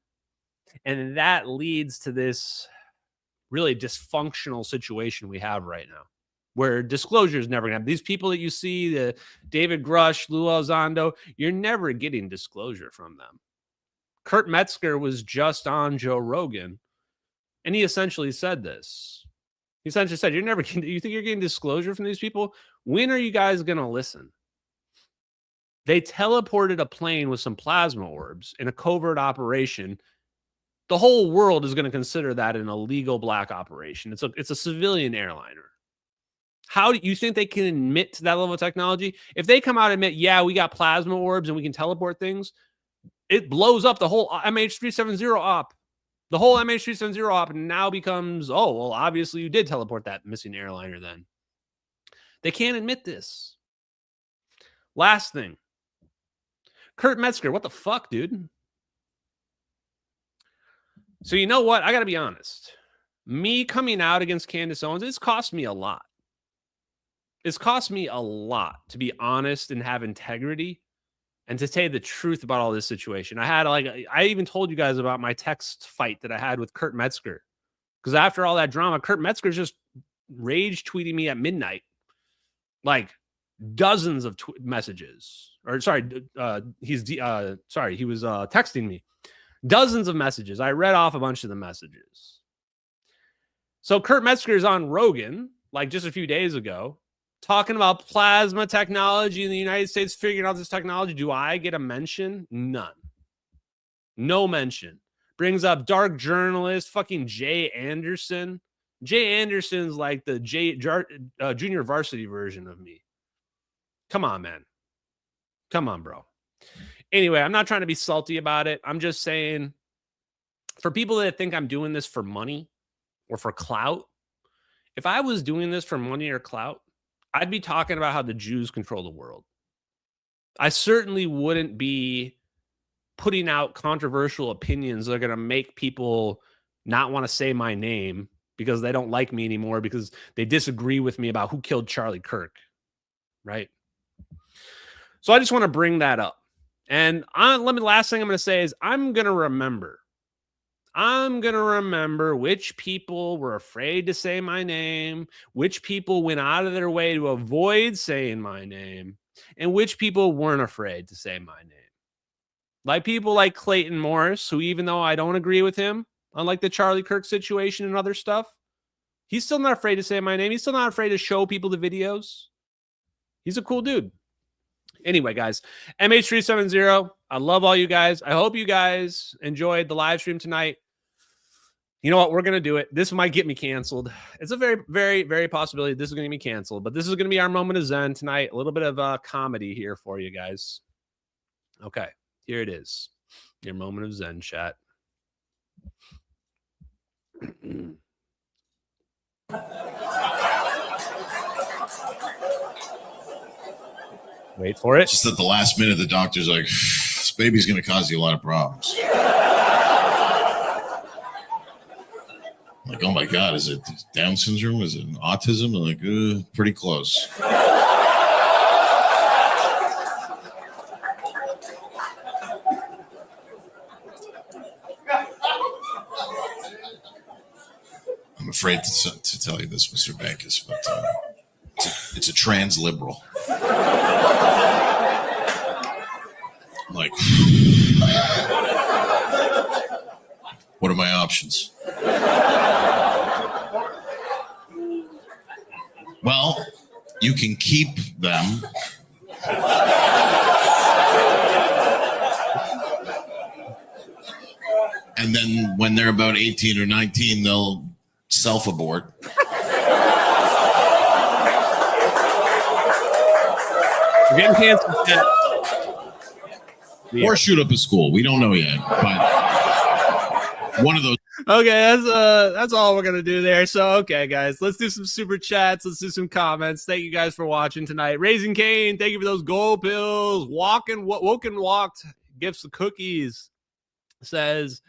And that leads to this really dysfunctional situation we have right now, where disclosure is never going to happen. These people that you see, the David Grusch, Lou Elizondo, you're never getting disclosure from them. Kurt Metzger was just on Joe Rogan, and he essentially said this. He essentially said, you think you're getting disclosure from these people? When are you guys going to listen? They teleported a plane with some plasma orbs in a covert operation. The whole world is going to consider that an illegal black operation. It's a civilian airliner. How do you think they can admit to that level of technology? If they come out and admit, yeah, we got plasma orbs and we can teleport things, it blows up the whole MH370 op. The whole MH370 op now becomes, oh, well, obviously you did teleport that missing airliner then. They can't admit this. Last thing. Kurt Metzger, what the fuck, dude? So you know what? I got to be honest. Me coming out against Candace Owens, it's cost me a lot. It's cost me a lot to be honest and have integrity and to say the truth about all this situation. I even told you guys about my text fight that I had with Kurt Metzger. Because after all that drama, Kurt Metzger's just rage tweeting me at midnight. Like dozens of messages. Or sorry, he was texting me. Dozens of messages. I read off a bunch of the messages. So Kurt Metzger is on Rogan, like just a few days ago, talking about plasma technology in the United States, figuring out this technology. Do I get a mention? None. No mention. Brings up dark journalist, fucking Jay Anderson. Jay Anderson's like the junior varsity version of me. Come on, man. Come on, bro. Anyway, I'm not trying to be salty about it. I'm just saying, for people that think I'm doing this for money or for clout, if I was doing this for money or clout, I'd be talking about how the Jews control the world. I certainly wouldn't be putting out controversial opinions that are going to make people not want to say my name because they don't like me anymore because they disagree with me about who killed Charlie Kirk, right? So I just want to bring that up. And last thing I'm going to say is I'm going to remember which people were afraid to say my name, which people went out of their way to avoid saying my name, and which people weren't afraid to say my name. Like people like Clayton Morris, who even though I don't agree with him, unlike the Charlie Kirk situation and other stuff, he's still not afraid to say my name. He's still not afraid to show people the videos. He's a cool dude. Anyway, guys, MH370, I love all you guys. I hope you guys enjoyed the live stream tonight. You know what? We're going to do it. This might get me canceled. It's a very, very, very possibility this is going to be canceled, but this is going to be our moment of Zen tonight. A little bit of comedy here for you guys. Okay, here it is. Your moment of Zen, chat. Wait for it. Just at the last minute, the doctor's like, this baby's going to cause you a lot of problems. I'm like, oh my God, is it Down syndrome? Is it autism? I'm like, pretty close. I'm afraid to tell you this, Mr. Bankus, but it's a trans liberal. I'm like, what are my options? Well, you can keep them. And then when they're about 18 or 19, they'll self-abort. We're getting canceled. Or shoot up a school. We don't know yet, but one of those. Okay, that's all we're gonna do there. So, okay, guys, let's do some super chats. Let's do some comments. Thank you guys for watching tonight. Raising Cane, thank you for those gold pills. Woken walked. Gifts the cookies. Says,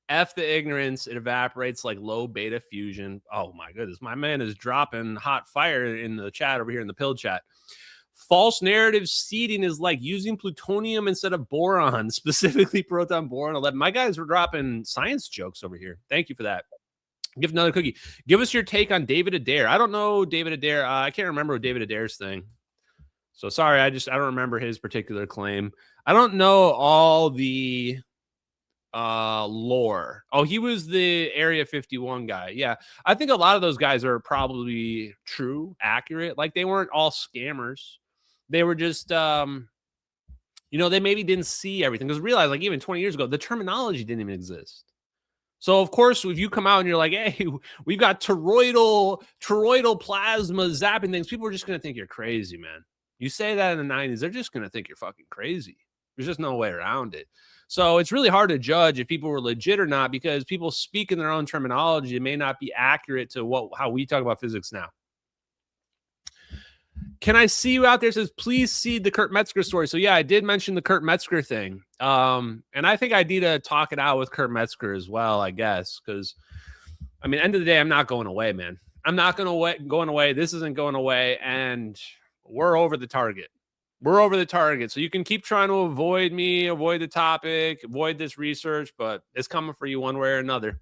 F the ignorance. It evaporates like low beta fusion. Oh my goodness, my man is dropping hot fire in the chat over here in the pill chat. False narrative seeding is like using plutonium instead of boron, specifically proton boron 11. My guys were dropping science jokes over here. Thank you for that. Give another cookie. Give us your take on David Adair. I don't know David Adair. I can't remember David Adair's thing. So sorry, I don't remember his particular claim. I don't know all the lore. Oh, he was the Area 51 guy. Yeah, I think a lot of those guys are probably true, accurate. Like they weren't all scammers. They were just, they maybe didn't see everything. Because realize, like even 20 years ago, the terminology didn't even exist. So of course, if you come out and you're like, "Hey, we've got toroidal plasma zapping things," people are just gonna think you're crazy, man. You say that in the 90s, they're just gonna think you're fucking crazy. There's just no way around it. So it's really hard to judge if people were legit or not, because people speak in their own terminology. It may not be accurate to how we talk about physics now. Can I see you out there? Says, please see the Kurt Metzger story. So yeah, I did mention the Kurt Metzger thing. And I think I need to talk it out with Kurt Metzger as well, I guess. Because, I mean, end of the day, I'm not going away, man. I'm not going away. This isn't going away. And we're over the target. We're over the target. So you can keep trying to avoid me, avoid the topic, avoid this research, but it's coming for you one way or another.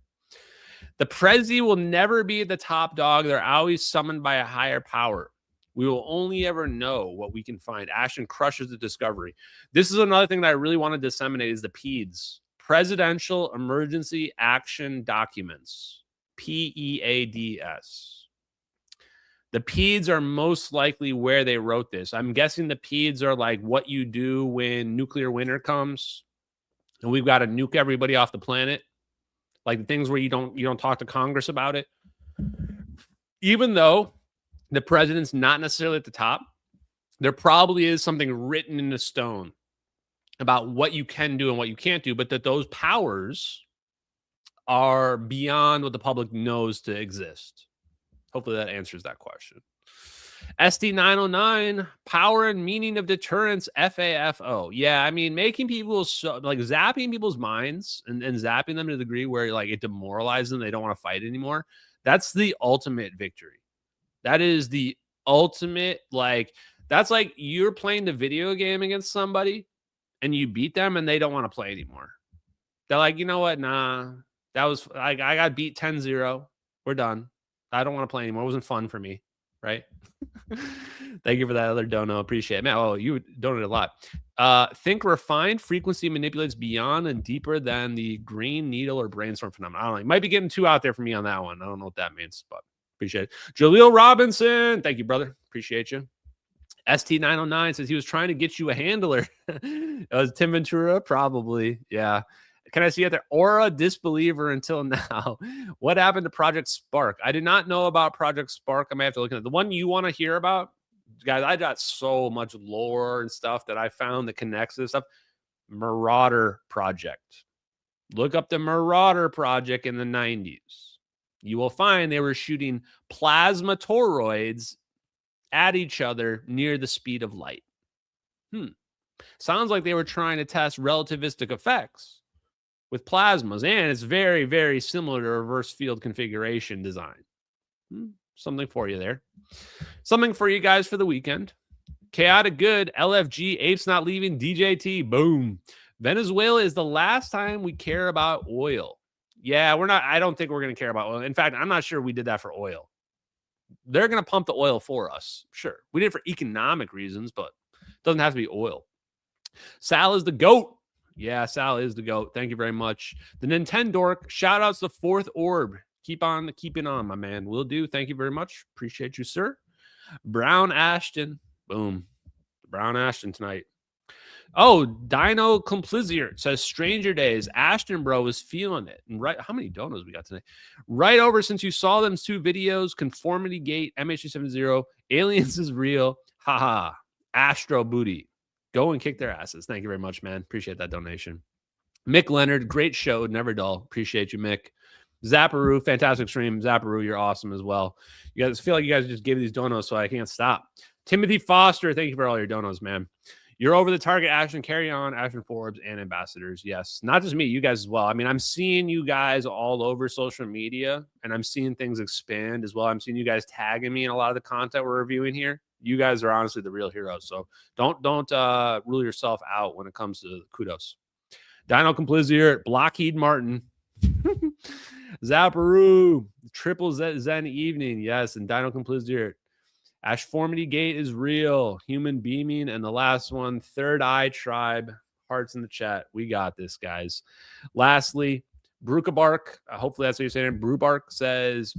The Prezi will never be the top dog. They're always summoned by a higher power. We will only ever know what we can find. Ashton crushes the discovery. This is another thing that I really want to disseminate is the PEADS, Presidential Emergency Action Documents, PEADS. The PEADS are most likely where they wrote this. I'm guessing the PEADS are like what you do when nuclear winter comes and we've got to nuke everybody off the planet. Like the things where you don't talk to Congress about it. Even though the president's not necessarily at the top, there probably is something written in the stone about what you can do and what you can't do, but that those powers are beyond what the public knows to exist. Hopefully that answers that question. SD909, power and meaning of deterrence, FAFO. Yeah, I mean, making people zapping people's minds and zapping them to the degree where like it demoralizes them, they don't want to fight anymore. That's the ultimate victory. That is the ultimate, that's like you're playing the video game against somebody and you beat them and they don't want to play anymore. They're like, you know what? Nah, that was, I got beat 10-0. We're done. I don't want to play anymore. It wasn't fun for me, right? Thank you for that other dono. Appreciate it. Man, oh, you donated a lot. Think refined frequency manipulates beyond and deeper than the green needle or brainstorm phenomenon. I don't know. You might be getting too out there for me on that one. I don't know what that means, but appreciate it. Jaleel Robinson. Thank you, brother. Appreciate you. ST909 says he was trying to get you a handler. It was Tim Ventura? Probably. Yeah. Can I see it there? Aura disbeliever until now. What happened to Project Spark? I did not know about Project Spark. I may have to look at it. The one you want to hear about, guys, I got so much lore and stuff that I found that connects this stuff. Marauder Project. Look up the Marauder Project in the 90s. You will find they were shooting plasma toroids at each other near the speed of light. Sounds like they were trying to test relativistic effects with plasmas, and it's very, very similar to reverse field configuration design. Something for you there. Something for you guys for the weekend. Chaotic good, LFG, apes not leaving, DJT, boom. Venezuela is the last time we care about oil. Yeah, I don't think we're going to care about oil. In fact, I'm not sure we did that for oil. They're going to pump the oil for us. Sure. We did it for economic reasons, but it doesn't have to be oil. Sal is the GOAT. Yeah, Sal is the GOAT. Thank you very much. The Nintendork, shout outs to Fourth Orb. Keep on keeping on, my man. Will do. Thank you very much. Appreciate you, sir. Brown Ashton. Boom. Brown Ashton tonight. Oh, Dino Complisier says Stranger Days. Ashton, bro, is feeling it. And right, how many donos we got today? Right over since you saw them 2 videos, Conformity Gate, MH270, Aliens is real. Haha. Astro Booty. Go and kick their asses. Thank you very much, man. Appreciate that donation. Mick Leonard, great show. Never dull. Appreciate you, Mick. Zapparoo, fantastic stream. Zapparoo, you're awesome as well. You guys feel like you guys just gave these donos, so I can't stop. Timothy Foster, thank you for all your donos, man. You're over the target. Ashton, carry on. Ashton Forbes and ambassadors. Yes. Not just me, you guys as well. I mean, I'm seeing you guys all over social media, and I'm seeing things expand as well. I'm seeing you guys tagging me in a lot of the content we're reviewing here. You guys are honestly the real heroes. So don't rule yourself out when it comes to kudos. Dino Complisier, Blockheed Martin, Zapparoo, Triple Zen Evening. Yes. And Dino Complisier. Ashformity Gate is real. Human Beaming. And the last one, Third Eye Tribe. Hearts in the chat. We got this, guys. Lastly, Brukabark. Hopefully that's what you're saying. Brubark says,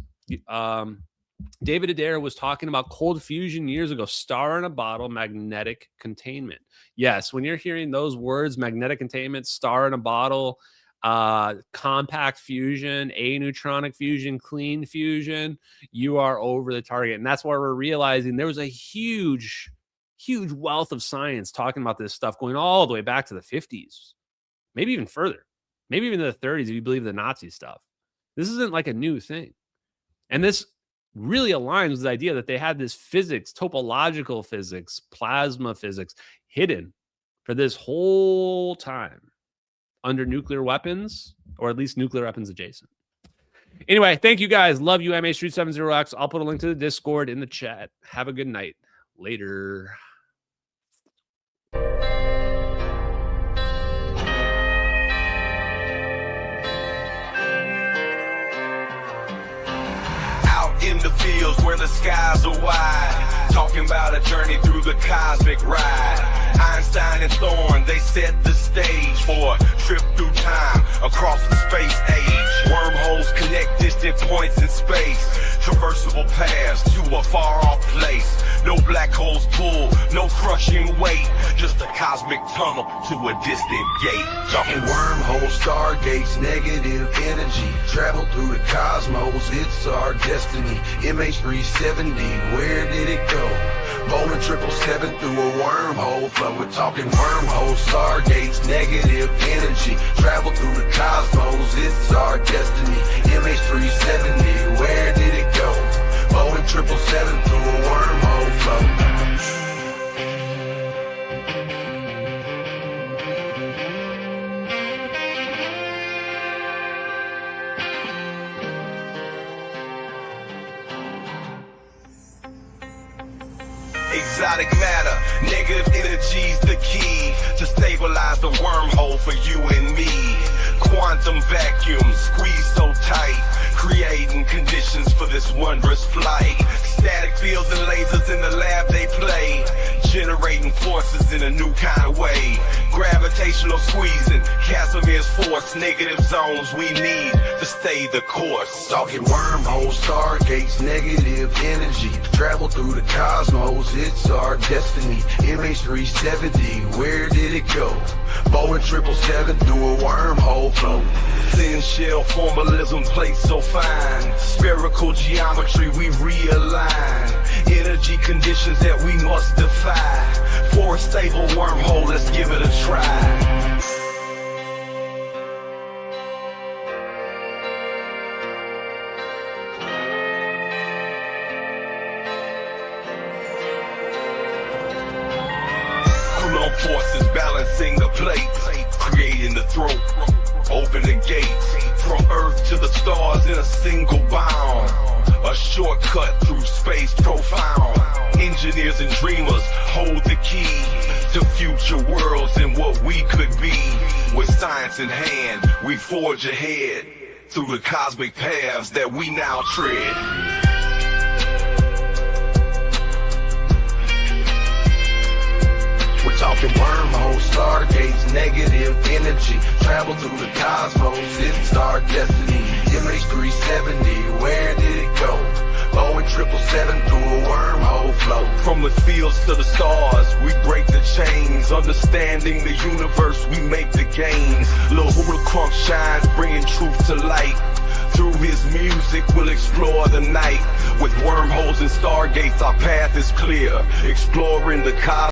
David Adair was talking about cold fusion years ago. Star in a bottle, magnetic containment. Yes, when you're hearing those words, magnetic containment, star in a bottle, compact fusion, aneutronic fusion, clean fusion, you are over the target. And that's why we're realizing there was a huge huge wealth of science talking about this stuff going all the way back to the 50s, maybe even further, maybe even the 30s if you believe the Nazi stuff. This isn't like a new thing. And this really aligns with the idea that they had this physics, topological physics, plasma physics hidden for this whole time under nuclear weapons, or at least nuclear weapons adjacent. Anyway, thank you guys. Love you, MH370X. I'll put a link to the Discord in the chat. Have a good night. Later. Out in the fields where the skies are wide, talking about a journey through the cosmic ride. Einstein and Thorne, they set the stage for a trip through time across the space age. Wormholes connect distant points in space, traversable paths to a far-off place. No black holes pull, no crushing weight, just a cosmic tunnel to a distant gate. Talking wormholes, stargates, negative energy, travel through the cosmos, it's our destiny. MH370, where did it go? Bowling 777 through a wormhole flow. We're talking wormholes, stargates, negative energy, travel through the cosmos, it's our destiny. MH370, where did it go? Bowling 777 through a wormhole flow. Exotic matter, negative energy's the key to stabilize the wormhole for you and me. Quantum vacuum squeezed so tight, creating conditions for this wondrous flight. Static fields and lasers in the lab they play, generating forces in a new kind of way. Gravitational squeezing, Casimir's force, negative zones we need to stay the course. Talking wormholes, stargates, negative energy, travel through the cosmos, it's our destiny. MH370, where did it go? Bowling 777 through a wormhole flow. Thin shell formalism plates so fine, spherical geometry we realign. Energy conditions that we must defy. For a stable wormhole, let's give it a try. Coulomb forces balancing the plate, creating the throat, open the gates, from Earth to the stars in a single bound. A shortcut through space profound. Engineers and dreamers hold the key to future worlds and what we could be. With science in hand, we forge ahead through the cosmic paths that we now tread. We're talking wormholes, stargates, negative energy, travel through the cosmos, it's our destiny. MH370, where did it go? Boeing 777 through a wormhole flow. From the fields to the stars, we break the chains. Understanding the universe, we make the gains. Lil Hula Crunk shines, bringing truth to light. Through his music, we'll explore the night. With wormholes and stargates, our path is clear. Exploring the cosmos.